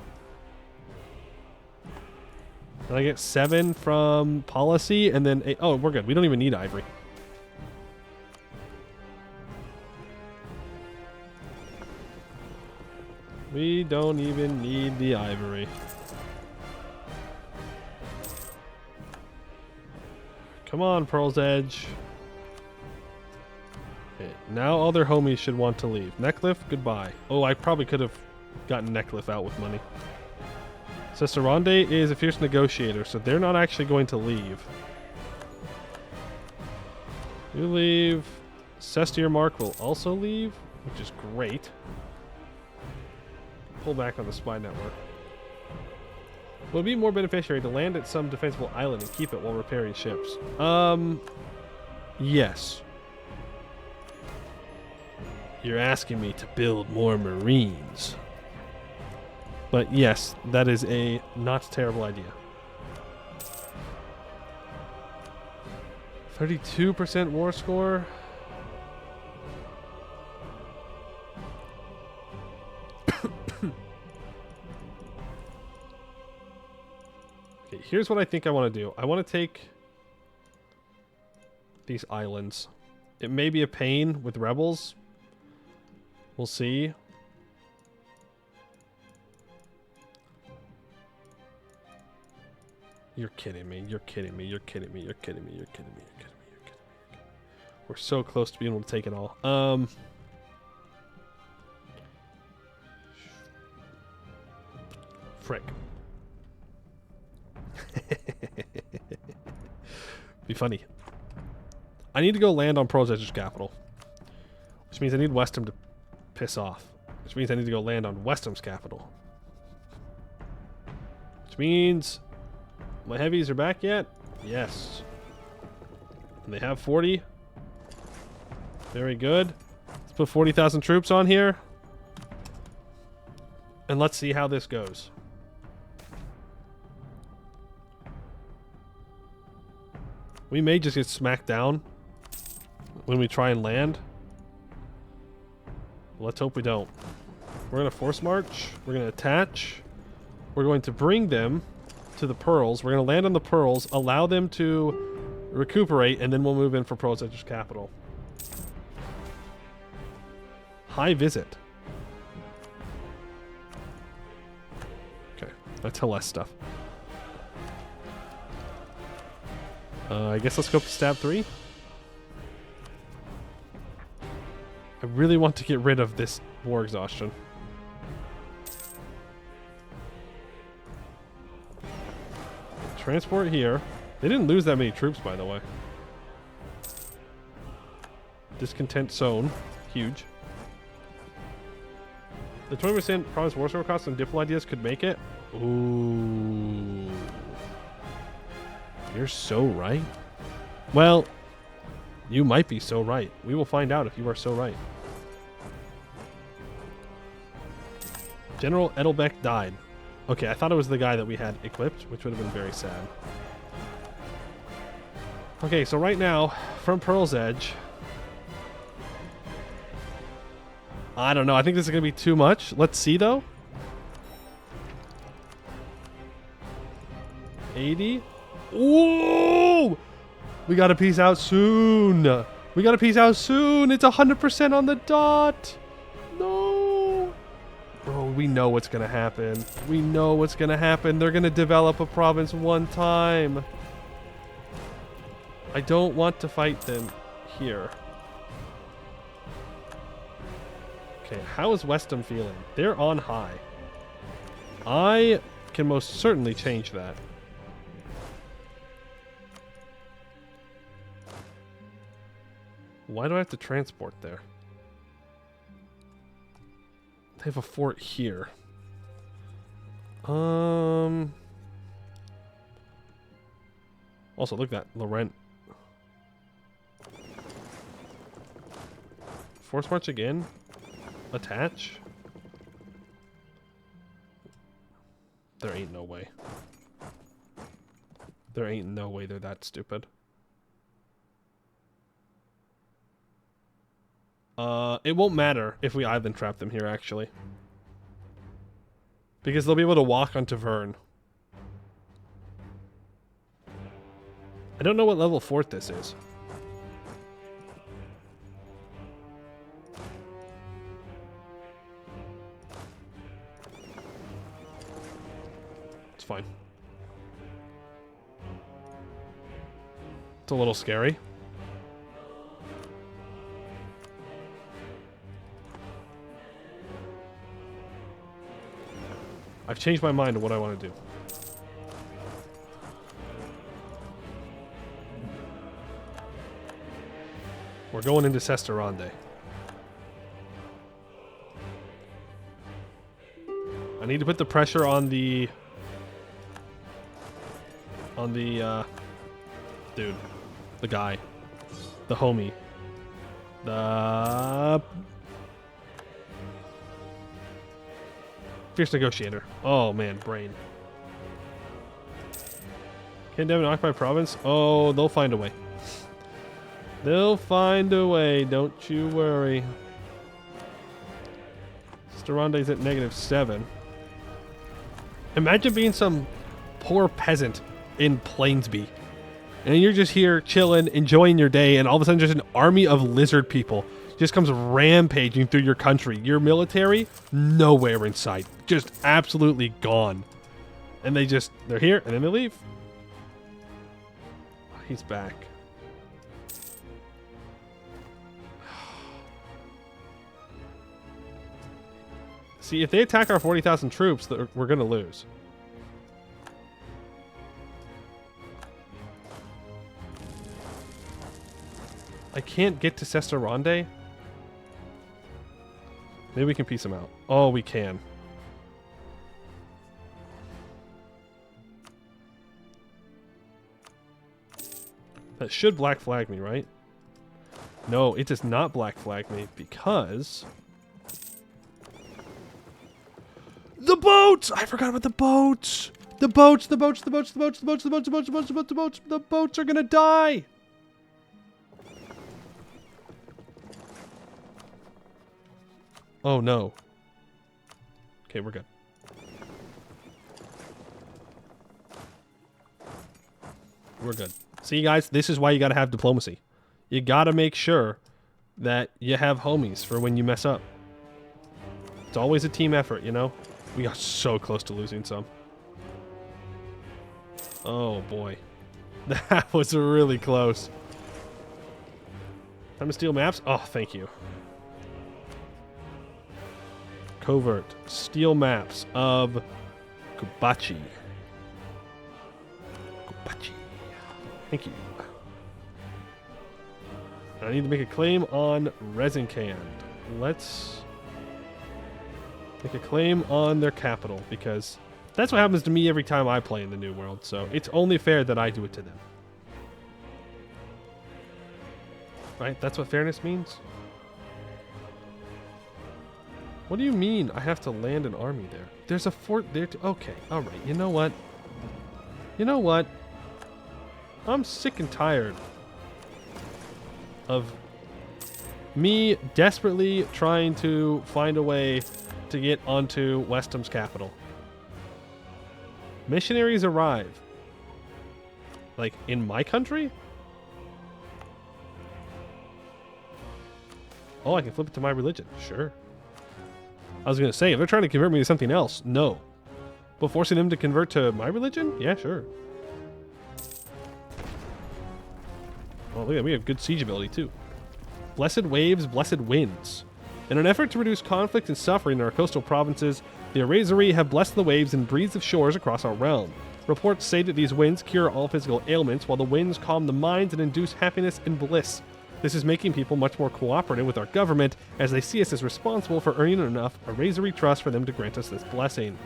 And I get 7 from policy and then 8. Oh, we're good. We don't even need ivory. We don't even need the ivory. Come on, Pearl's Edge. Okay, now all their homies should want to leave. Neckliff, goodbye. Oh, I probably could have gotten Neckliff out with money. Cicerande is a fierce negotiator, so they're not actually going to leave. You leave. Cestier Mark will also leave, which is great. Pull back on the spy network. Would it be more beneficiary to land at some defensible island and keep it while repairing ships? Yes. You're asking me to build more Marines. But yes, that is a not terrible idea. 32% war score. Okay, here's what I think I want to do. I want to take these islands. It may be a pain with rebels. We'll see. You're kidding me. You're kidding me. You're kidding me. You're kidding me. You're kidding me. You're kidding me. You're kidding me. We're so close to being able to take it all. Frick. Be funny. I need to go land on Pearl's Edge's capital. Which means I need Westham to piss off. Which means I need to go land on Westham's capital. Which means my heavies are back yet? Yes. And they have 40. Very good. Let's put 40,000 troops on here. And let's see how this goes. We may just get smacked down when we try and land. Let's hope we don't. We're going to force march. We're going to attach. We're going to bring them to the pearls. We're going to land on the pearls, allow them to recuperate, and then we'll move in for Pearl's Edge's capital. High visit. Okay, let's tell less stuff. I guess let's go up to stab 3. I really want to get rid of this war exhaustion. Transport here. They didn't lose that many troops, by the way. Discontent zone. Huge. The 20% promised war score costs and diplo ideas could make it. Ooh. You're so right. Well, you might be so right. We will find out if you are so right. General Edelbeck died. Okay, I thought it was the guy that we had equipped, which would have been very sad. Okay, so right now, from Pearl's Edge... I don't know. I think this is going to be too much. Let's see, though. 80. Ooh! We got to peace out soon. We got to peace out soon. It's 100% on the dot. No. Bro, we know what's going to happen. We know what's going to happen. They're going to develop a province one time. I don't want to fight them here. Okay, how is Westham feeling? They're on high. I can most certainly change that. Why do I have to transport there? They have a fort here. Also, look at that. Laurent. Force march again? Attach? There ain't no way. There ain't no way they're that stupid. It won't matter if we island trap them here, actually. Because they'll be able to walk onto Vern. I don't know what level fort this is. It's fine. It's a little scary. I've changed my mind on what I want to do. We're going into Sesterande. I need to put the pressure on the... dude. The guy. The homie. The... Fierce negotiator. Oh man, brain. Can't damn an occupied province? Oh, they'll find a way. They'll find a way, don't you worry. Sterande's at -7. Imagine being some poor peasant in Plainsby. And you're just here chilling, enjoying your day, and all of a sudden just an army of lizard people just comes rampaging through your country. Your military, nowhere in sight. Just absolutely gone. And they're here, and then they leave. He's back. See, if they attack our 40,000 troops, we're going to lose. I can't get to Sesterande. Maybe we can piece them out. Oh, we can. That should black flag me, right? No, it does not black flag me because... The boats! I forgot about the boats! The boats are gonna die! Oh no. Okay, we're good. We're good. See, guys, this is why you gotta have diplomacy. You gotta make sure that you have homies for when you mess up. It's always a team effort, you know? We got so close to losing some. Oh boy. That was really close. Time to steal maps? Oh, thank you. Covert. Steal maps of Kubachi. Kubachi. Thank you. I need to make a claim on Rezinkand. Let's make a claim on their capital, because that's what happens to me every time I play in the New World, so it's only fair that I do it to them. Right? That's what fairness means? What do you mean I have to land an army there? There's a fort there too. Okay, alright. You know what? You know what? I'm sick and tired of me desperately trying to find a way to get onto Westham's capital. Missionaries arrive. Like, in my country? Oh, I can flip it to my religion. Sure. I was going to say, if they're trying to convert me to something else, no. But forcing them to convert to my religion? Yeah, sure. Oh, look at that. We have good siege ability, too. Blessed waves, blessed winds. In an effort to reduce conflict and suffering in our coastal provinces, the Erasery have blessed the waves and breeze of shores across our realm. Reports say that these winds cure all physical ailments, while the winds calm the minds and induce happiness and bliss. This is making people much more cooperative with our government, as they see us as responsible for earning enough Erasery trust for them to grant us this blessing.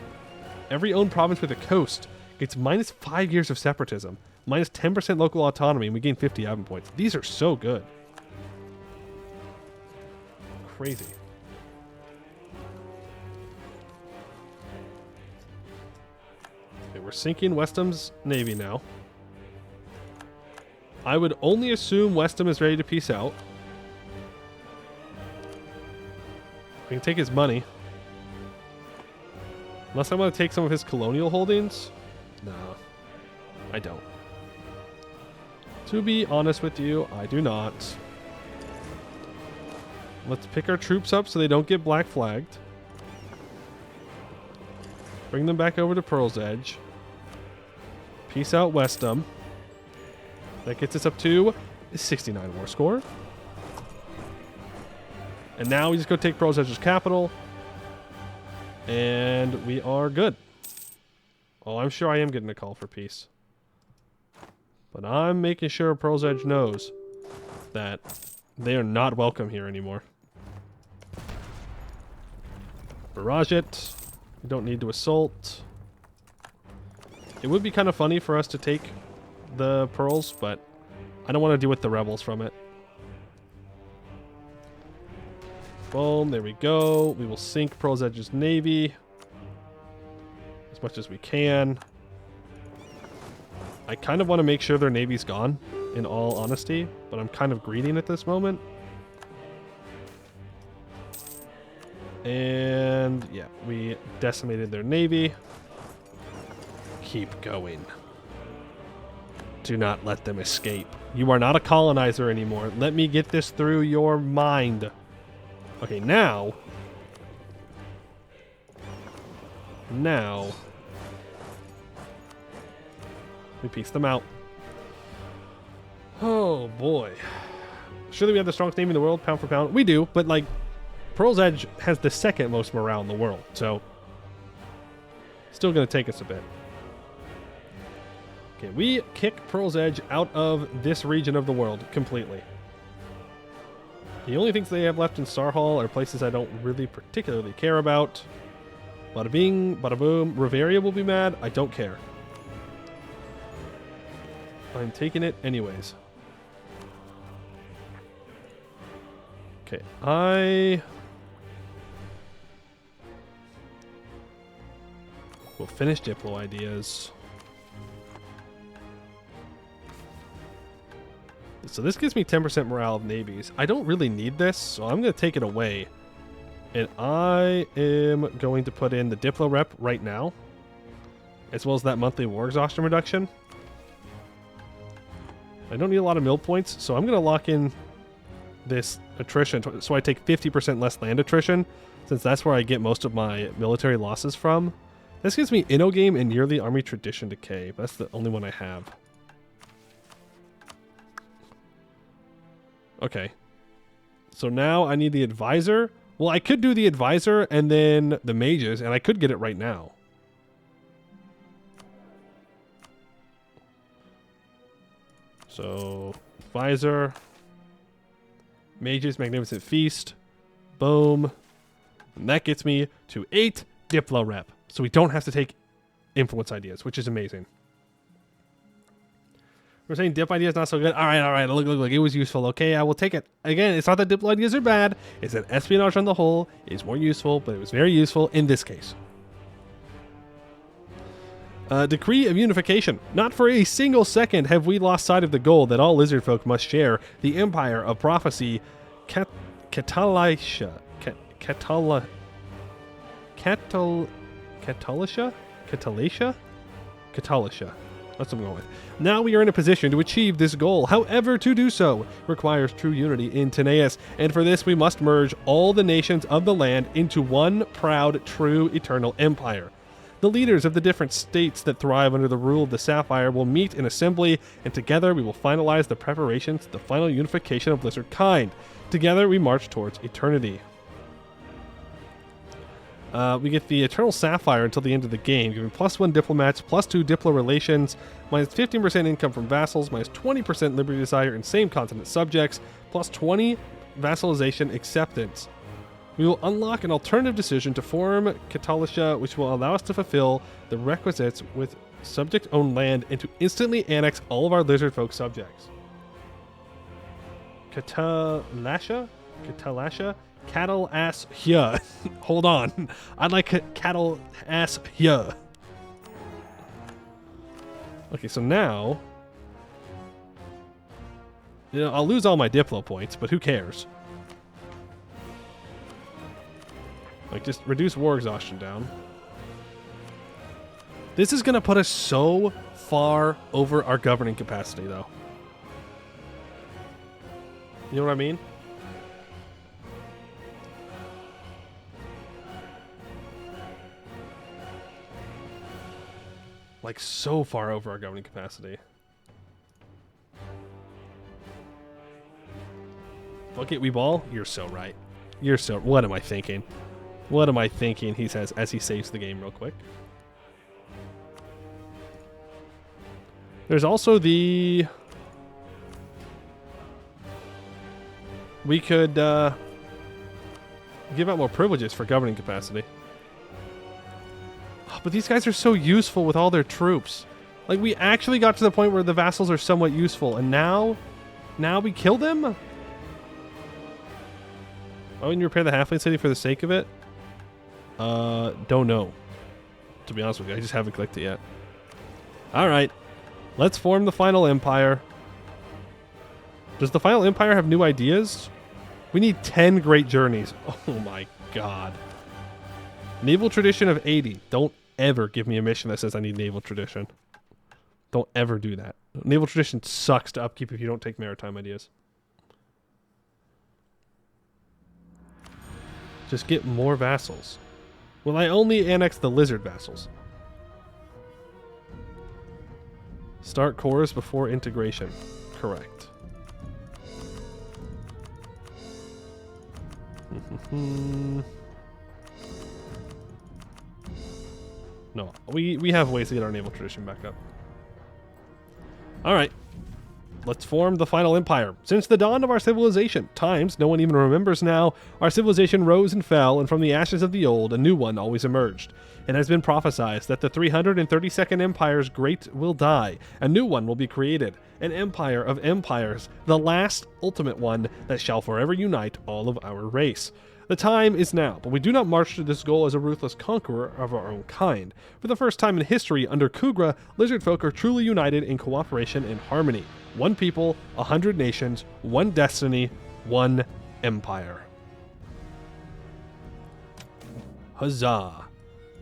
Every owned province with a coast gets minus 5 years of separatism, minus 10% local autonomy, and we gain 50 admin points. These are so good. Crazy. Okay, we're sinking Westham's navy now. I would only assume Westham is ready to peace out. We can take his money. Unless I want to take some of his colonial holdings. No, I don't. To be honest with you, I do not. Let's pick our troops up so they don't get black flagged. Bring them back over to Pearl's Edge. Peace out, Westham. That gets us up to 69 war score. And now we just go take Pearl's Edge's capital. And we are good. Oh, I'm sure I am getting a call for peace. But I'm making sure Pearl's Edge knows that they are not welcome here anymore. Barrage it. We don't need to assault. It would be kind of funny for us to take the pearls, but I don't want to deal with the rebels from it. Boom, there we go. We will sink Pearl's Edge's navy as much as we can. I kind of want to make sure their navy's gone, in all honesty, but I'm kind of greedy at this moment. And yeah, we decimated their navy. Keep going. Do not let them escape. You are not a colonizer anymore. Let me get this through your mind. Okay, now. We piece them out. Oh boy. Surely we have the strongest navy in the world, pound for pound. We do, but like, Pearl's Edge has the second most morale in the world, so still going to take us a bit. Okay, we kick Pearl's Edge out of this region of the world completely. The only things they have left in Sarhal are places I don't really particularly care about. Bada bing, bada boom. Riveria will be mad. I don't care. I'm taking it anyways. Okay, I will finish Diplo ideas. So this gives me 10% morale of navies. I don't really need this, so I'm going to take it away. And I am going to put in the Diplo rep right now, as well as that monthly war exhaustion reduction. I don't need a lot of mill points, so I'm going to lock in this attrition, so I take 50% less land attrition, since that's where I get most of my military losses from. This gives me InnoGame and yearly army tradition decay, but that's the only one I have. Okay. So now I need the advisor. Well, I could do the advisor and then the mages, and I could get it right now. So, advisor, mages, magnificent feast, boom. And that gets me to 8 Diplo rep. So we don't have to take influence ideas, which is amazing. We're saying dip idea is not so good. All right. Look. It was useful. Okay, I will take it. Again, it's not that dip ideas are bad. It's that espionage on the whole is more useful, but it was very useful in this case. Decree of unification. Not for a single second have we lost sight of the goal that all lizard folk must share. The empire of prophecy, Catalisha. That's what I'm going with. Now we are in a position to achieve this goal. However, to do so requires true unity in Tanais, and for this we must merge all the nations of the land into one proud, true, eternal empire. The leaders of the different states that thrive under the rule of the Sapphire will meet in assembly, and together we will finalize the preparations to the final unification of lizard kind. Together we march towards eternity. We get the Eternal Sapphire until the end of the game, giving +1 diplomats, +2 diplo relations, minus 15% income from vassals, minus 20% liberty desire in same continent subjects, +20 vassalization acceptance. We will unlock an alternative decision to form Catalisha, which will allow us to fulfill the requisites with subject-owned land and to instantly annex all of our lizard folk subjects. Catalasha? Cattle ass here. Hold on. I'd like cattle ass here. Okay, so now, I'll lose all my diplo points, but who cares? Like, just reduce war exhaustion down. This is going to put us so far over our governing capacity, though. You know what I mean? Like, so far over our governing capacity. Fuck it, we ball? You're so right. You're so... What am I thinking? What am I thinking? He says as he saves the game real quick. There's also the... We could give out more privileges for governing capacity. Oh, but these guys are so useful with all their troops. Like, we actually got to the point where the vassals are somewhat useful, and now we kill them? Oh, and you repair the halfling city for the sake of it? Don't know. To be honest with you, I just haven't clicked it yet. Alright. Let's form the final empire. Does the final empire have new ideas? We need 10 great journeys. Oh my god. Naval tradition of 80. Don't ever give me a mission that says I need naval tradition. Don't ever do that. Naval tradition sucks to upkeep if you don't take maritime ideas. Just get more vassals. Well, I only annex the lizard vassals. Start cores before integration. Correct. No, we have ways to get our naval tradition back up. Alright. Let's form the final empire. Since the dawn of our civilization, times no one even remembers now, our civilization rose and fell, and from the ashes of the old, a new one always emerged. It has been prophesied that the 332nd Empire's great will die. A new one will be created. An empire of empires, the last ultimate one that shall forever unite all of our race. The time is now, but we do not march to this goal as a ruthless conqueror of our own kind. For the first time in history, under Khugra, Lizardfolk are truly united in cooperation and harmony. One people, 100 nations, one destiny, one empire. Huzzah!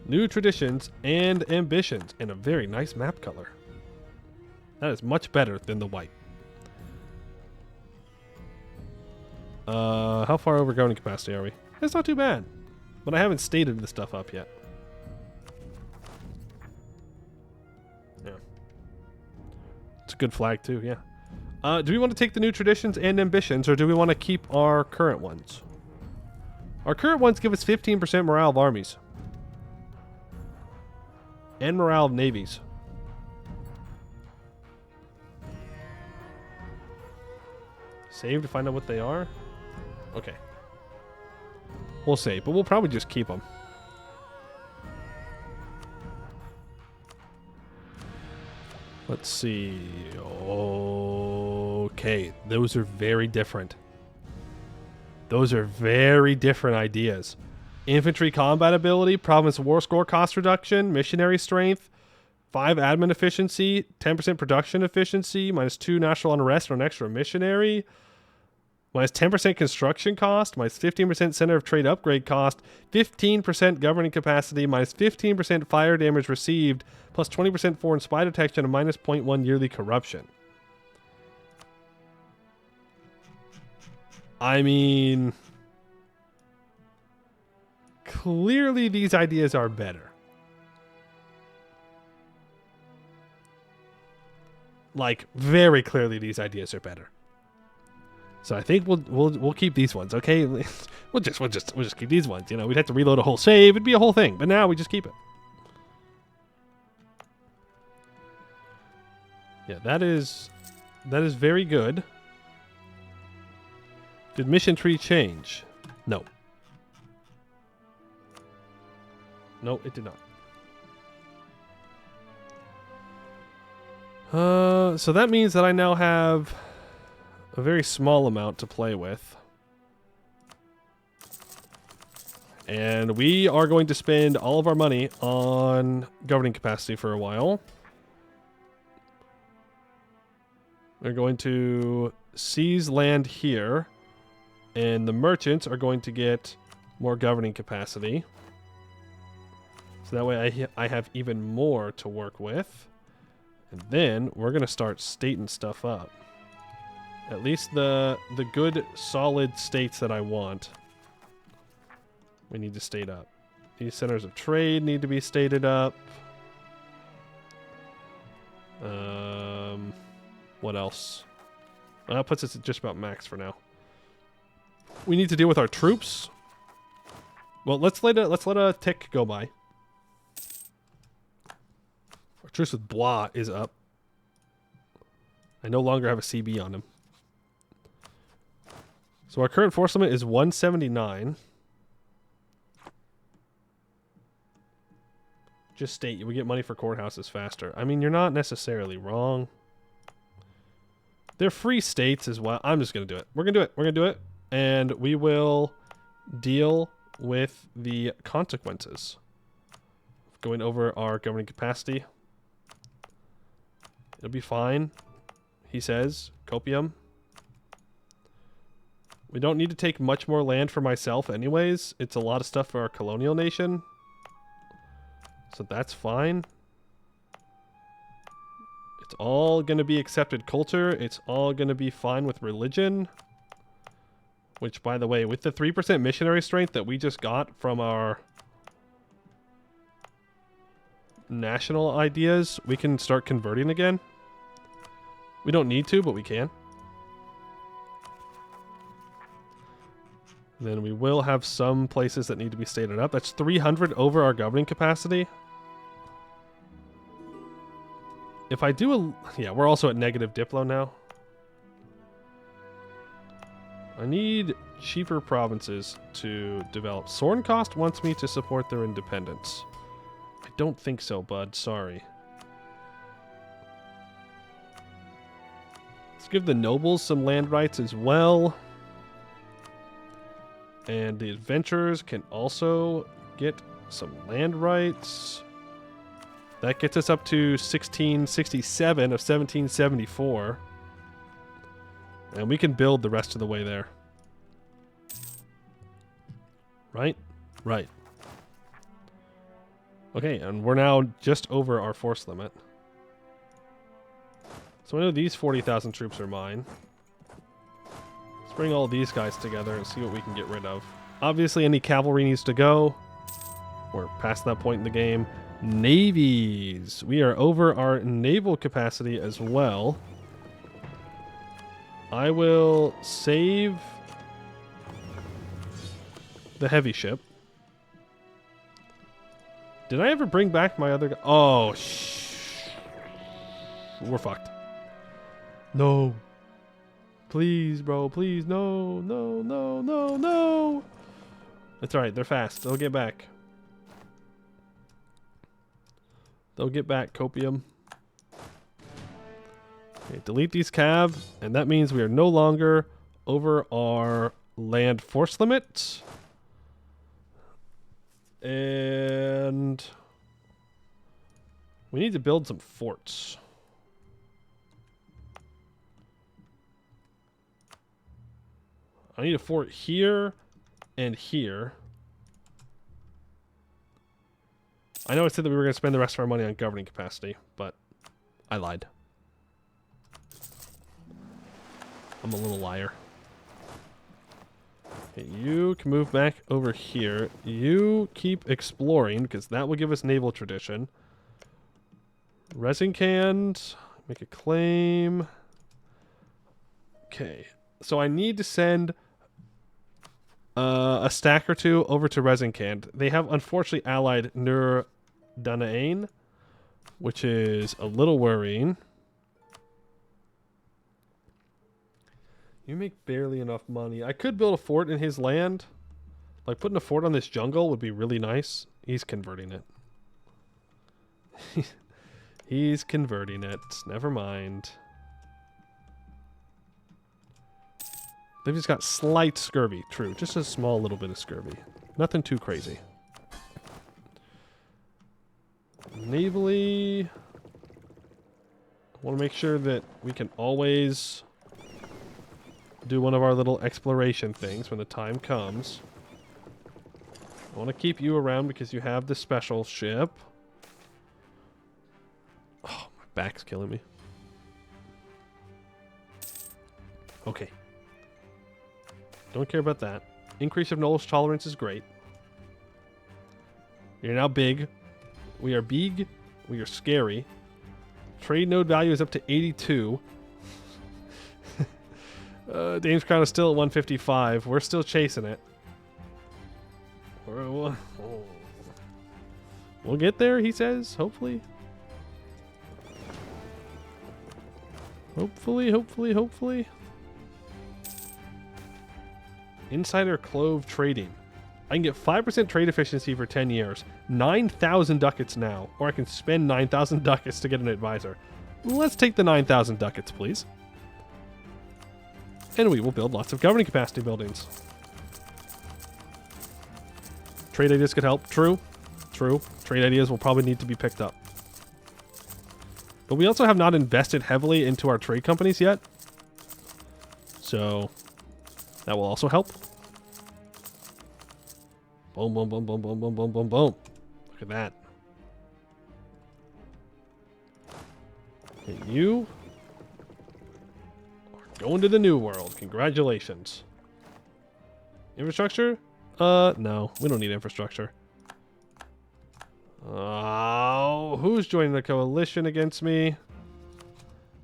New traditions and ambitions, and a very nice map color. That is much better than the white. How far over governing capacity are we? It's not too bad. But I haven't stated the stuff up yet. Yeah. It's a good flag too, yeah. Do we want to take the new traditions and ambitions, or do we want to keep our current ones? Our current ones give us 15% morale of armies. And morale of navies. Save to find out what they are? Okay. We'll save, but we'll probably just keep them. Let's see. Okay, those are very different. Those are very different ideas. Infantry combat ability, province war score cost reduction, missionary strength, 5 admin efficiency, 10% production efficiency, -2 national unrest on extra missionary, -10% construction cost, -15% center of trade upgrade cost, 15% governing capacity, -15% fire damage received, plus 20% foreign spy detection, and -0.1 yearly corruption. I mean, clearly these ideas are better. Like, very clearly these ideas are better. So I think we'll keep these ones, okay? we'll just keep these ones. You know, we'd have to reload a whole save. It'd be a whole thing. But now we just keep it. Yeah, that is very good. Did mission tree change? No. No, it did not. So that means that I now have a very small amount to play with. And we are going to spend all of our money on governing capacity for a while. We're going to seize land here. And the merchants are going to get more governing capacity. So that way I have even more to work with. And then we're going to start stating stuff up. At least the good, solid states that I want. We need to state up. These centers of trade need to be stated up. What else? Well, that puts us at just about max for now. We need to deal with our troops. Well, let's let a tick go by. Our truce with Blois is up. I no longer have a CB on him. So our current force limit is 179. Just state we get money for courthouses faster. I mean, you're not necessarily wrong. They're free states as well. I'm just going to do it. We're going to do it. We're going to do it. And we will deal with the consequences. Going over our governing capacity. It'll be fine, he says. Copium. We don't need to take much more land for myself anyways. It's a lot of stuff for our colonial nation. So that's fine. It's all going to be accepted culture. It's all going to be fine with religion. Which, by the way, with the 3% missionary strength that we just got from our national ideas, we can start converting again. We don't need to, but we can. Then we will have some places that need to be stated up. That's 300 over our governing capacity. If I do a... Yeah, we're also at negative Diplo now. I need cheaper provinces to develop. Sornkost wants me to support their independence. I don't think so, bud. Sorry. Let's give the nobles some land rights as well. And the adventurers can also get some land rights. That gets us up to 1667 of 1774. And we can build the rest of the way there. Right? Right. Okay, and we're now just over our force limit. So I know these 40,000 troops are mine. Let's bring all these guys together and see what we can get rid of. Obviously, any cavalry needs to go. We're past that point in the game. Navies. We are over our naval capacity as well. I will save the heavy ship. Did I ever bring back my other... Oh, we're fucked. No. Please, bro. Please. No, no, no, no, no. That's alright. They're fast. They'll get back. They'll get back, Copium. Okay, delete these cav, and that means we are no longer over our land force limit. And we need to build some forts. I need a fort here and here. I know I said that we were going to spend the rest of our money on governing capacity, but I lied. I'm a little liar. Okay, you can move back over here. You keep exploring, because that will give us naval tradition. Resincand, make a claim. Okay, so I need to send a stack or two over to Resincand. They have unfortunately allied Nur Danaane, which is a little worrying. You make barely enough money. I could build a fort in his land. Like, putting a fort on this jungle would be really nice. He's converting it. He's converting it. Never mind. They've just got slight scurvy. True. Just a small little bit of scurvy. Nothing too crazy. Navally, I want to make sure that we can always do one of our little exploration things when the time comes. want to keep you around because you have the special ship. Oh, my back's killing me. Okay. Don't care about that. Increase of knowledge tolerance is great. You're now big. We are big. We are scary. Trade node value is up to 82. Dame's Crown is still at 155. We're still chasing it. We'll get there, he says. Hopefully. Hopefully. Insider Clove Trading. I can get 5% trade efficiency for 10 years. 9,000 ducats now. Or I can spend 9,000 ducats to get an advisor. Let's take the 9,000 ducats, please. And we will build lots of governing capacity buildings. Trade ideas could help. True. Trade ideas will probably need to be picked up. But we also have not invested heavily into our trade companies yet. So that will also help. Boom. Look at that. Okay, you are going to the new world. Congratulations. Infrastructure? No. We don't need infrastructure. Oh, who's joining the coalition against me?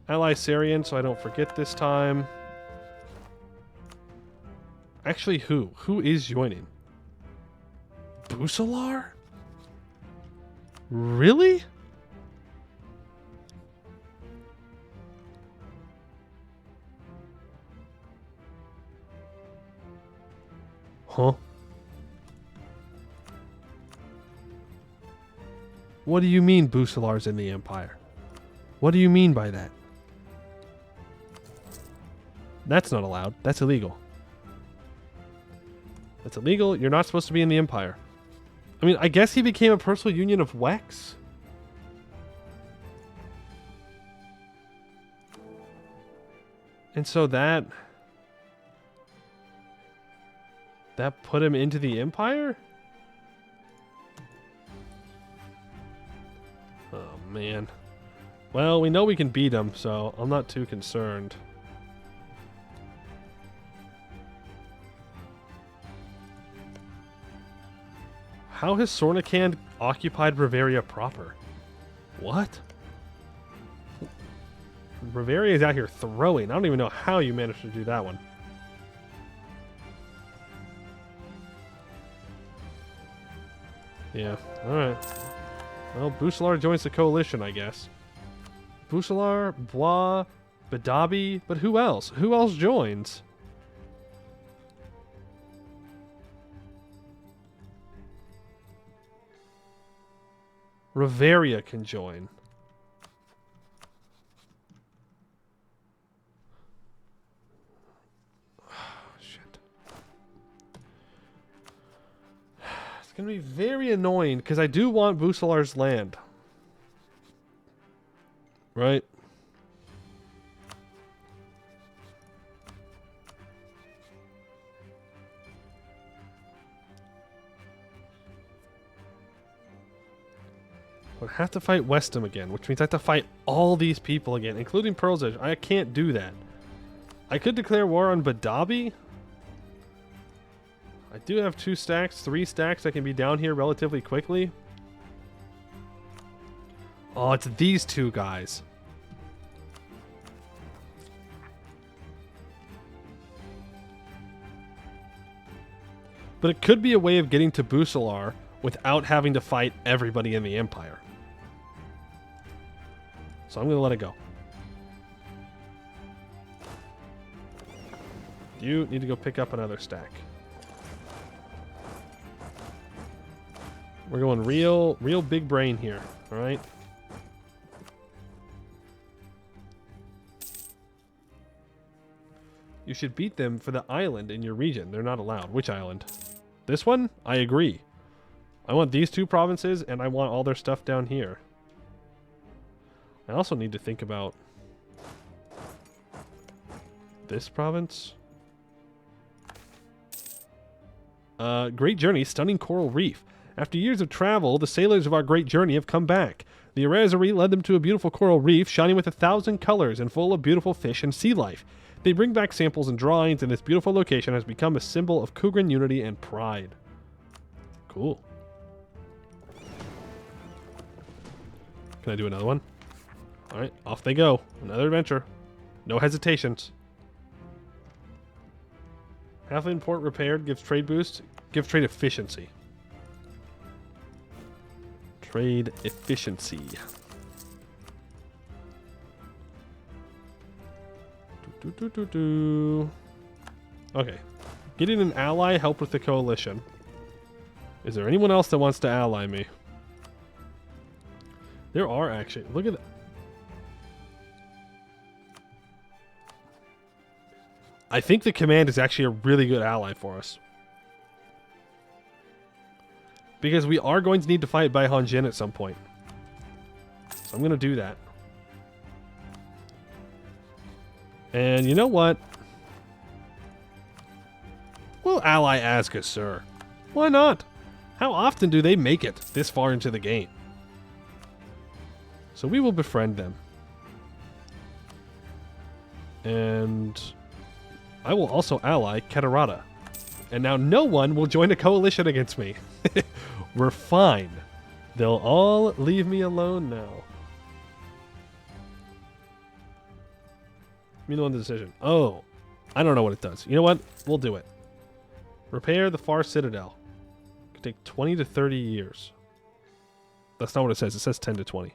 Ally Syrian, so I don't forget this time. Actually, who? Who is joining? Busalar? Really? Huh? What do you mean Busalar's in the Empire? What do you mean by that? That's not allowed. That's illegal. That's illegal. You're not supposed to be in the Empire. I mean, I guess he became a personal union of Wex. And so that put him into the Empire? Oh, man. Well, we know we can beat him, so I'm not too concerned. How has Sornikand occupied Bavaria proper? What? Bavaria is out here throwing. I don't even know how you managed to do that one. Yeah, alright. Well, Busalar joins the coalition, I guess. Busalar, Bois, Badabi, but who else? Who else joins? Bavaria can join. Shit. It's going to be very annoying because I do want Busalar's land. Right? I have to fight Westham again, which means I have to fight all these people again, including Pearl's Edge. I can't do that. I could declare war on Badabi. I do have 2 stacks, 3 stacks that can be down here relatively quickly. Oh, it's these 2 guys. But it could be a way of getting to Busalar without having to fight everybody in the Empire. So I'm going to let it go. You need to go pick up another stack. We're going real big brain here, all right? You should beat them for the island in your region. They're not allowed. Which island? This one? I agree. I want these 2 provinces, and I want all their stuff down here. I also need to think about this province. Great journey, stunning coral reef. After years of travel, the sailors of our great journey have come back. The Erasuri led them to a beautiful coral reef, shining with 1,000 colors and full of beautiful fish and sea life. They bring back samples and drawings, and this beautiful location has become a symbol of Khugran unity and pride. Cool. Can I do another one? Alright, off they go. Another adventure. No hesitations. Halfling port repaired, gives trade boost, gives trade efficiency. Trade efficiency. Okay. Getting an ally, help with the coalition. Is there anyone else that wants to ally me? There are actually. Look at that. I think the command is actually a really good ally for us. Because we are going to need to fight Bai Hanjin at some point. So I'm going to do that. And you know what? We'll ally Azga, sir. Why not? How often do they make it this far into the game? So we will befriend them. And I will also ally Ketarada. And now no one will join a coalition against me. We're fine. They'll all leave me alone now. You know the decision. Oh, I don't know what it does. You know what? We'll do it. Repair the Far Citadel. Could take 20 to 30 years. That's not what it says. It says 10 to 20.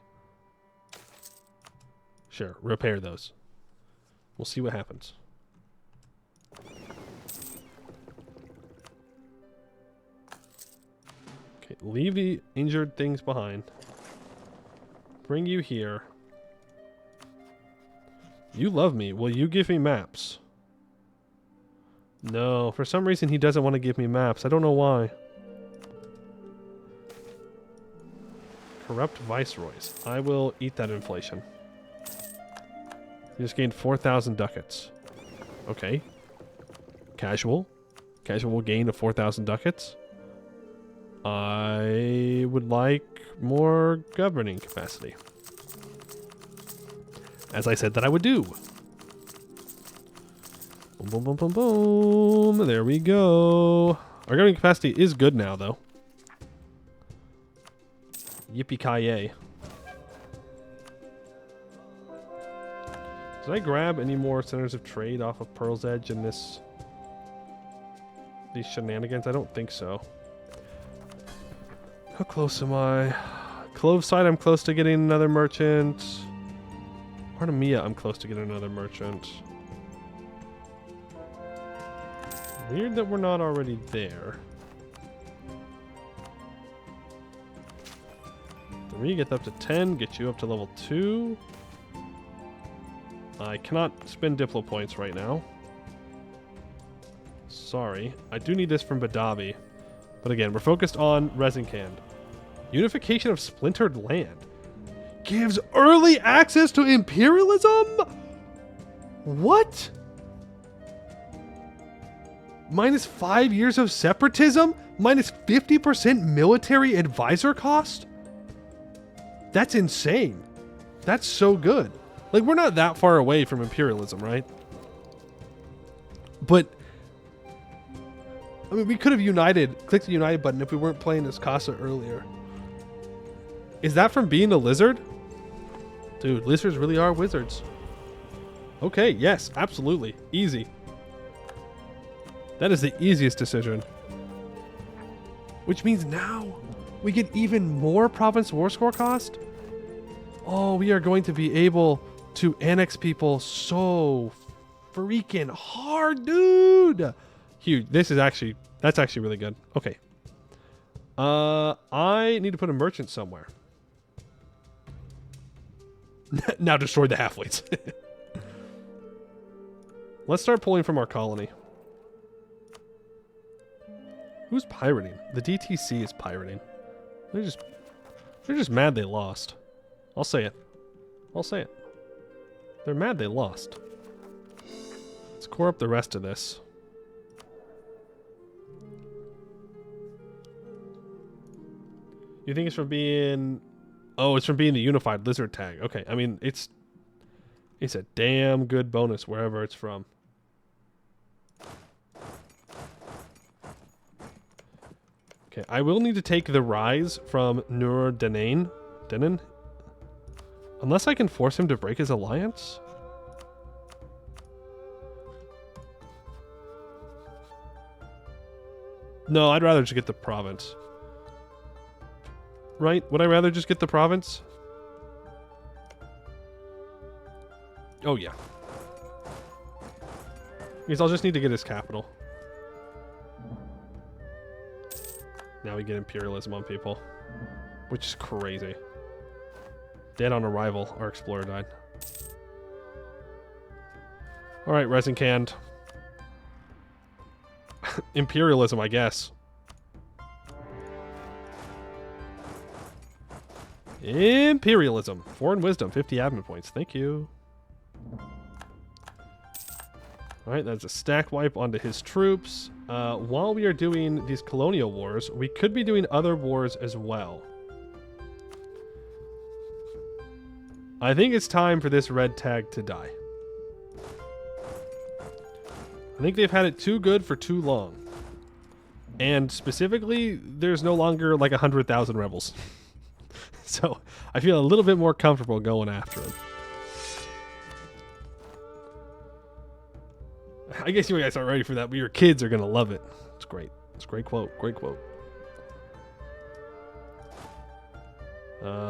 Sure, repair those. We'll see what happens. Okay, leave the injured things behind. Bring you here. You love me. Will you give me maps? No, for some reason he doesn't want to give me maps. I don't know why. Corrupt viceroys. I will eat that inflation. You just gained 4,000 ducats. Okay. Casual. Casual gain of 4,000 ducats. I would like more governing capacity. As I said that I would do. Boom, boom, boom, boom, boom. There we go. Our governing capacity is good now, though. Yippee-ki-yay. Did I grab any more centers of trade off of Pearl's Edge in this... these shenanigans? I don't think so. How close am I? Clove side, I'm close to getting another merchant. Artemia, I'm close to getting another merchant. Weird that we're not already there. 3, get up to 10, get you up to level 2. I cannot spend Diplo points right now. Sorry. I do need this from Badavi. But again, we're focused on Rezinkand. Unification of Splintered Land. Gives early access to Imperialism? What? Minus 5 years of separatism? Minus 50% military advisor cost? That's insane. That's so good. Like, we're not that far away from imperialism, right? But, I mean, we could have clicked the United button if we weren't playing as Casa earlier. Is that from being a lizard? Dude, lizards really are wizards. Okay, yes, absolutely. Easy. That is the easiest decision. Which means now we get even more province war score cost? Oh, we are going to be able to annex people so freaking hard, dude. Huge. That's actually really good. Okay. I need to put a merchant somewhere. Now destroy the halflings. Let's start pulling from our colony. Who's pirating? The DTC is pirating. They're just mad they lost. I'll say it. I'll say it. They're mad they lost. Let's core up the rest of this. You think it's from being... Oh, it's from being the unified lizard tag. Okay, I mean, it's a damn good bonus wherever it's from. Okay, I will need to take the rise from Nur Denain. Denan? Unless I can force him to break his alliance? No, I'd rather just get the province. Right? Would I rather just get the province? Oh, yeah. Because I'll just need to get his capital. Now we get imperialism on people. Which is crazy. Dead on arrival, our explorer died. Alright, resin canned. Imperialism, I guess. Imperialism. Foreign wisdom, 50 admin points. Thank you. Alright, that's a stack wipe onto his troops. While we are doing these colonial wars, we could be doing other wars as well. I think it's time for this red tag to die. I think they've had it too good for too long. And specifically, there's no longer like 100,000 rebels. So I feel a little bit more comfortable going after them. I guess you guys aren't ready for that, but your kids are going to love it. It's great. It's a great quote. Great quote.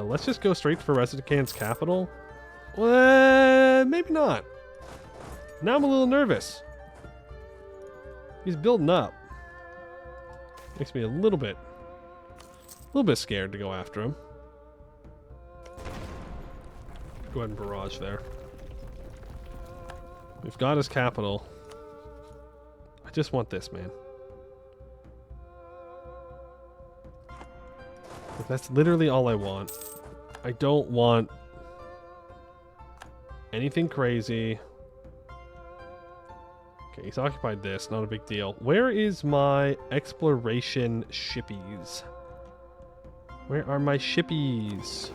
Let's just go straight for Resident's capital. Well, maybe not. Now I'm a little nervous. He's building up. Makes me a little bit scared to go after him. Go ahead and barrage there. We've got his capital. I just want this, man. That's literally all I want. I don't want anything crazy. Okay, he's occupied this. Not a big deal. Where is my exploration shippies? Where are my shippies?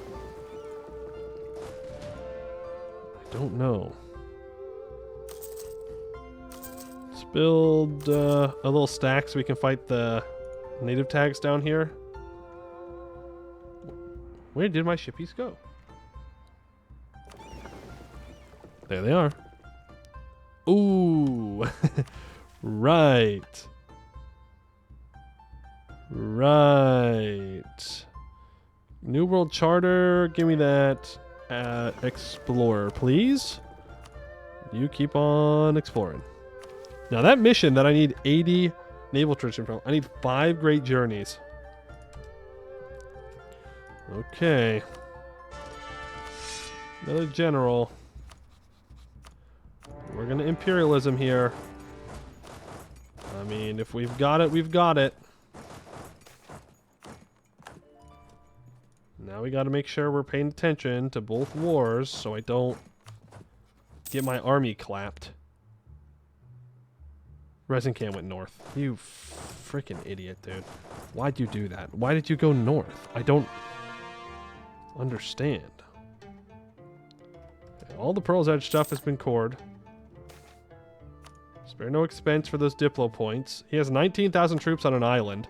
I don't know. Let's build a little stack so we can fight the native tags down here. Where did my shippies go? There they are. Ooh. Right. Right. New World Charter. Give me that Explorer, please. You keep on exploring. Now that mission that I need 80 naval tradition from, I need 5 great journeys. Okay. Another general. We're gonna imperialism here. I mean, if we've got it, we've got it. Now we gotta make sure we're paying attention to both wars so I don't get my army clapped. Resincan went north. You freaking idiot, dude. Why'd you do that? Why did you go north? I don't understand. Okay, all the Pearl's Edge stuff has been cored. Spare no expense for those Diplo points. He has 19,000 troops on an island.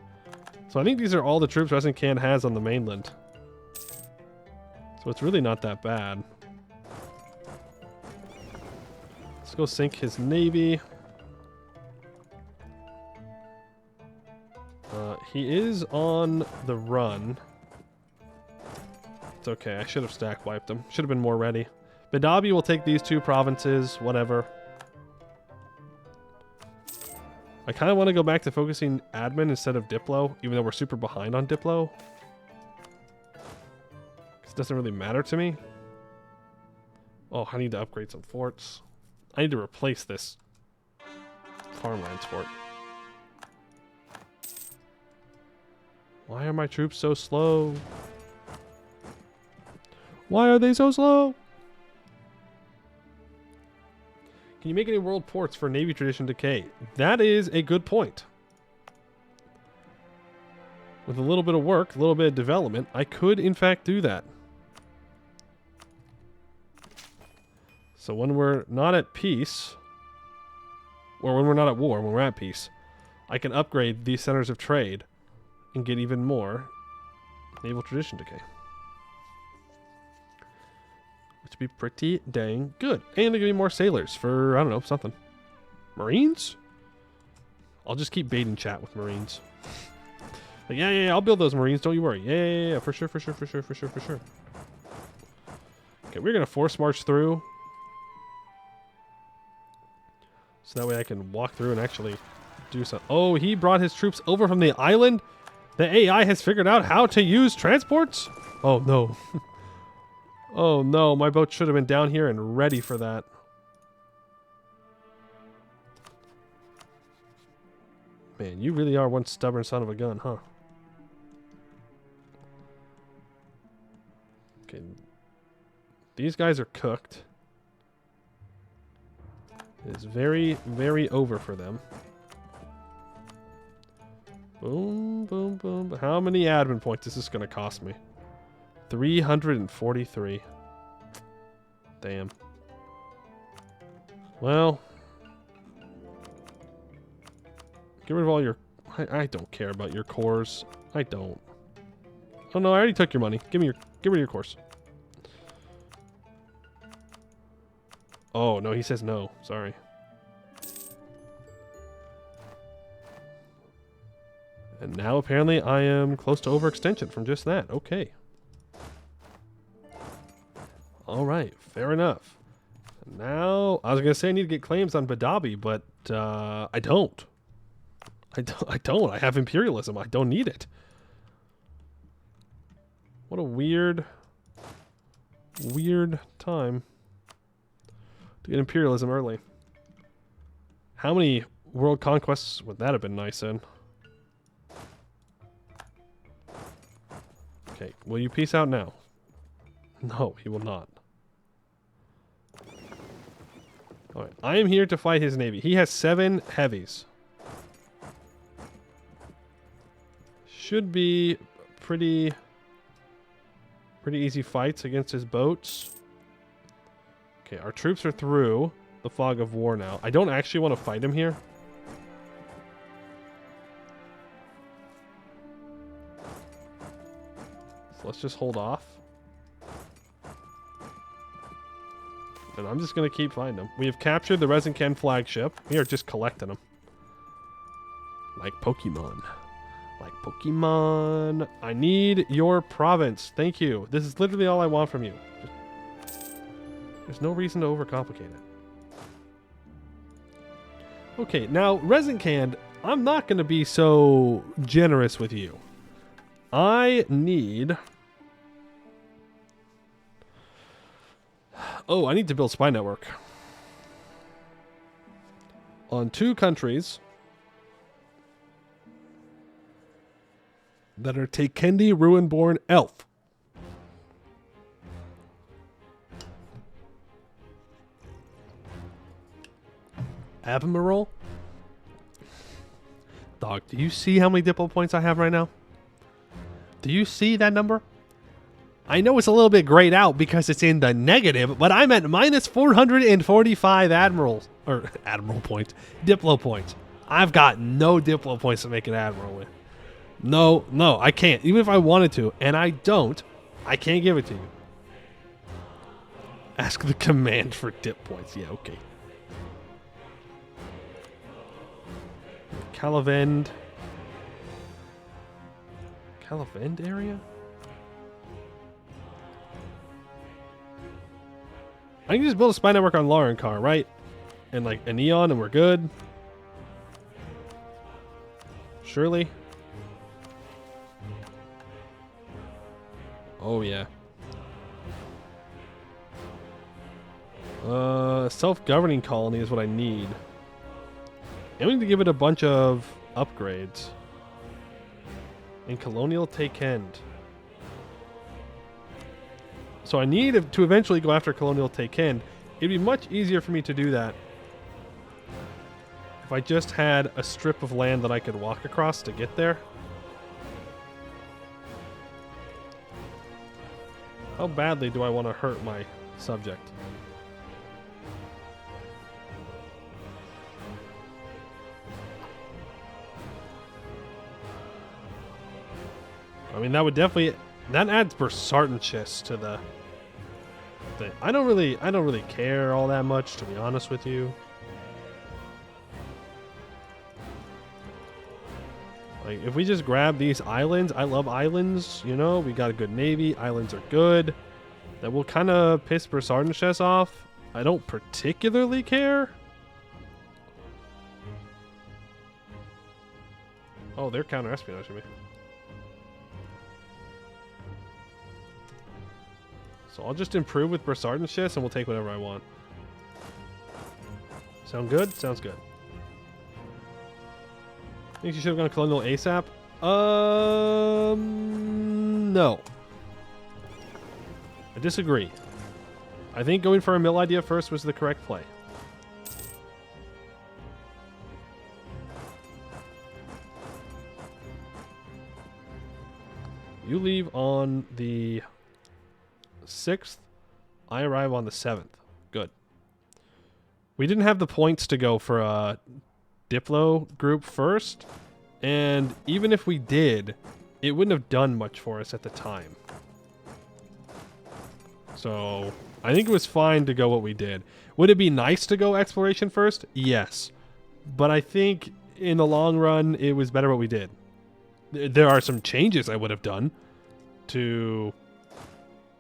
So I think these are all the troops Resincan has on the mainland. So it's really not that bad. Let's go sink his navy. He is on the run. It's okay. I should have stack wiped him. Should have been more ready. Badabi will take these 2 provinces. Whatever. I kind of want to go back to focusing admin instead of Diplo, even though we're super behind on Diplo. Because it doesn't really matter to me. Oh, I need to upgrade some forts. I need to replace this farmlands fort. Why are my troops so slow? Why are they so slow? Can you make any world ports for Navy tradition decay? That is a good point. With a little bit of work, a little bit of development, I could in fact do that. So when we're not at peace, or when we're not at war, when we're at peace, I can upgrade these centers of trade and get even more naval tradition decay. Which would be pretty dang good. And they're getting more sailors for, I don't know, something. Marines? I'll just keep baiting chat with Marines. Like, yeah, I'll build those Marines, don't you worry. Yeah, for sure. Okay, we're going to force march through. So that way I can walk through and actually do something. Oh, he brought his troops over from the island? The AI has figured out how to use transports? Oh, no. Oh, no. My boat should have been down here and ready for that. Man, you really are one stubborn son of a gun, huh? Okay. These guys are cooked. It is very, very over for them. Boom, boom, boom. How many admin points is this going to cost me? 343. Damn. Well. Get rid of all your... I don't care about your cores. I don't. Oh no, I already took your money. Get rid of your cores. Oh, no, he says no. Sorry. And now apparently I am close to overextension from just that. Okay. Alright, fair enough. Now, I was going to say I need to get claims on Badabi, but I don't. I don't. I have imperialism. I don't need it. What a weird time to get imperialism early. How many world conquests would that have been nice in? Okay, will you peace out now? No, he will not. Alright, I am here to fight his navy. He has 7 heavies. Should be pretty easy fights against his boats. Okay, our troops are through the fog of war now. I don't actually want to fight him here. So let's just hold off. And I'm just going to keep fighting them. We have captured the Resinken flagship. We are just collecting them. Like Pokemon. Like Pokemon. I need your province. Thank you. This is literally all I want from you. There's no reason to overcomplicate it. Okay, now, Resinken, I'm not going to be so generous with you. I need... Oh, I need to build spy network. On 2 countries that are Takendi Ruinborn Elf. Admiral? Dog, do you see how many diplo points I have right now? Do you see that number? I know it's a little bit grayed out because it's in the negative, but I'm at minus 445 admiral points. Diplo points. I've got no diplo points to make an admiral with. No, I can't. Even if I wanted to, and I don't, I can't give it to you. Ask the command for dip points. Yeah, okay. Calavend area? I can just build a spy network on Laurencar, right? And like a neon and we're good. Surely. Oh yeah. Self-governing colony is what I need. And we need to give it a bunch of upgrades. And colonial take end. So I need to eventually go after colonial take end. It'd be much easier for me to do that if I just had a strip of land that I could walk across to get there. How badly do I want to hurt my subject? I mean, that would definitely, that adds Bersartanchus to the thing. I don't really care all that much, to be honest with you. Like, if we just grab these islands, I love islands, you know, we got a good navy, islands are good. That will kind of piss Bersartanchus off. I don't particularly care. Oh, they're counter-espionaging me. So I'll just improve with Bersartanchus and we'll take whatever I want. Sound good? Sounds good. Think you should have gone colonial ASAP? No. I disagree. I think going for a mill idea first was the correct play. You leave on the 6th. I arrive on the 7th. Good. We didn't have the points to go for a Diplo group first, and even if we did, it wouldn't have done much for us at the time. So I think it was fine to go what we did. Would it be nice to go exploration first? Yes. But I think in the long run, it was better what we did. There are some changes I would have done to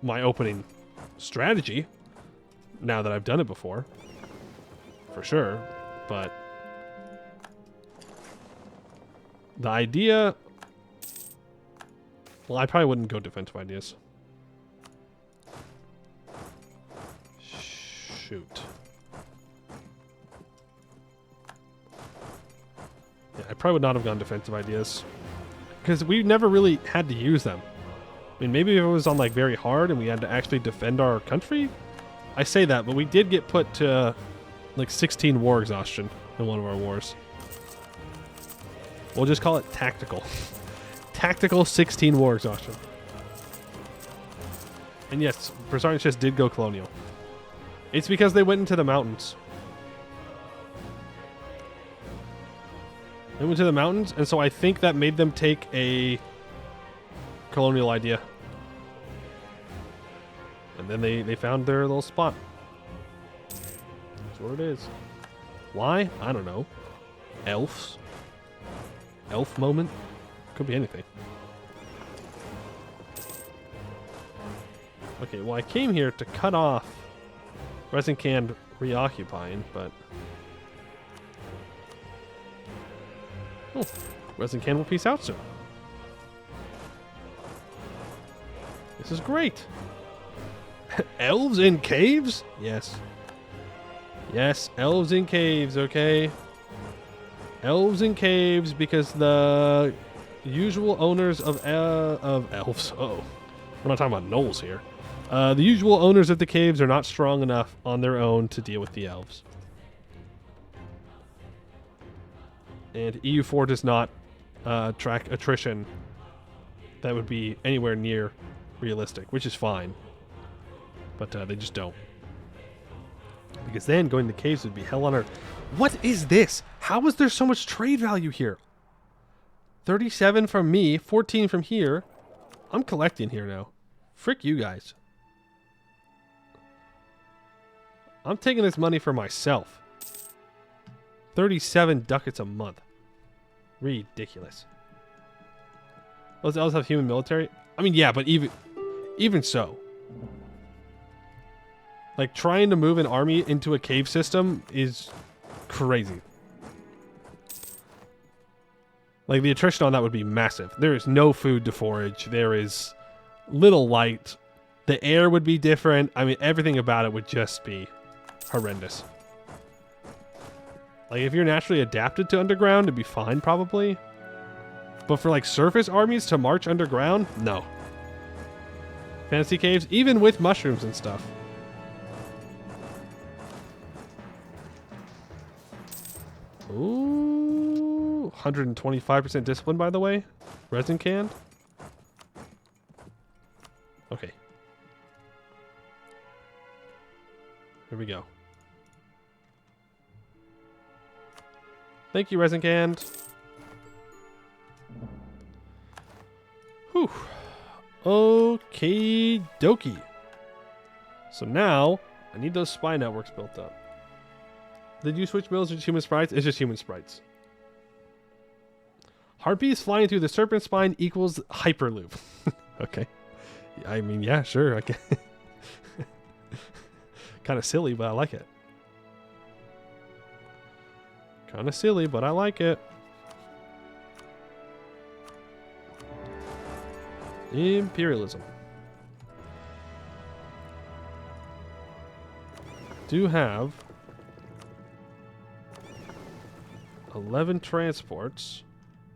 my opening strategy now that I've done it before. For sure. But the idea... Well, I probably wouldn't go defensive ideas. Shoot. Yeah, I probably would not have gone defensive ideas. Because we never really had to use them. I mean, maybe if it was on like very hard and we had to actually defend our country. I say that, but we did get put to like 16 war exhaustion in one of our wars. We'll just call it tactical. Tactical 16 war exhaustion. And yes, Bersartanchus did go colonial. It's because they went into the mountains. They went to the mountains, and so I think that made them take a colonial idea. And then they found their little spot. That's what it is. Why? I don't know. Elves? Elf moment? Could be anything. Okay, well I came here to cut off Resincan reoccupying, but... Oh, Resincan will peace out soon. This is great. Elves in caves? Yes. Yes, elves in caves, okay? Elves in caves because the usual owners of elves... Oh, we're not talking about gnolls here. The usual owners of the caves are not strong enough on their own to deal with the elves. And EU4 does not track attrition that would be anywhere near realistic, which is fine. But they just don't. Because then going to caves would be hell on earth. What is this? How is there so much trade value here? 37 from me, 14 from here. I'm collecting here now. Frick you guys. I'm taking this money for myself. 37 ducats a month. Ridiculous. Those elves have human military? I mean, yeah, but even so. Like, trying to move an army into a cave system is crazy. Like, the attrition on that would be massive. There is no food to forage. There is little light. The air would be different. I mean, everything about it would just be horrendous. Like, if you're naturally adapted to underground, it'd be fine, probably. But for, like, surface armies to march underground? No. Fantasy caves, even with mushrooms and stuff. Ooh, 125% discipline, by the way. Resin canned. Okay. Here we go. Thank you, Resin Canned. Whew. Okay, dokie. So now I need those spy networks built up. Did you switch builds or just human sprites? It's just human sprites. Harpies flying through the serpent spine equals hyperloop. Okay. I mean, yeah, sure. I can. Kind of silly, but I like it. Kind of silly, but I like it. Imperialism. Do have 11 transports.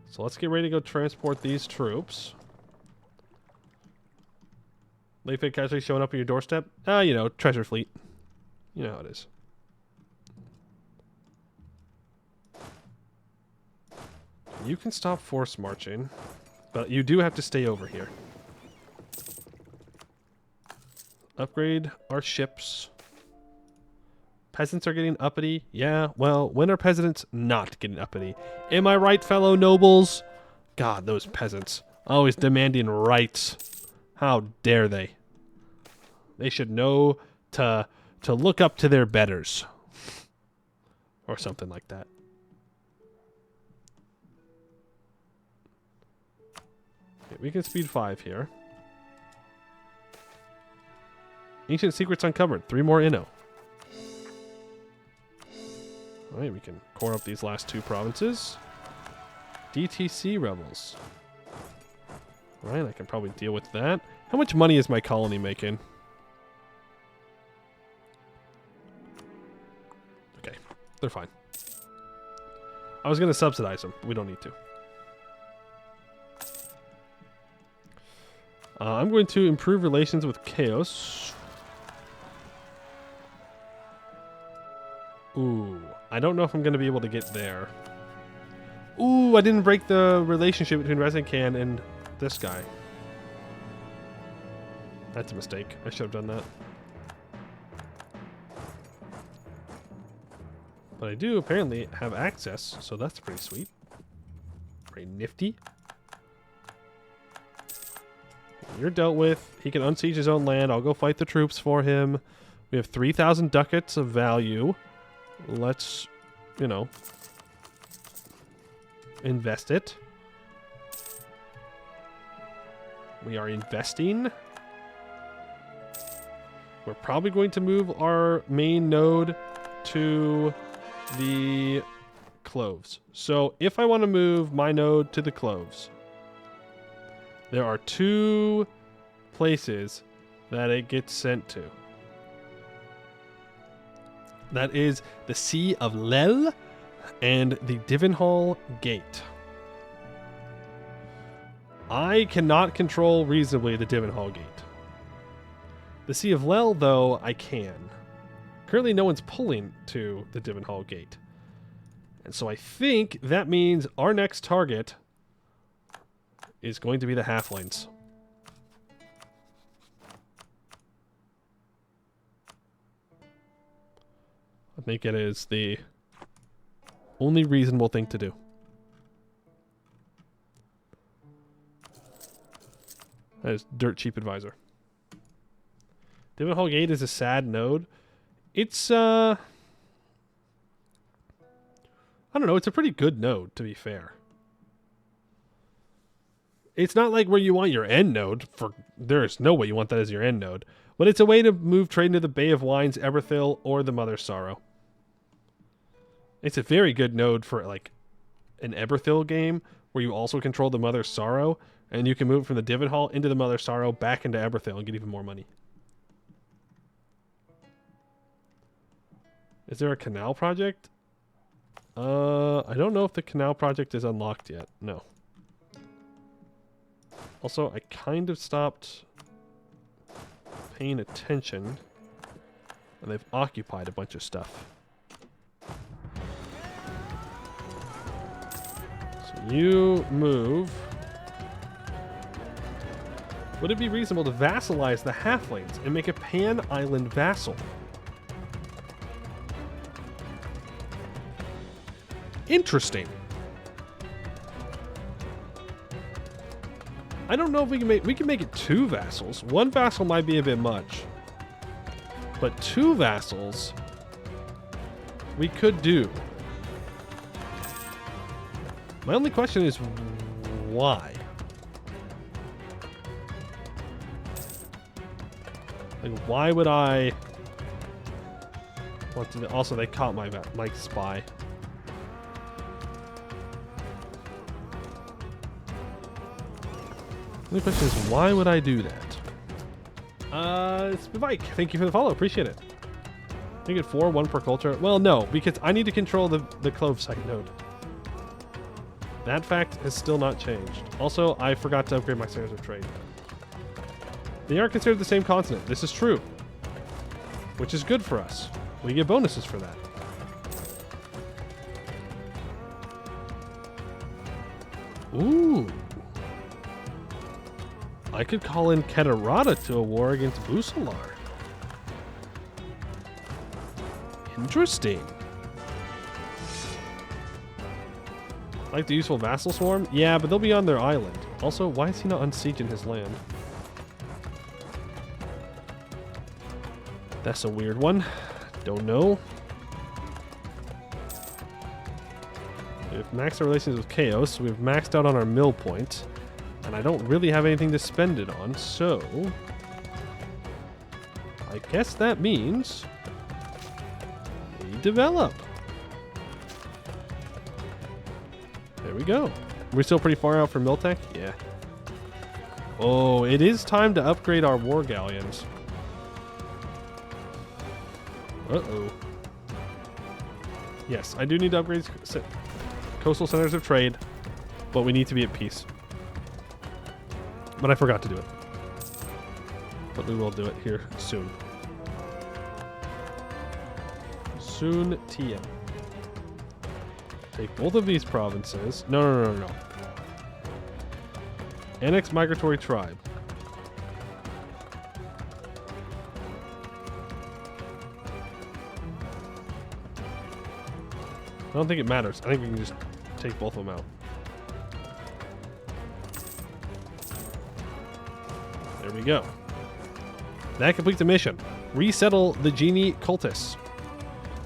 So let's get ready to go transport these troops. Layfake casually showing up on your doorstep? You know, treasure fleet. You know how it is. You can stop force marching, but you do have to stay over here. Upgrade our ships. Peasants are getting uppity. Yeah, well, when are peasants not getting uppity? Am I right, fellow nobles? God, those peasants. Always demanding rights. How dare they? They should know to look up to their betters. Or something like that. Okay, we can speed 5 here. Ancient secrets uncovered. 3 more Inno. Alright, we can core up these last 2 provinces. DTC rebels. Alright, I can probably deal with that. How much money is my colony making? Okay, they're fine. I was going to subsidize them. We don't need to. I'm going to improve relations with Chaos. Ooh, I don't know if I'm going to be able to get there. Ooh, I didn't break the relationship between Resin Can and this guy. That's a mistake. I should have done that. But I do apparently have access, so that's pretty sweet. Pretty nifty. You're dealt with. He can unsiege his own land. I'll go fight the troops for him. We have 3,000 ducats of value. Let's, you know, invest it. We are investing. We're probably going to move our main node to the cloves. So if I want to move my node to the cloves, there are 2 places that it gets sent to. That is the Sea of Lel and the Divenhall Gate. I cannot control reasonably the Divenhall Gate. The Sea of Lel, though, I can. Currently, no one's pulling to the Divenhall Gate. And so I think that means our next target is going to be the halflings. I think it is the only reasonable thing to do. That is dirt cheap advisor. Divenhall Gate is a sad node. It's I don't know, it's a pretty good node, to be fair. It's not like where you want your end node. There is no way you want that as your end node. But it's a way to move trade into the Bay of Wines, Eberthil, or the Mother Sorrow. It's a very good node for like an Eberthil game where you also control the Mother Sorrow, and you can move from the Divenhall into the Mother Sorrow back into Eberthil and get even more money. Is there a canal project? I don't know if the canal project is unlocked yet. No. Also, I kind of stopped paying attention, and they've occupied a bunch of stuff. So you move. Would it be reasonable to vassalize the halflings and make a pan-island vassal? Interesting. I don't know if we can make it 2 vassals. 1 vassal might be a bit much. But 2 vassals we could do. My only question is why? Like, why would I want to? Also, they caught my spy. The only question is, why would I do that? Spivike, thank you for the follow. Appreciate it. You get 4, 1 per culture. Well, no, because I need to control the clove site node. That fact has still not changed. Also, I forgot to upgrade my standards of trade. They are considered the same continent. This is true. Which is good for us. We get bonuses for that. Ooh. I could call in Kedarata to a war against Busalar. Interesting. Like the useful vassal swarm? Yeah, but they'll be on their island. Also, why is he not unsieging his land? That's a weird one. Don't know. We've maxed our relations with Chaos. We've maxed out on our mill point. And I don't really have anything to spend it on, so I guess that means we develop. There we go. We're still pretty far out for mill tech? Yeah. Oh, it is time to upgrade our war galleons. Uh-oh. Yes, I do need to upgrade coastal centers of trade, but we need to be at peace. But I forgot to do it. But we will do it here soon. Soon TM. Take both of these provinces. No. Annex migratory tribe. I don't think it matters. I think we can just take both of them out. There we go. That completes the mission. Resettle the genie cultists.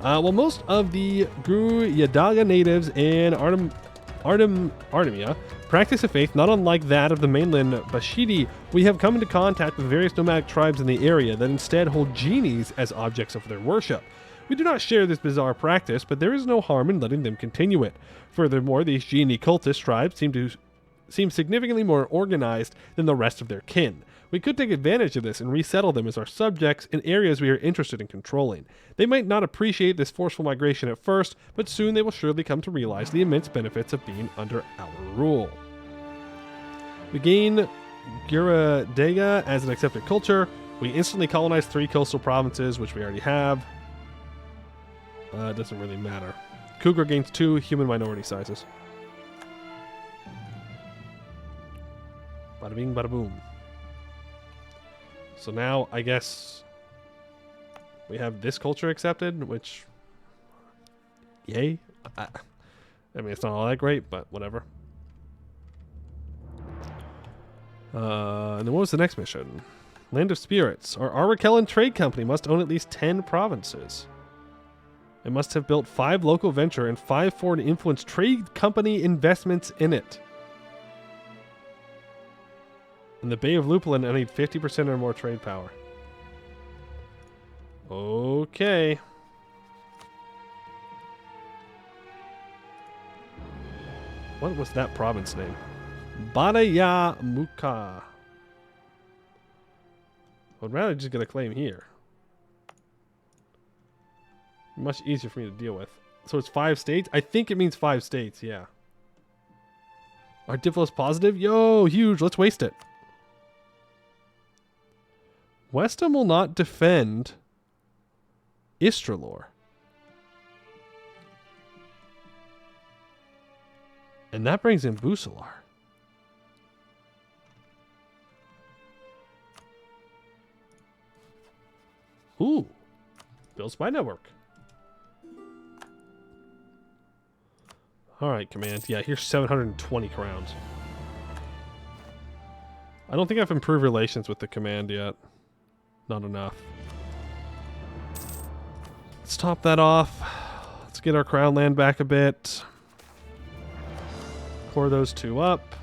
Well, most of the Gru Yadaga natives in Artemia practice a faith not unlike that of the mainland Bashidi. We have come into contact with various nomadic tribes in the area that instead hold genies as objects of their worship. We do not share this bizarre practice, but there is no harm in letting them continue it. Furthermore, these genie cultist tribes seem significantly more organized than the rest of their kin. We could take advantage of this and resettle them as our subjects in areas we are interested in controlling. They might not appreciate this forceful migration at first, but soon they will surely come to realize the immense benefits of being under our rule. We gain Giradega as an accepted culture. We instantly colonize 3 coastal provinces, which we already have. It doesn't really matter. Khugra gains 2 human minority sizes. Bada bing, bada boom. So now, I guess we have this culture accepted, which, yay. I mean, it's not all that great, but whatever. And then what was the next mission? Land of Spirits. Our Arakellan Trade Company must own at least 10 provinces. It must have built 5 local venture and 5 foreign influence trade company investments in it. In the Bay of Lupulin, I need 50% or more trade power. Okay. What was that province name? Badaya Muka. I'd rather just get a claim here. Much easier for me to deal with. So it's 5 states? I think it means 5 states, yeah. Our Diplo's positive? Yo, huge. Let's waste it. Westham will not defend Istralor. And that brings in Busalar. Ooh. Build spy network. Alright, command. Yeah, here's 720 crowns. I don't think I've improved relations with the command yet. Not enough. Let's top that off. Let's get our crown land back a bit. Core those two up.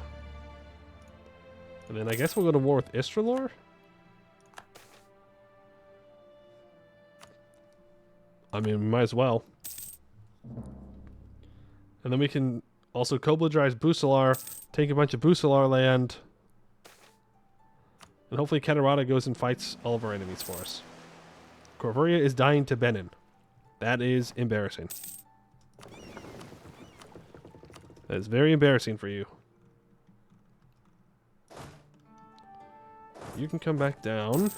And then I guess we'll go to war with Istralor. I mean, we might as well. And then we can also co-belligerize Busalar, take a bunch of Busalar land, and hopefully Katarata goes and fights all of our enemies for us. Corvuria is dying to Benin. That is embarrassing. That is very embarrassing for you. You can come back down.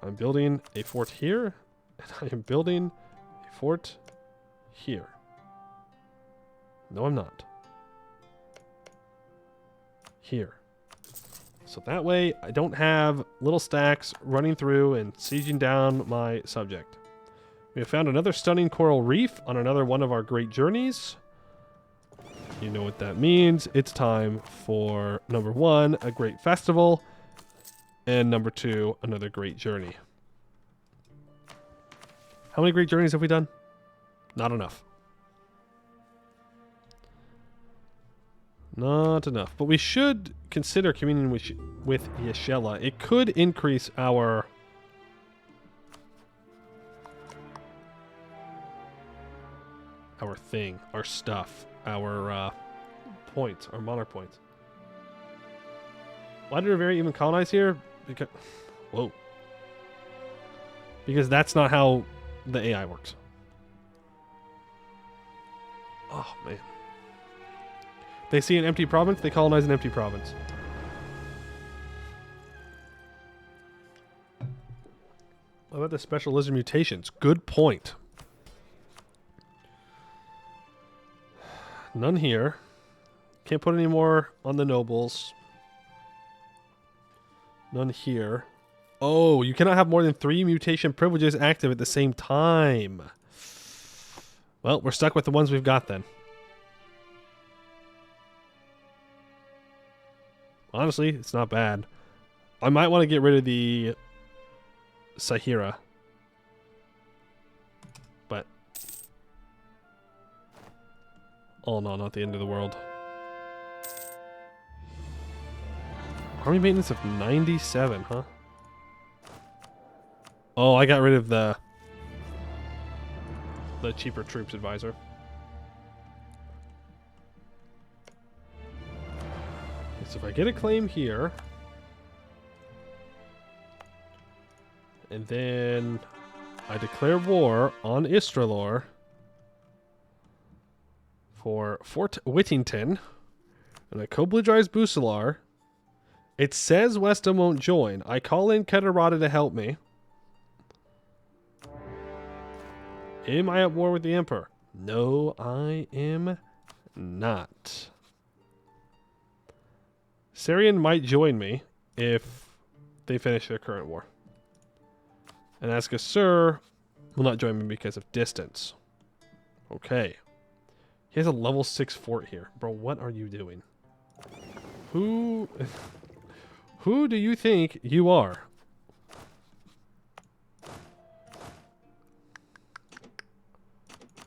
I'm building a fort here, and I am building a fort here. No, I'm not. Here. So that way, I don't have little stacks running through and sieging down my subject. We have found another stunning coral reef on another one of our great journeys. You know what that means. It's time for, number 1, a great festival, and number 2, another great journey. How many great journeys have we done? Not enough. Not enough. But we should consider communing with Yeshela. It could increase our... our stuff, our points, our monarch points. Why did Rivera even colonize here? Because... Whoa. Because that's not how the AI works. Oh, man. They see an empty province, they colonize an empty province. What about the special lizard mutations? Good point. None here. Can't put any more on the nobles. None here. Oh, you cannot have more than 3 mutation privileges active at the same time. Well, we're stuck with the ones we've got then. Honestly, it's not bad. I might want to get rid of the Sahira. But... oh no, not the end of the world. Army maintenance of 97, huh? Oh, I got rid of the cheaper troops advisor. So if I get a claim here, and then I declare war on Istralor for Fort Whittington, and I co-belligerize Busalar, it says Westham won't join. I call in Katarata to help me. Am I at war with the Emperor? No, I am not. Syrian might join me if they finish their current war. And Asgasur will not join me because of distance. Okay. He has a level 6 fort here. Bro, what are you doing? Who do you think you are?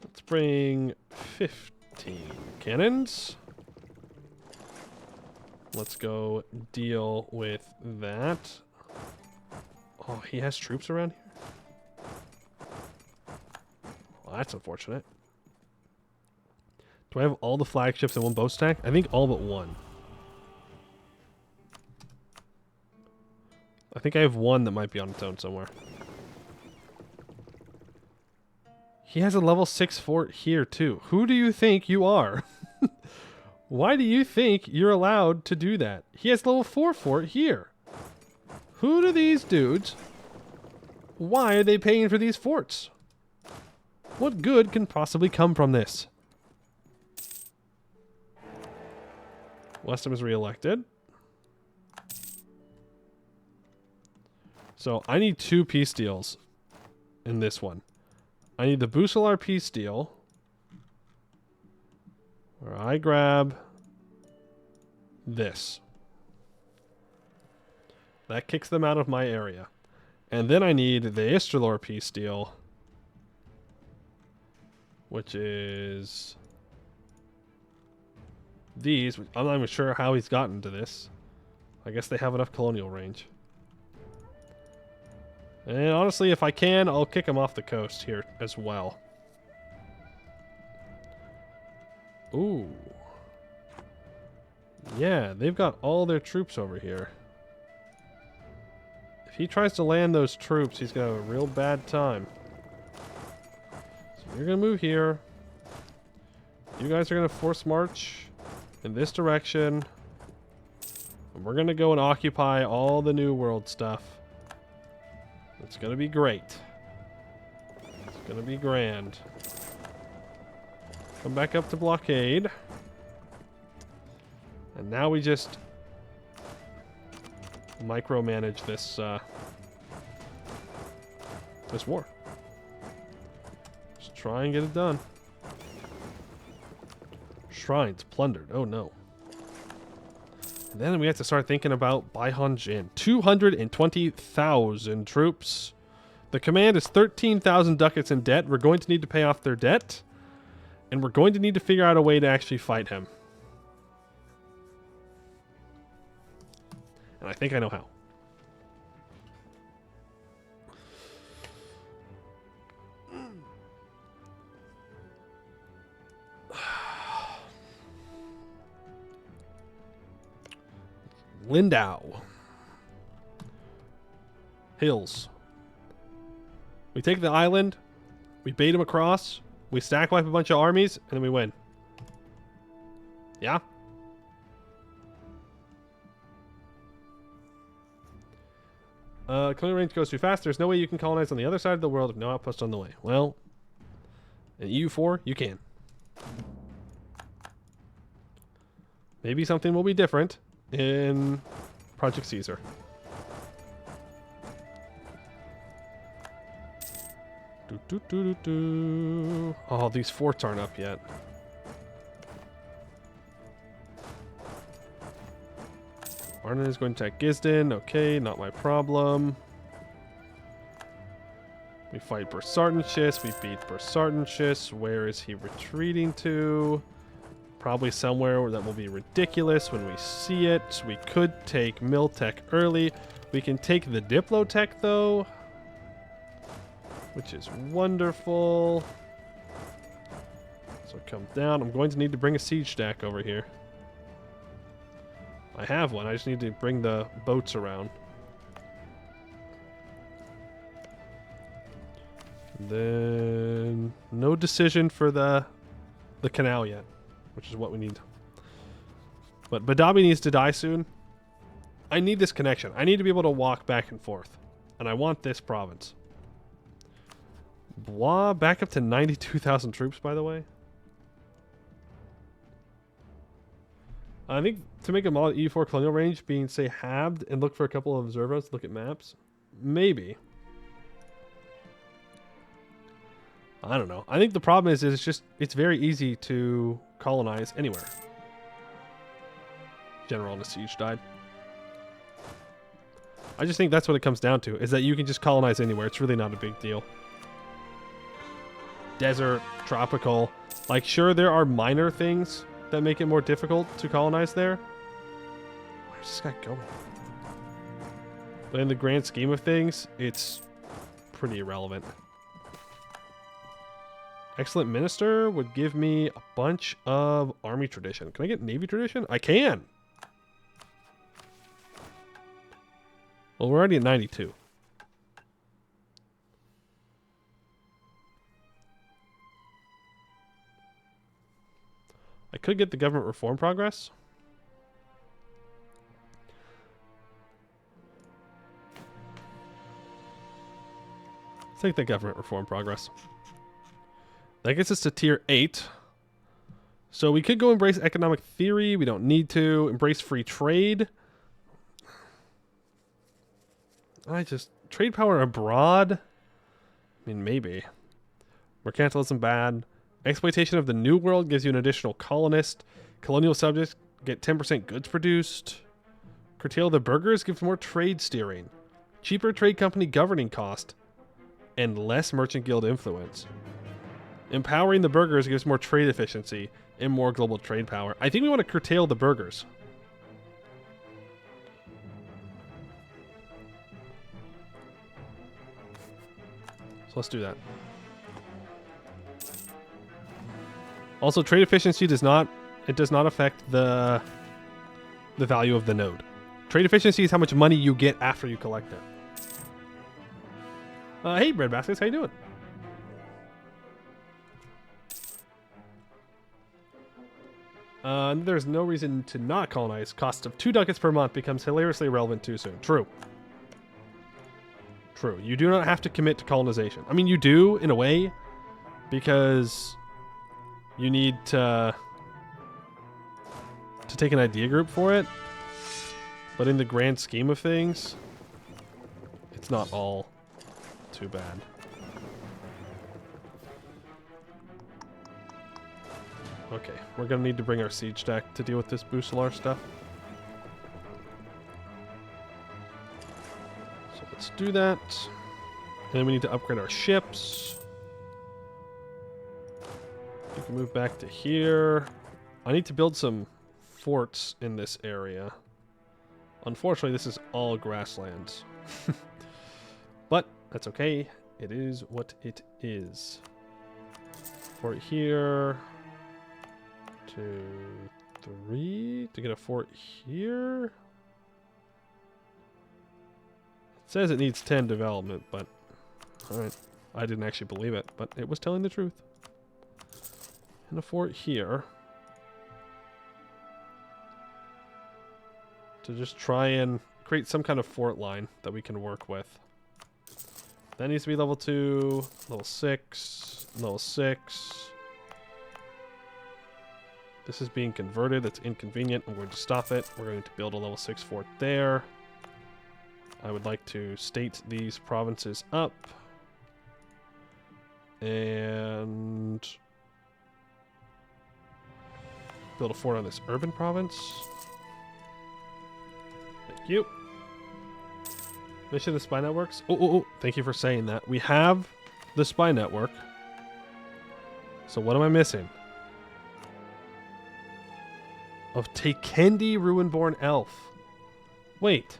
Let's bring 15 cannons. Let's go deal with that. Oh, he has troops around here? Well, that's unfortunate. Do I have all the flagships in one bow stack? I think all but one. I think I have one that might be on its own somewhere. He has a level 6 fort here, too. Who do you think you are? Why do you think you're allowed to do that? He has level 4 fort here. Who do these dudes... why are they paying for these forts? What good can possibly come from this? Westham is re-elected. So I need 2 peace deals in this one. I need the Busalar peace deal. Where I grab this. That kicks them out of my area. And then I need the Istralor peace deal. Which is these. I'm not even sure how he's gotten to this. I guess they have enough colonial range. And honestly, if I can, I'll kick him off the coast here as well. Ooh. Yeah, they've got all their troops over here. If he tries to land those troops, he's going to have a real bad time. So you're going to move here. You guys are going to force march in this direction. And we're going to go and occupy all the New World stuff. It's going to be great. It's going to be grand. Come back up to blockade. And now we just micromanage this this war. Just try and get it done. Shrines plundered. Oh no. And then we have to start thinking about Baihan Jin. 220,000 troops. The command is 13,000 ducats in debt. We're going to need to pay off their debt. And we're going to need to figure out a way to actually fight him. And I think I know how. Lindau. Hills. We take the island. We bait him across. We stack wipe a bunch of armies. And then we win. Yeah? Colonial range goes too fast. There's no way you can colonize on the other side of the world with no outpost on the way. Well, in EU4, you can. Maybe something will be different in Project Caesar. Oh, these forts aren't up yet. Arnon is going to attack Gisden. Okay, not my problem. We fight Bersartenschis. We beat Bersartenschis. Where is he retreating to? Probably somewhere that will be ridiculous when we see it. We could take Miltech early. We can take the Diplotech, though, which is wonderful. So come down. I'm going to need to bring a siege stack over here. I have one. I just need to bring the boats around. Then no decision for the canal yet, which is what we need. But Badabi needs to die soon. I need this connection. I need to be able to walk back and forth. And I want this province. Blois back up to 92,000 troops, by the way. I think to make a model E4 colonial range being, say, halved and look for a couple of observers, look at maps. Maybe. I don't know. I think the problem is it's very easy to colonize anywhere. General on a siege died. I just think that's what it comes down to, is that you can just colonize anywhere. It's really not a big deal. Desert, tropical. Like, sure, there are minor things that make it more difficult to colonize there. Where's this guy going? But in the grand scheme of things, it's pretty irrelevant. Excellent Minister would give me a bunch of army tradition. Can I get navy tradition? I can! Well, we're already at 92. I could get the government reform progress. Let's take the government reform progress. That gets us to tier 8. So we could go embrace economic theory. We don't need to. Embrace free trade. Trade power abroad? I mean, maybe. Mercantilism bad. Exploitation of the New World gives you an additional colonist. Colonial subjects get 10% goods produced. Curtail the burghers gives more trade steering. Cheaper trade company governing cost. And less merchant guild influence. Empowering the burghers gives more trade efficiency and more global trade power. I think we want to curtail the burghers. So let's do that. Also, trade efficiency does not affect the value of the node. Trade efficiency is how much money you get after you collect it. Hey, Bread Baskets, how you doing? There's no reason to not colonize. Cost of 2 ducats per month becomes hilariously irrelevant too soon. True. True. You do not have to commit to colonization. I mean, you do, in a way, because you need to take an idea group for it. But in the grand scheme of things, it's not all too bad. Okay, we're gonna need to bring our siege deck to deal with this Busalar stuff. So let's do that. And then we need to upgrade our ships. We can move back to here. I need to build some forts in this area. Unfortunately, this is all grasslands. But that's okay. It is what it is. Fort here. 2, 3. To get a fort here. It says it needs 10 development, but alright. I didn't actually believe it, but it was telling the truth. And a fort here. To just try and create some kind of fort line that we can work with. That needs to be level 2, level 6, level 6. This is being converted. It's inconvenient. I'm going to stop it. We're going to build a level 6 fort there. I would like to state these provinces up. And build a fort on this urban province. Thank you. Mission of the spy networks. Oh, thank you for saying that. We have the spy network. So what am I missing? Of Takendi Ruinborn Elf. Wait.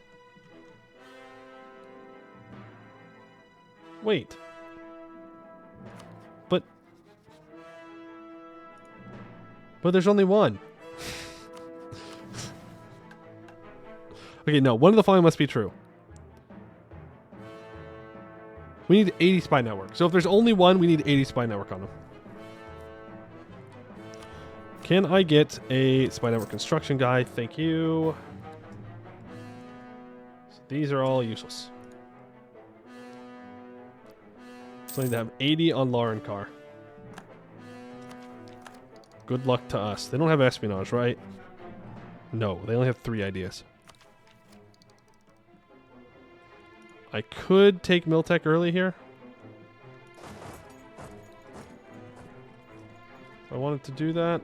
But there's only one. Okay, no. One of the following must be true. We need 80 spy network. So if there's only one, we need 80 spy network on them. Can I get a spy network construction guy? Thank you. So these are all useless. So I need to have 80 on Laurenkar. Good luck to us. They don't have espionage, right? No, they only have 3 ideas. I could take Miltech early here. If I wanted to do that.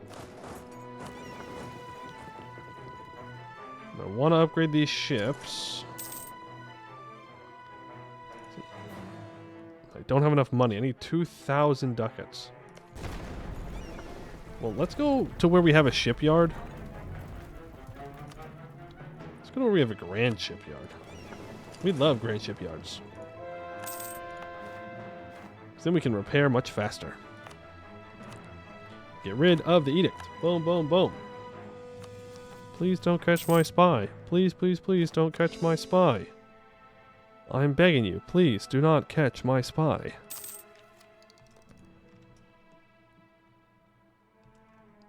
I want to upgrade these ships. I don't have enough money. I need 2,000 ducats. Well, let's go to where we have a shipyard. Let's go to where we have a grand shipyard. We love grand shipyards. Then we can repair much faster. Get rid of the edict. Boom, boom, boom. Please don't catch my spy. Please, please, please don't catch my spy. I'm begging you, please do not catch my spy.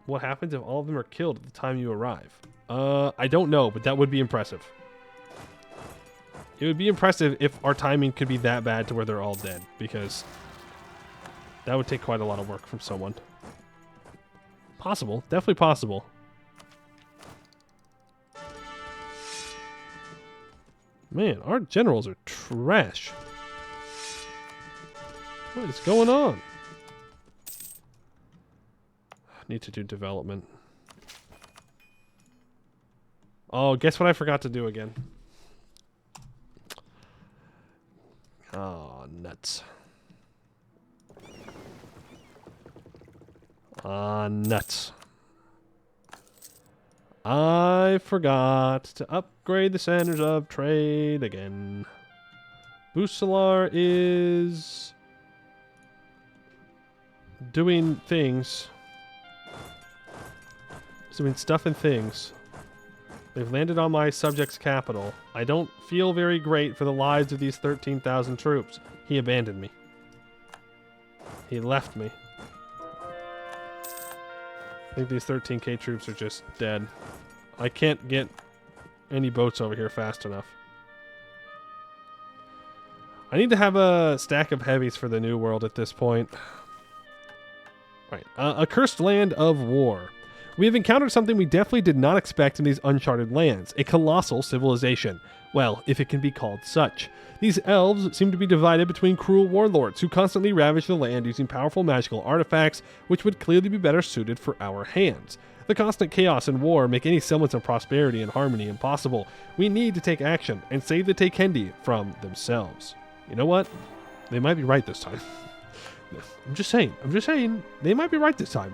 What happens if all of them are killed at the time you arrive? I don't know, but that would be impressive. It would be impressive if our timing could be that bad to where they're all dead, because that would take quite a lot of work from someone. Possible. Definitely possible. Man, our generals are trash. What is going on? Need to do development. Oh, guess what I forgot to do again? Oh, nuts. Nuts. I forgot to upgrade the centers of trade again. Busalar is doing things. He's doing stuff and things. They've landed on my subject's capital. I don't feel very great for the lives of these 13,000 troops. He abandoned me. He left me. I think these 13k troops are just dead. I can't get any boats over here fast enough. I need to have a stack of heavies for the new world at this point. Right, a cursed land of war. We have encountered something we definitely did not expect in these uncharted lands. A colossal civilization. Well, if it can be called such. These elves seem to be divided between cruel warlords who constantly ravage the land using powerful magical artifacts, which would clearly be better suited for our hands. The constant chaos and war make any semblance of prosperity and harmony impossible. We need to take action and save the Tekendi from themselves. You know what? They might be right this time. I'm just saying. They might be right this time.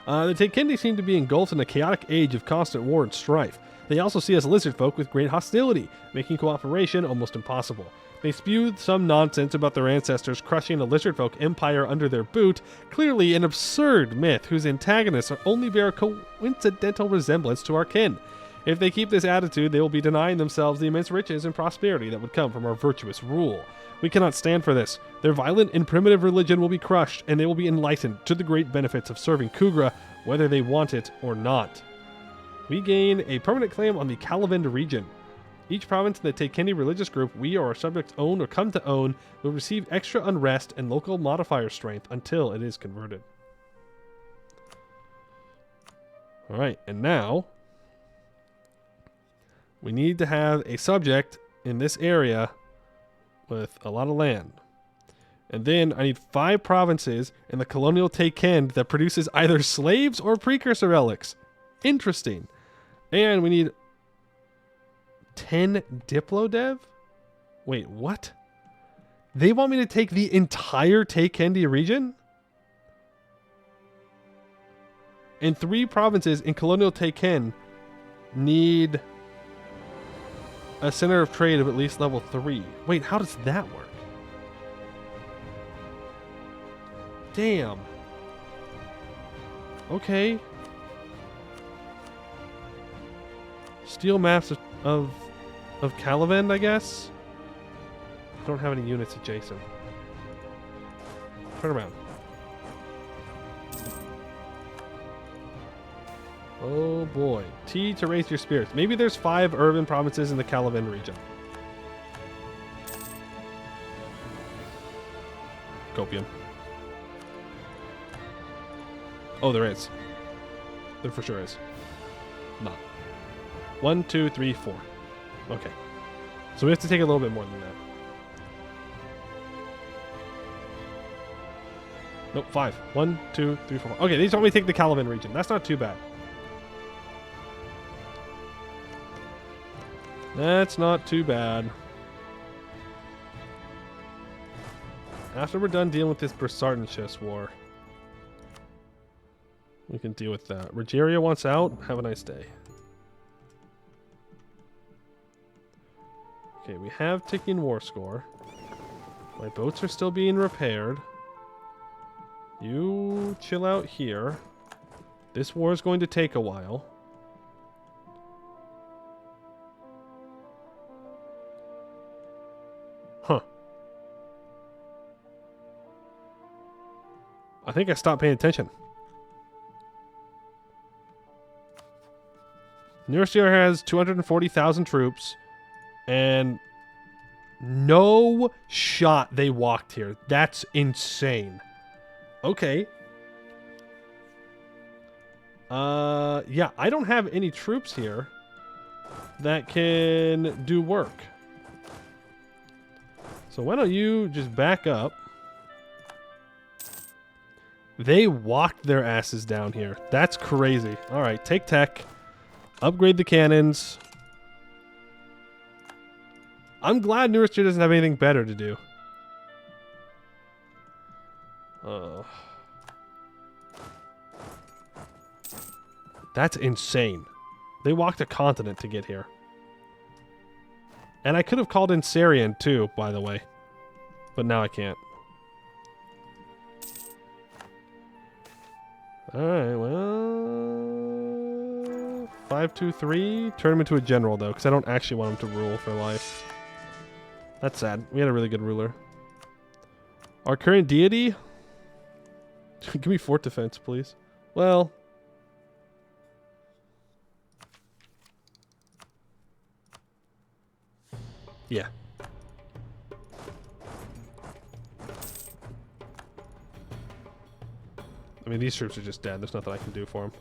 The Tekendi seem to be engulfed in a chaotic age of constant war and strife. They also see us lizard folk with great hostility, making cooperation almost impossible. They spew some nonsense about their ancestors crushing a lizard folk empire under their boot, clearly an absurd myth whose antagonists only bear a coincidental resemblance to our kin. If they keep this attitude, they will be denying themselves the immense riches and prosperity that would come from our virtuous rule. We cannot stand for this. Their violent and primitive religion will be crushed, and they will be enlightened to the great benefits of serving Khugra, whether they want it or not. We gain a permanent claim on the Kalavend region. Each province in the Tekendi religious group we or our subjects own or come to own will receive extra unrest and local modifier strength until it is converted. Alright, and now we need to have a subject in this area with a lot of land. And then I need 5 provinces in the colonial Tekend that produces either slaves or precursor relics. Interesting. And we need 10 Diplodev? Wait, what? They want me to take the entire Tekendi region? And 3 provinces in colonial Tekend need a center of trade of at least level 3. Wait, how does that work? Damn. Okay. Steel maps of Kalavend, I guess? I don't have any units adjacent. Turn around. Oh boy. T to raise your spirits. Maybe there's 5 urban provinces in the Kalavend region. Copium. Oh, there is. There for sure is. Not. 1, 2, 3, 4. Okay. So we have to take a little bit more than that. Nope, 5. 1, 2, 3, 4. Okay, these want me to take the Kalavend region. That's not too bad. That's not too bad. After we're done dealing with this Bersartanshus war, we can deal with that. Rogeria wants out. Have a nice day. Okay, we have ticking war score. My boats are still being repaired. You chill out here. This war is going to take a while. Huh. I think I stopped paying attention. Nursier has 240,000 troops. And no shot they walked here. That's insane. Okay. Yeah, I don't have any troops here that can do work. So why don't you just back up They walked their asses down here. That's crazy. All right, take tech. Upgrade the cannons. I'm glad Neurister doesn't have anything better to do. That's insane. They walked a continent to get here. And I could have called in Sarian too, by the way. But now I can't. Alright, well... 5-2-3. Turn him into a general, though, because I don't actually want him to rule for life. That's sad. We had a really good ruler. Our current deity? Give me fort defense, please. Well... yeah. I mean, these troops are just dead. There's nothing I can do for them.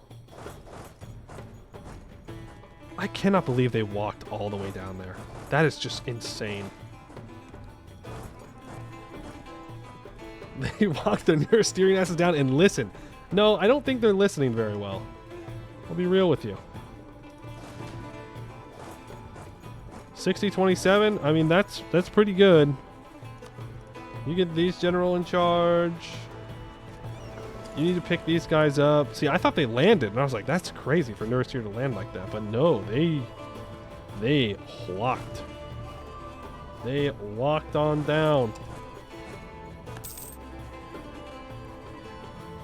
I cannot believe they walked all the way down there. That is just insane. They walked their nearest steering asses down and listen. No, I don't think they're listening very well. I'll be real with you. 60-27. I mean, that's pretty good. You get these general in charge. You need to pick these guys up. See, I thought they landed, and I was like, that's crazy for Neurister to land like that. But no, they walked. They walked on down.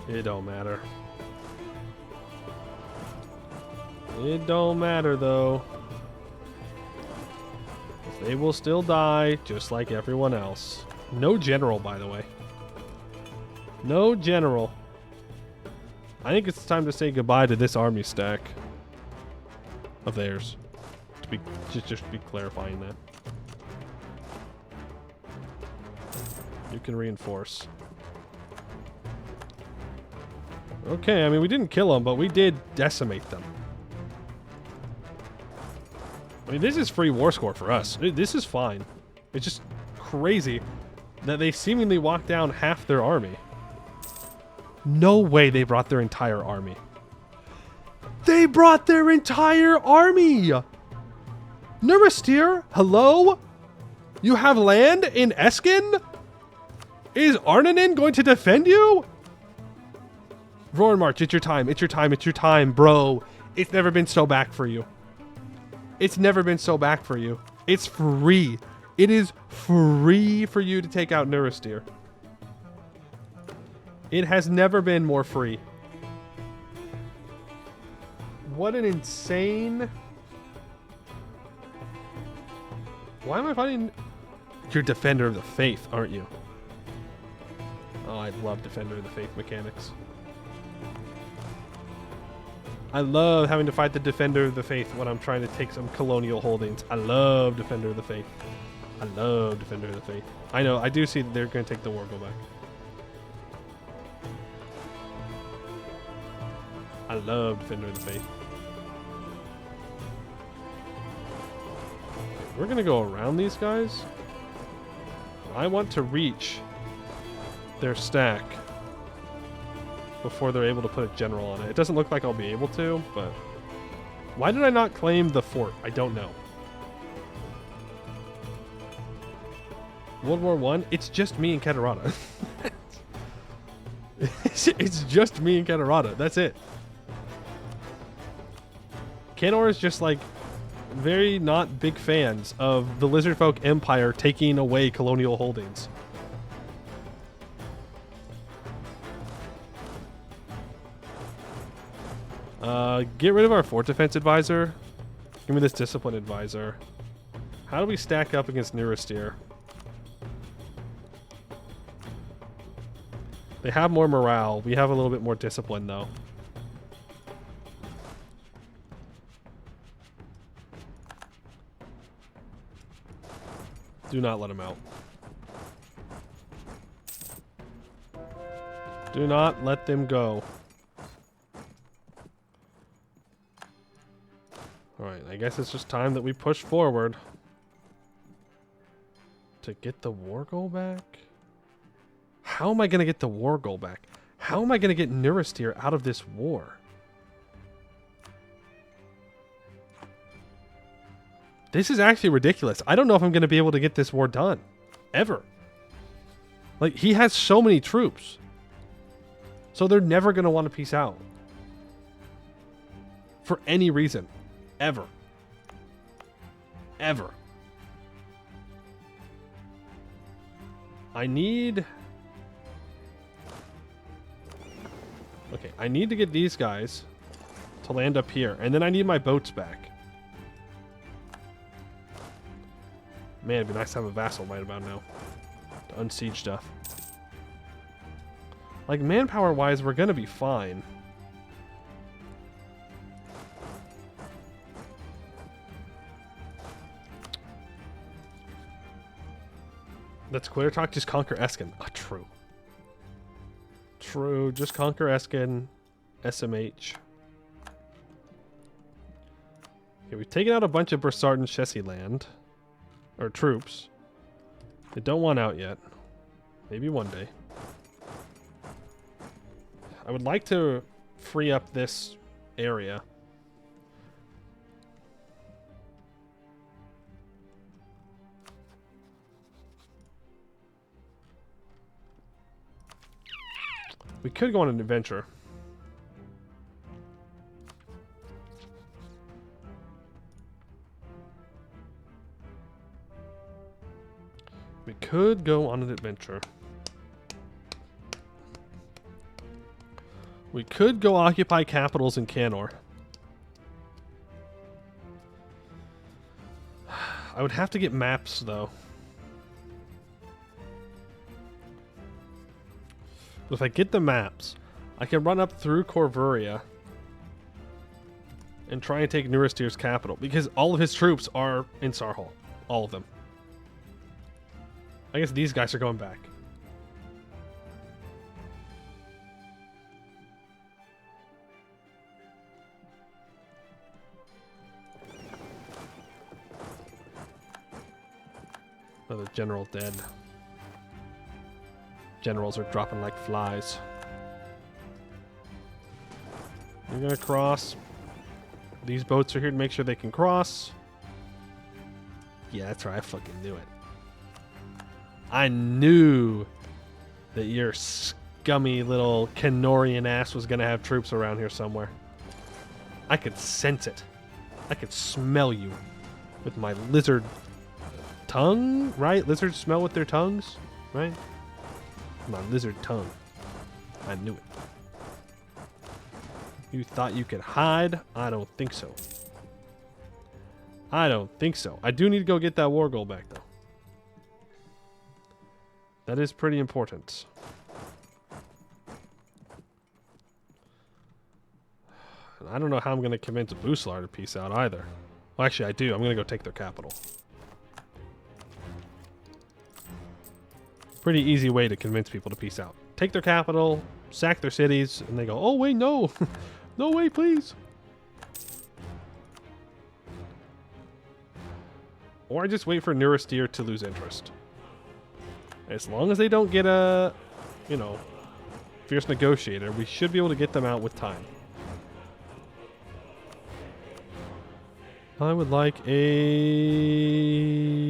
It don't matter. It don't matter, though. They will still die, just like everyone else. No general, by the way. No general. I think it's time to say goodbye to this army stack of theirs. To be just be clarifying that. You can reinforce. Okay, I mean, we didn't kill them, but we did decimate them. I mean, this is free war score for us. This is fine. It's just crazy that they seemingly walked down half their army. No way they brought their entire army. They brought their entire army! Neurister, hello? You have land in Eskin? Is Arnanen going to defend you? Roar March, it's your time, it's your time, it's your time, bro. It's never been so back for you. It's never been so back for you. It's free. It is free for you to take out Neurister. It has never been more free. What an insane... Why am I fighting... You're Defender of the Faith, aren't you? Oh, I love Defender of the Faith mechanics. I love having to fight the Defender of the Faith when I'm trying to take some colonial holdings. I love Defender of the Faith. I love Defender of the Faith. I know, I do see that they're going to take the war go back. I love Defender of the Faith. We're going to go around these guys. I want to reach their stack before they're able to put a general on it. It doesn't look like I'll be able to, but... Why did I not claim the fort? I don't know. World War I? It's just me and Catarata. It's just me and Catarata. That's it. Canor is just like very not big fans of the Lizardfolk Empire taking away colonial holdings. Get rid of our fort defense advisor. Give me this discipline advisor. How do we stack up against Neurister? They have more morale. We have a little bit more discipline, though. Do not let them out. Do not let them go. Alright, I guess it's just time that we push forward. To get the war goal back? How am I going to get the war goal back? How am I going to get Neuristir out of this war? This is actually ridiculous. I don't know if I'm going to be able to get this war done. Ever. Like, he has so many troops. So they're never going to want to peace out. For any reason. Ever. Ever. I need... Okay, I need to get these guys to land up here. And then I need my boats back. Man, it'd be nice to have a vassal right about now. To unsiege stuff. Like, manpower-wise, we're gonna be fine. Let's clear talk, just conquer Eskin. Ah, true. True, just conquer Eskin. SMH. Okay, we've taken out a bunch of Broussard and Chessy land. Or troops. They don't want out yet. Maybe one day. I would like to free up this area. We could go on an adventure. We could go on an adventure. We could go occupy capitals in Canor. I would have to get maps, though. But if I get the maps, I can run up through Corvuria and try and take Neuristir's capital, because all of his troops are in Sarhal. All of them. I guess these guys are going back. Another general dead. Generals are dropping like flies. We're gonna cross. These boats are here to make sure they can cross. Yeah, that's right. I fucking knew it. I knew that your scummy little Canorian ass was gonna have troops around here somewhere. I could sense it. I could smell you with my lizard tongue, right? Lizards smell with their tongues, right? My lizard tongue. I knew it. You thought you could hide? I don't think so. I don't think so. I do need to go get that war goal back, though. That is pretty important. And I don't know how I'm going to convince Buslar to peace out either. Well, actually, I do. I'm going to go take their capital. Pretty easy way to convince people to peace out. Take their capital, sack their cities, and they go, oh, wait, no. No way, please. Or I just wait for Neuristir to lose interest. As long as they don't get a, you know, fierce negotiator, we should be able to get them out with time. I would like a...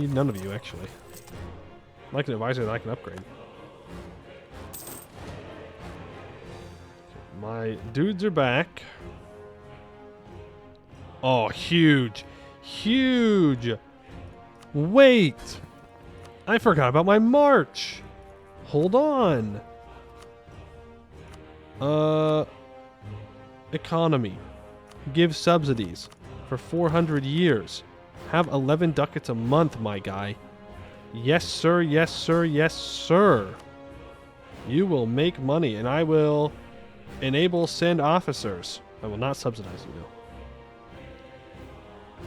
none of you, actually. I'd like an advisor that I can upgrade. My dudes are back. Oh, huge. Huge. Wait. I forgot about my march. Hold on. Economy. Give subsidies for 400 years. Have 11 ducats a month, my guy. Yes, sir. Yes, sir. Yes, sir. You will make money, and I will enable send officers. I will not subsidize you, though.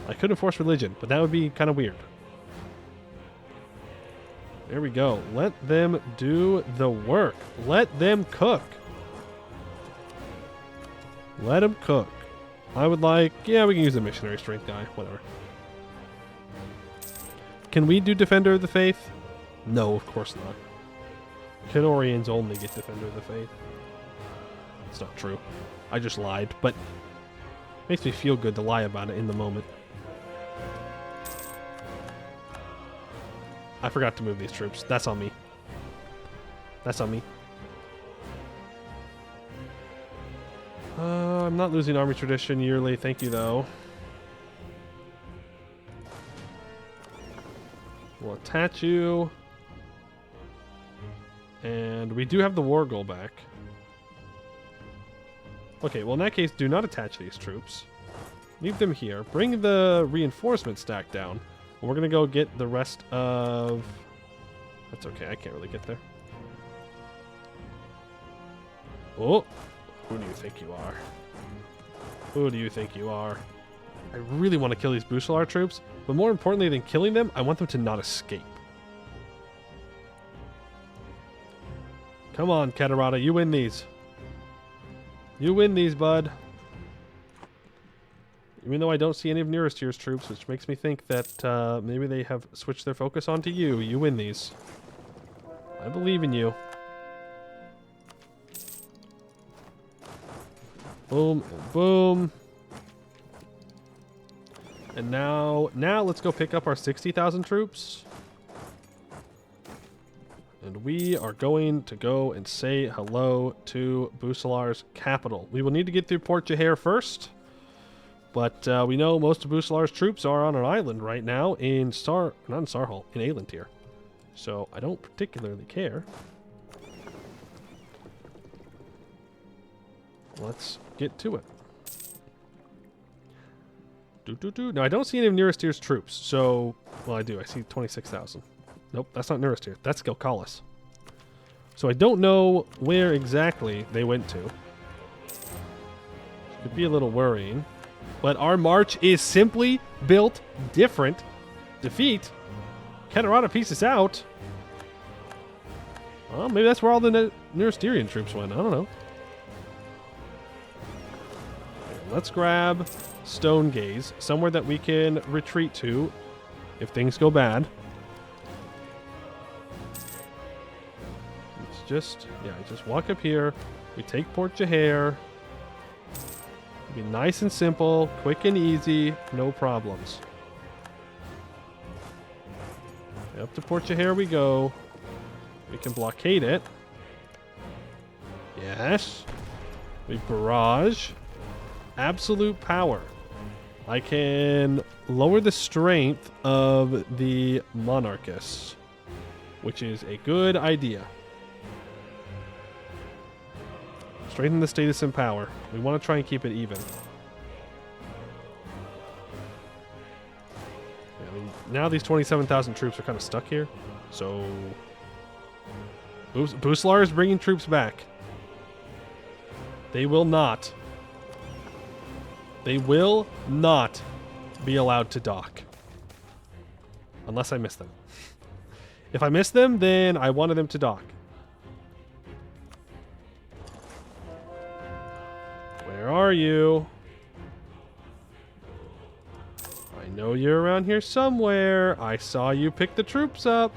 I could enforce religion, but that would be kind of weird. There we go. Let them do the work. Let them cook. Let them cook. I would like... yeah, we can use a missionary strength guy. Whatever. Can we do Defender of the Faith? No, of course not. Canorians only get Defender of the Faith. It's not true. I just lied, but makes me feel good to lie about it in the moment. I forgot to move these troops. That's on me. That's on me. I'm not losing army tradition yearly. Thank you, though. We'll attach you. And we do have the war goal back. Okay, well in that case, do not attach these troops. Leave them here. Bring the reinforcement stack down. And we're going to go get the rest of... That's okay, I can't really get there. Oh! Who do you think you are? Who do you think you are? I really want to kill these Busalar troops, but more importantly than killing them, I want them to not escape. Come on, Katarata, you win these. You win these, bud. Even though I don't see any of nearest tier's troops, which makes me think that maybe they have switched their focus onto you. You win these. I believe in you. Boom, and boom. And now let's go pick up our 60,000 troops. And we are going to go and say hello to Busalar's capital. We will need to get through Port Jahair first. But we know most of Busalar's troops are on an island right now in not in Sarhal, in Aelantir. So I don't particularly care. Let's get to it. Now, I don't see any of nearest tier's troops, so... Well, I do. I see 26,000. Nope, that's not nearest tier. That's Gilkalis. So I don't know where exactly they went to. Could be a little worrying. But our march is simply built different. Defeat. Katarata pieces out. Well, maybe that's where all the nearest Tyrian troops went. I don't know. Let's grab Stone Gaze, somewhere that we can retreat to if things go bad. It's just, just walk up here. We take Port Jahair. Be nice and simple, quick and easy, no problems. Up to Port Jahair we go. We can blockade it. Yes. We barrage. Absolute power. I can lower the strength of the monarchists, which is a good idea. Strengthen the status and power. We want to try and keep it even. I mean, now these 27,000 troops are kind of stuck here. So... Busalar is bringing troops back. They will not. They will not be allowed to dock. Unless I miss them. If I miss them, then I wanted them to dock. Where are you? I know you're around here somewhere. I saw you pick the troops up.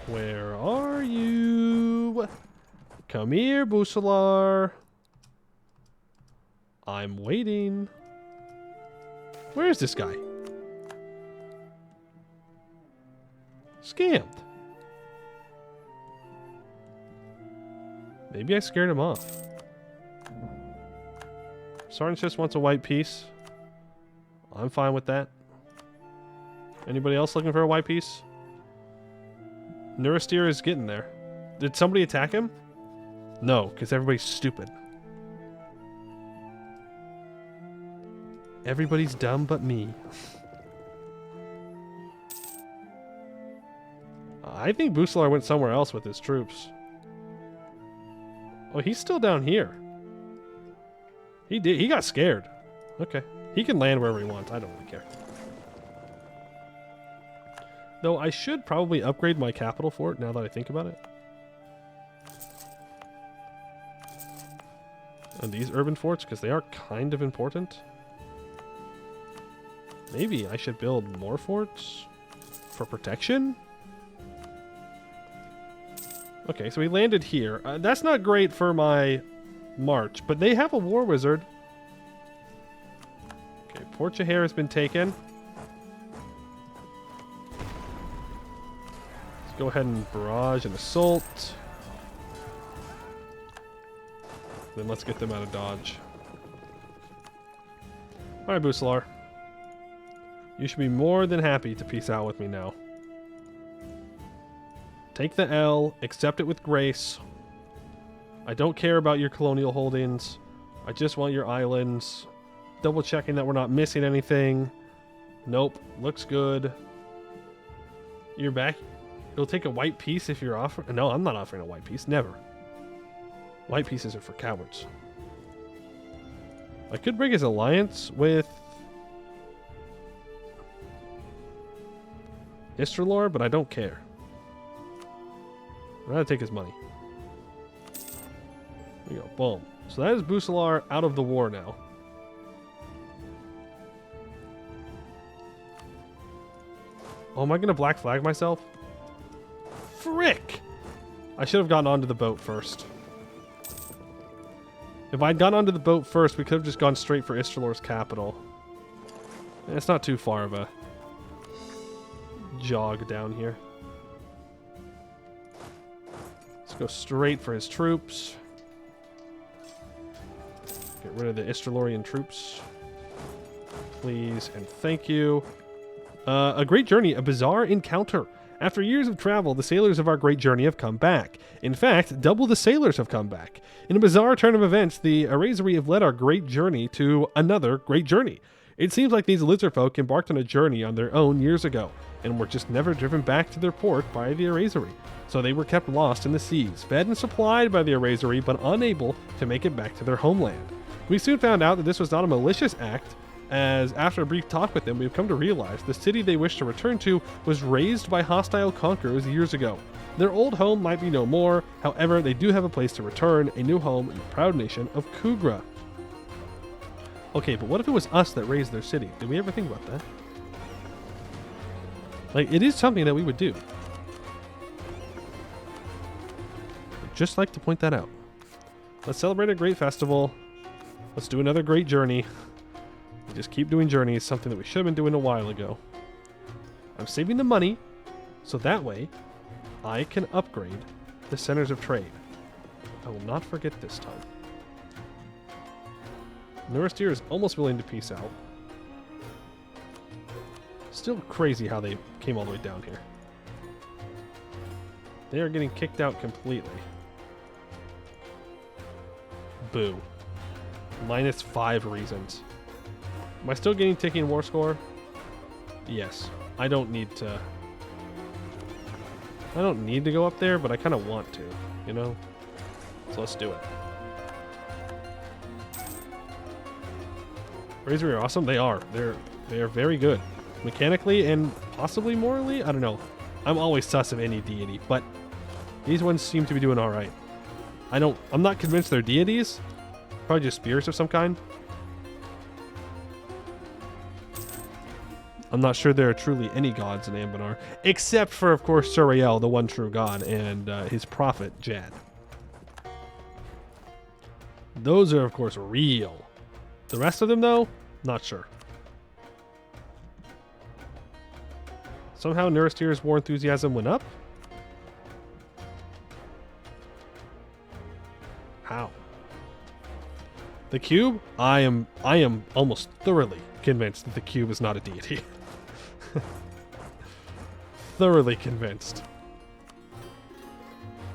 Where are you? Come here, Busalar. I'm waiting. Where is this guy? Scammed. Maybe I scared him off. Sarn just wants a white piece. I'm fine with that. Anybody else looking for a white piece? Neurosteer is getting there. Did somebody attack him? No, because everybody's stupid. Everybody's dumb but me. I think Busalar went somewhere else with his troops. Oh, he's still down here. He did. He got scared. Okay. He can land wherever he wants. I don't really care. Though I should probably upgrade my capital fort now that I think about it. And these urban forts, because they are kind of important. Maybe I should build more forts for protection? Okay, so we landed here. That's not great for my march. But they have a war wizard. Okay, Port Chahar has been taken. Let's go ahead and barrage and assault. Then let's get them out of dodge. Alright, Busalar. You should be more than happy to peace out with me now. Take the L, accept it with grace. I don't care about your colonial holdings. I just want your islands. Double checking that we're not missing anything. Nope, looks good. You're back. You'll take a white piece if you're offering. No, I'm not offering a white piece. Never. White pieces are for cowards. I could break his alliance with Istralor, but I don't care. I'm gonna take his money. There we go. Boom. So that is Busalar out of the war now. Oh, am I gonna black flag myself? Frick! I should have gotten onto the boat first. If I'd gone onto the boat first, we could have just gone straight for Istralor's capital. And it's not too far of a jog down here. Let's go straight for his troops. Get rid of the Istralorian troops. Please and thank you. A great journey, a bizarre encounter. After years of travel, the sailors of our great journey have come back. In fact, double the sailors have come back. In a bizarre turn of events, the Erasery have led our great journey to another great journey. It seems like these lizard folk embarked on a journey on their own years ago, and were just never driven back to their port by the Erasery. So they were kept lost in the seas, fed and supplied by the Erasery, but unable to make it back to their homeland. We soon found out that this was not a malicious act, as after a brief talk with them, we've come to realize the city they wish to return to was razed by hostile conquerors years ago. Their old home might be no more, however, they do have a place to return, a new home in the proud nation of Khugra. Okay, but what if it was us that razed their city? Did we ever think about that? Like, it is something that we would do. I'd just like to point that out. Let's celebrate a great festival. Let's do another great journey. We just keep doing journeys, something that we should have been doing a while ago. I'm saving the money, so that way I can upgrade the centers of trade. I will not forget this time. Neuristir is almost willing to peace out. Still crazy how they came all the way down here. They are getting kicked out completely. Boo. -5 reasons. Am I still getting ticking war score? Yes. I don't need to go up there, but I kind of want to, you know? So let's do it. Razor are awesome. They are. They are very good. Mechanically and possibly morally? I don't know. I'm always sus of any deity, but these ones seem to be doing alright. I'm not convinced they're deities. Probably just spirits of some kind. I'm not sure there are truly any gods in Anbennar, except for, of course, Suriel, the one true god, and his prophet, Jad. Those are, of course, real. The rest of them, though, not sure. Somehow Neuristir's war enthusiasm went up? How? The cube? I am almost thoroughly convinced that the cube is not a deity. Thoroughly convinced.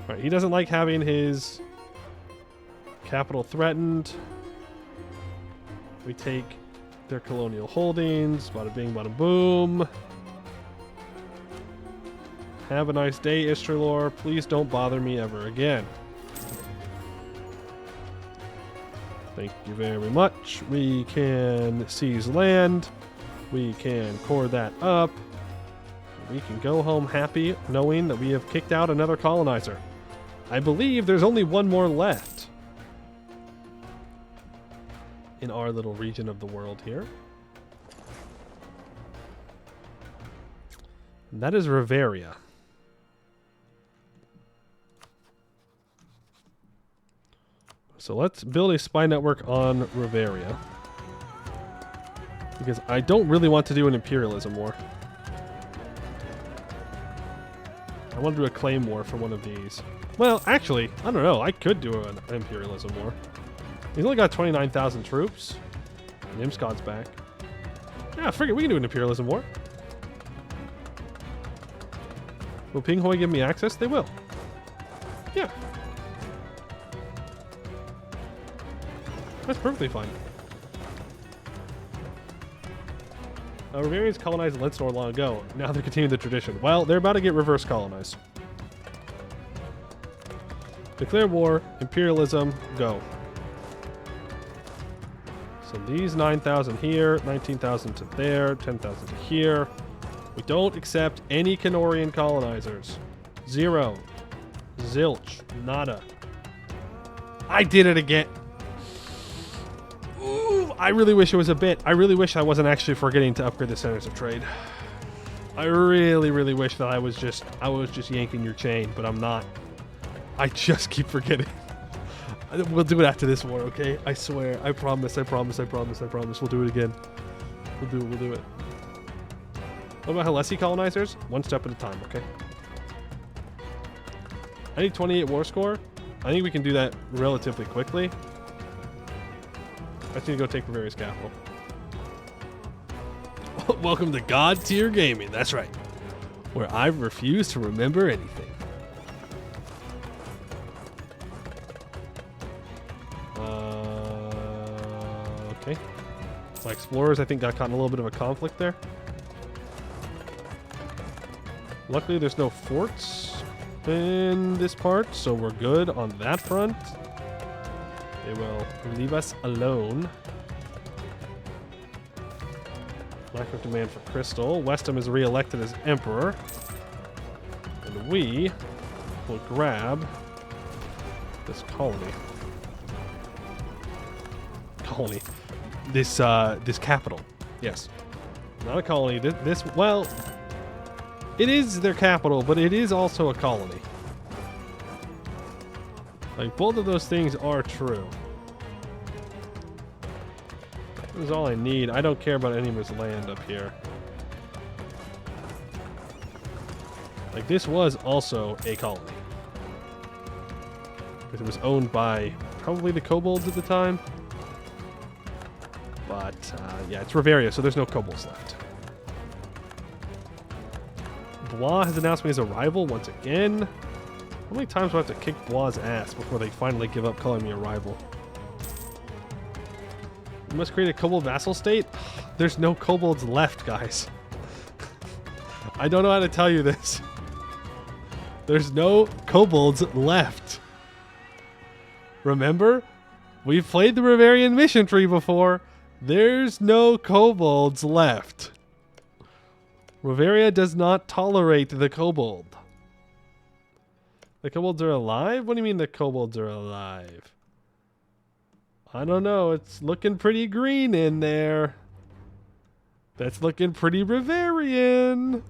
Alright, he doesn't like having his capital threatened. We take their colonial holdings. Bada bing, bada boom. Have a nice day, Istralor. Please don't bother me ever again. Thank you very much. We can seize land. We can core that up. We can go home happy knowing that we have kicked out another colonizer. I believe there's only one more left in our little region of the world here. And that is Riveria. So let's build a spy network on Riveria. Because I don't really want to do an imperialism war. I want to do a claim war for one of these. Well, actually, I don't know. I could do an imperialism war. He's only got 29,000 troops. Nimskod's back. Yeah, forget we can do an imperialism war. Will Pinghoy give me access? They will. Yeah. That's perfectly fine. Riverians colonized Leinster long ago. Now they're continuing the tradition. Well, they're about to get reverse colonized. Declare war, imperialism, go. So these 9,000 here, 19,000 to there, 10,000 to here. We don't accept any Canorian colonizers. Zero. Zilch. Nada. I did it again. Ooh, I really wish it was a bit. I really wish I wasn't actually forgetting to upgrade the centers of trade. I really, really wish that I was just yanking your chain, but I'm not. I just keep forgetting. We'll do it after this war, okay? I swear. I promise. We'll do it again. We'll do it. What about Halessi colonizers? One step at a time, okay? I need 28 war score. I think we can do that relatively quickly. I just need to go take Riveria's capital. Welcome to God Tier Gaming. That's right. Where I refuse to remember anything. Okay. My explorers, I think, got caught in a little bit of a conflict there. Luckily, there's no forts in this part, so we're good on that front. They will leave us alone. Lack of demand for crystal. Westham is re-elected as emperor. And we will grab this colony. This capital. Yes. Not a colony. Well, it is their capital, but it is also a colony. Like, both of those things are true. This is all I need. I don't care about any of his land up here. Like, this was also a colony. Because it was owned by probably the kobolds at the time. But, yeah, it's Riveria, so there's no kobolds left. Blois has announced me as a rival once again. How many times do I have to kick Blois' ass before they finally give up calling me a rival? We must create a kobold vassal state? There's no kobolds left, guys. I don't know how to tell you this. There's no kobolds left. Remember? We've played the Riverian mission tree before. There's no kobolds left. Riveria does not tolerate the kobold. The kobolds are alive? What do you mean the kobolds are alive? I don't know. It's looking pretty green in there. That's looking pretty Riverian.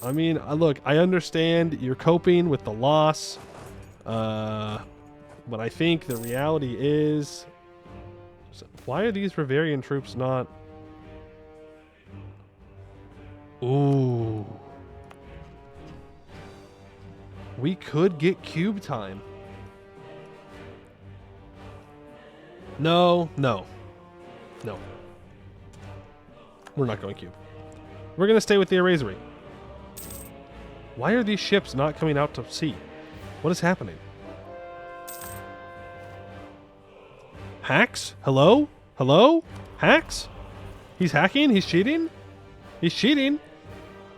I mean, look, I understand you're coping with the loss. But I think the reality is... Why are these Riverian troops not... Ooh. We could get cube time. No. We're not going cube. We're going to stay with the Erasery. Why are these ships not coming out to sea? What is happening? Hacks? Hello? Hello? Hacks? He's hacking? He's cheating? He's cheating.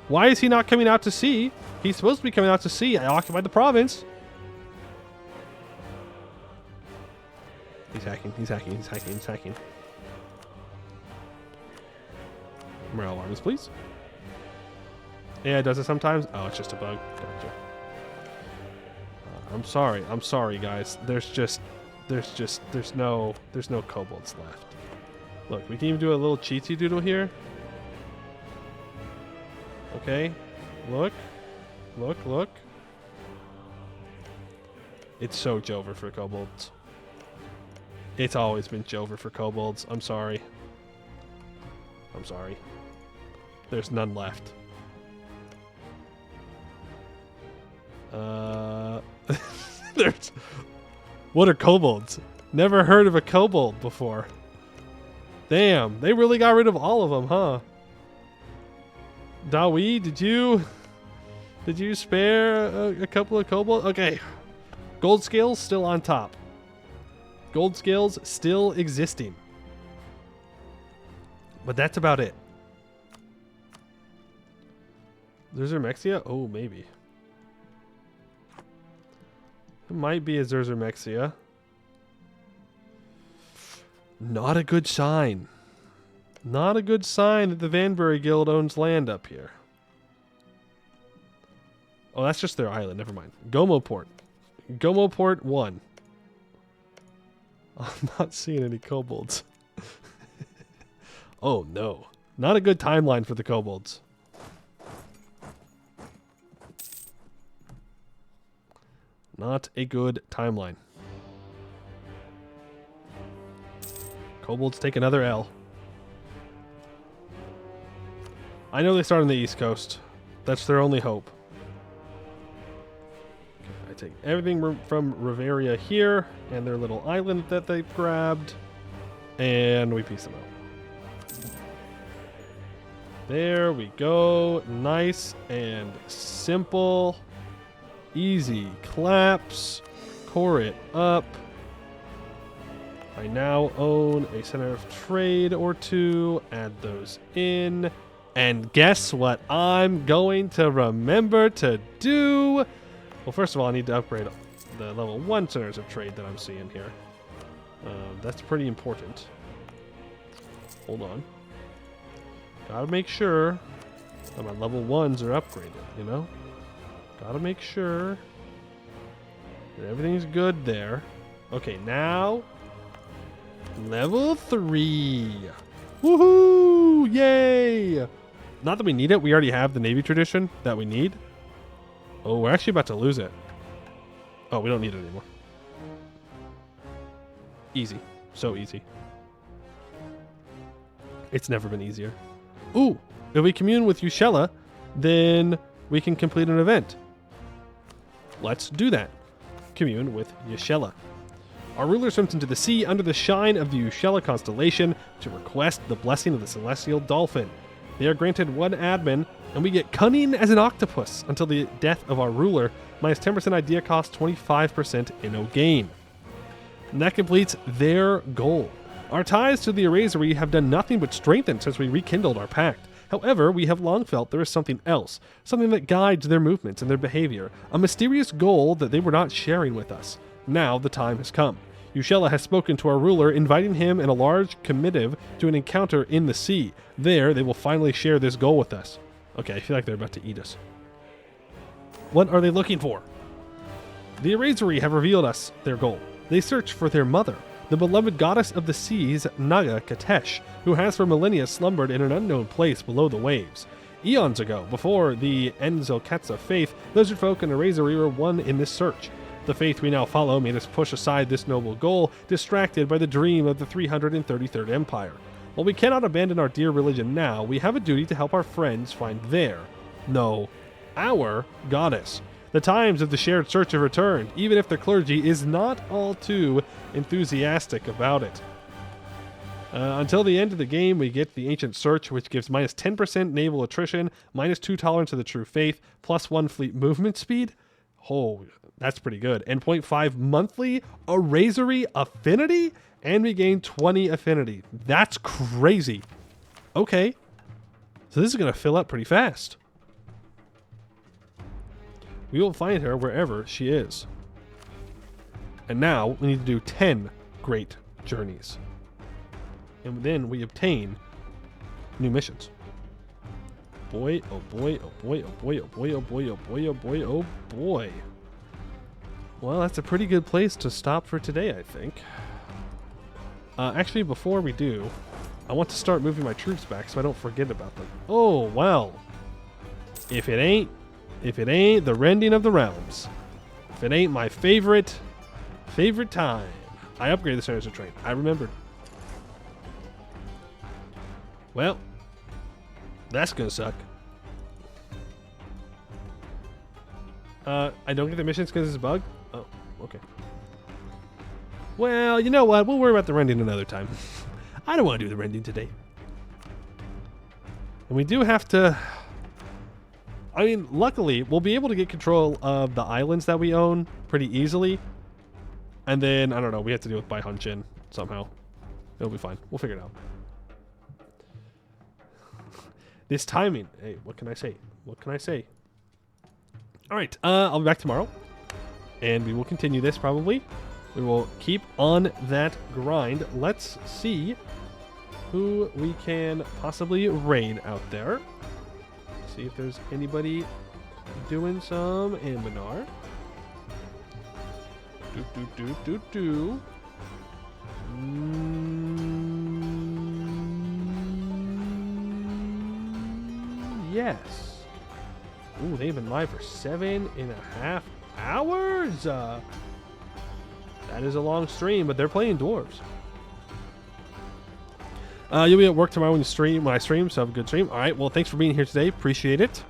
Why is he not coming out to sea? He's supposed to be coming out to sea. I occupied the province. He's hacking. Morale alarms, please. Yeah, it does it sometimes. Oh, it's just a bug. Gotcha. I'm sorry, guys. There's no kobolds left. Look, we can even do a little cheatsy doodle here. Okay. Look. It's so Jover for kobolds. It's always been Jover for kobolds. I'm sorry. I'm sorry. There's none left. There's... What are kobolds? Never heard of a kobold before. Damn, they really got rid of all of them, huh? Dawi, did you spare a couple of kobolds? Okay. Gold scales still on top. Gold scales still existing. But that's about it. Zerzurmexia? Oh, maybe. It might be a Zerzurmexia. Not a good sign. Not a good sign that the Vanbury Guild owns land up here. Oh, that's just their island. Never mind. Gomoport. Gomoport 1. I'm not seeing any kobolds. Oh, no. Not a good timeline for the kobolds. Not a good timeline. Kobolds take another L. I know they start on the East Coast. That's their only hope. Okay, I take everything from Riveria here and their little island that they've grabbed, and we piece them out. There we go. Nice and simple. Easy claps. Core it up. I now own a center of trade or two. Add those in. And guess what I'm going to remember to do? Well, first of all, I need to upgrade the level 1 centers of trade that I'm seeing here. That's pretty important. Hold on. Gotta make sure that my level 1s are upgraded, you know? Gotta make sure that everything's good there. Okay, now... Level 3. Woohoo! Yay! Not that we need it. We already have the Navy tradition that we need. Oh, we're actually about to lose it. Oh, we don't need it anymore. Easy. So easy. It's never been easier. Ooh! If we commune with Yushella, then we can complete an event. Let's do that. Commune with Yushella. Our ruler swims into the sea under the shine of the Yushella constellation to request the blessing of the celestial dolphin. They are granted 1 admin, and we get cunning as an octopus until the death of our ruler, minus 10% idea cost, 25% inno gain. And that completes their goal. Our ties to the Erasery have done nothing but strengthen since we rekindled our pact. However, we have long felt there is something else, something that guides their movements and their behavior, a mysterious goal that they were not sharing with us. Now the time has come. Yushella has spoken to our ruler, inviting him and a large commitive to an encounter in the sea. There, they will finally share this goal with us. Okay, I feel like they're about to eat us. What are they looking for? The Erasery have revealed us their goal. They search for their mother, the beloved goddess of the seas, Naga Katesh, who has for millennia slumbered in an unknown place below the waves. Eons ago, before the Enzokatsa faith, Lizardfolk and Erasery were one in this search. The faith we now follow made us push aside this noble goal, distracted by the dream of the 333rd Empire. While we cannot abandon our dear religion now, we have a duty to help our friends find our goddess. The times of the shared search have returned, even if the clergy is not all too enthusiastic about it. Until the end of the game, we get the Ancient Search, which gives minus 10% naval attrition, minus 2 tolerance to the true faith, plus 1 fleet movement speed. Oh, that's pretty good. And 0.5 monthly Erasery affinity, and we gain 20 affinity. That's crazy. Okay. So this is going to fill up pretty fast. We will find her wherever she is. And now we need to do 10 great journeys. And then we obtain new missions. Boy, oh boy, oh boy, oh boy, oh boy, oh boy, oh boy, oh boy, oh boy. Well, that's a pretty good place to stop for today, I think. Actually, before we do, I want to start moving my troops back so I don't forget about them. Oh, well. If it ain't the rending of the realms. If it ain't my favorite Favorite time. I upgraded the Sinister Train. I remembered. Well, that's gonna suck. I don't get the missions because it's a bug? Oh, okay. Well, you know what? We'll worry about the rending another time. I don't want to do the rending today. And we do have to... I mean, luckily, we'll be able to get control of the islands that we own pretty easily. And then, I don't know, we have to deal with Bai Hunchin somehow. It'll be fine. We'll figure it out. This timing. Hey, what can I say? What can I say? All right, I'll be back tomorrow. And we will continue this probably. We will keep on that grind. Let's see who we can possibly raid out there. See if there's anybody doing some Anbennar. Yes. Ooh, they've been live for 7.5 hours. That is a long stream, but they're playing dwarves. You'll be at work tomorrow when I stream, so have a good stream. All right, well, thanks for being here today. Appreciate it.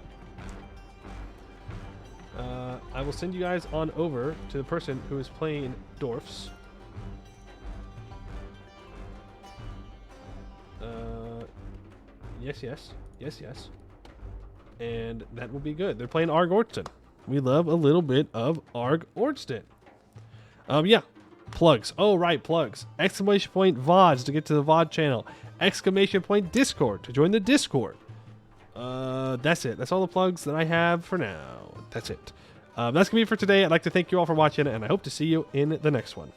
I will send you guys on over to the person who is playing dwarfs. Yes. And that will be good. They're playing Arg Ordston. We love a little bit of Arg Ordston. Yeah. Plugs. Oh, right, plugs. Exclamation point VODs to get to the VOD channel. Exclamation point Discord to join the Discord. That's it. That's all the plugs that I have for now. That's it. That's going to be it for today. I'd like to thank you all for watching, and I hope to see you in the next one.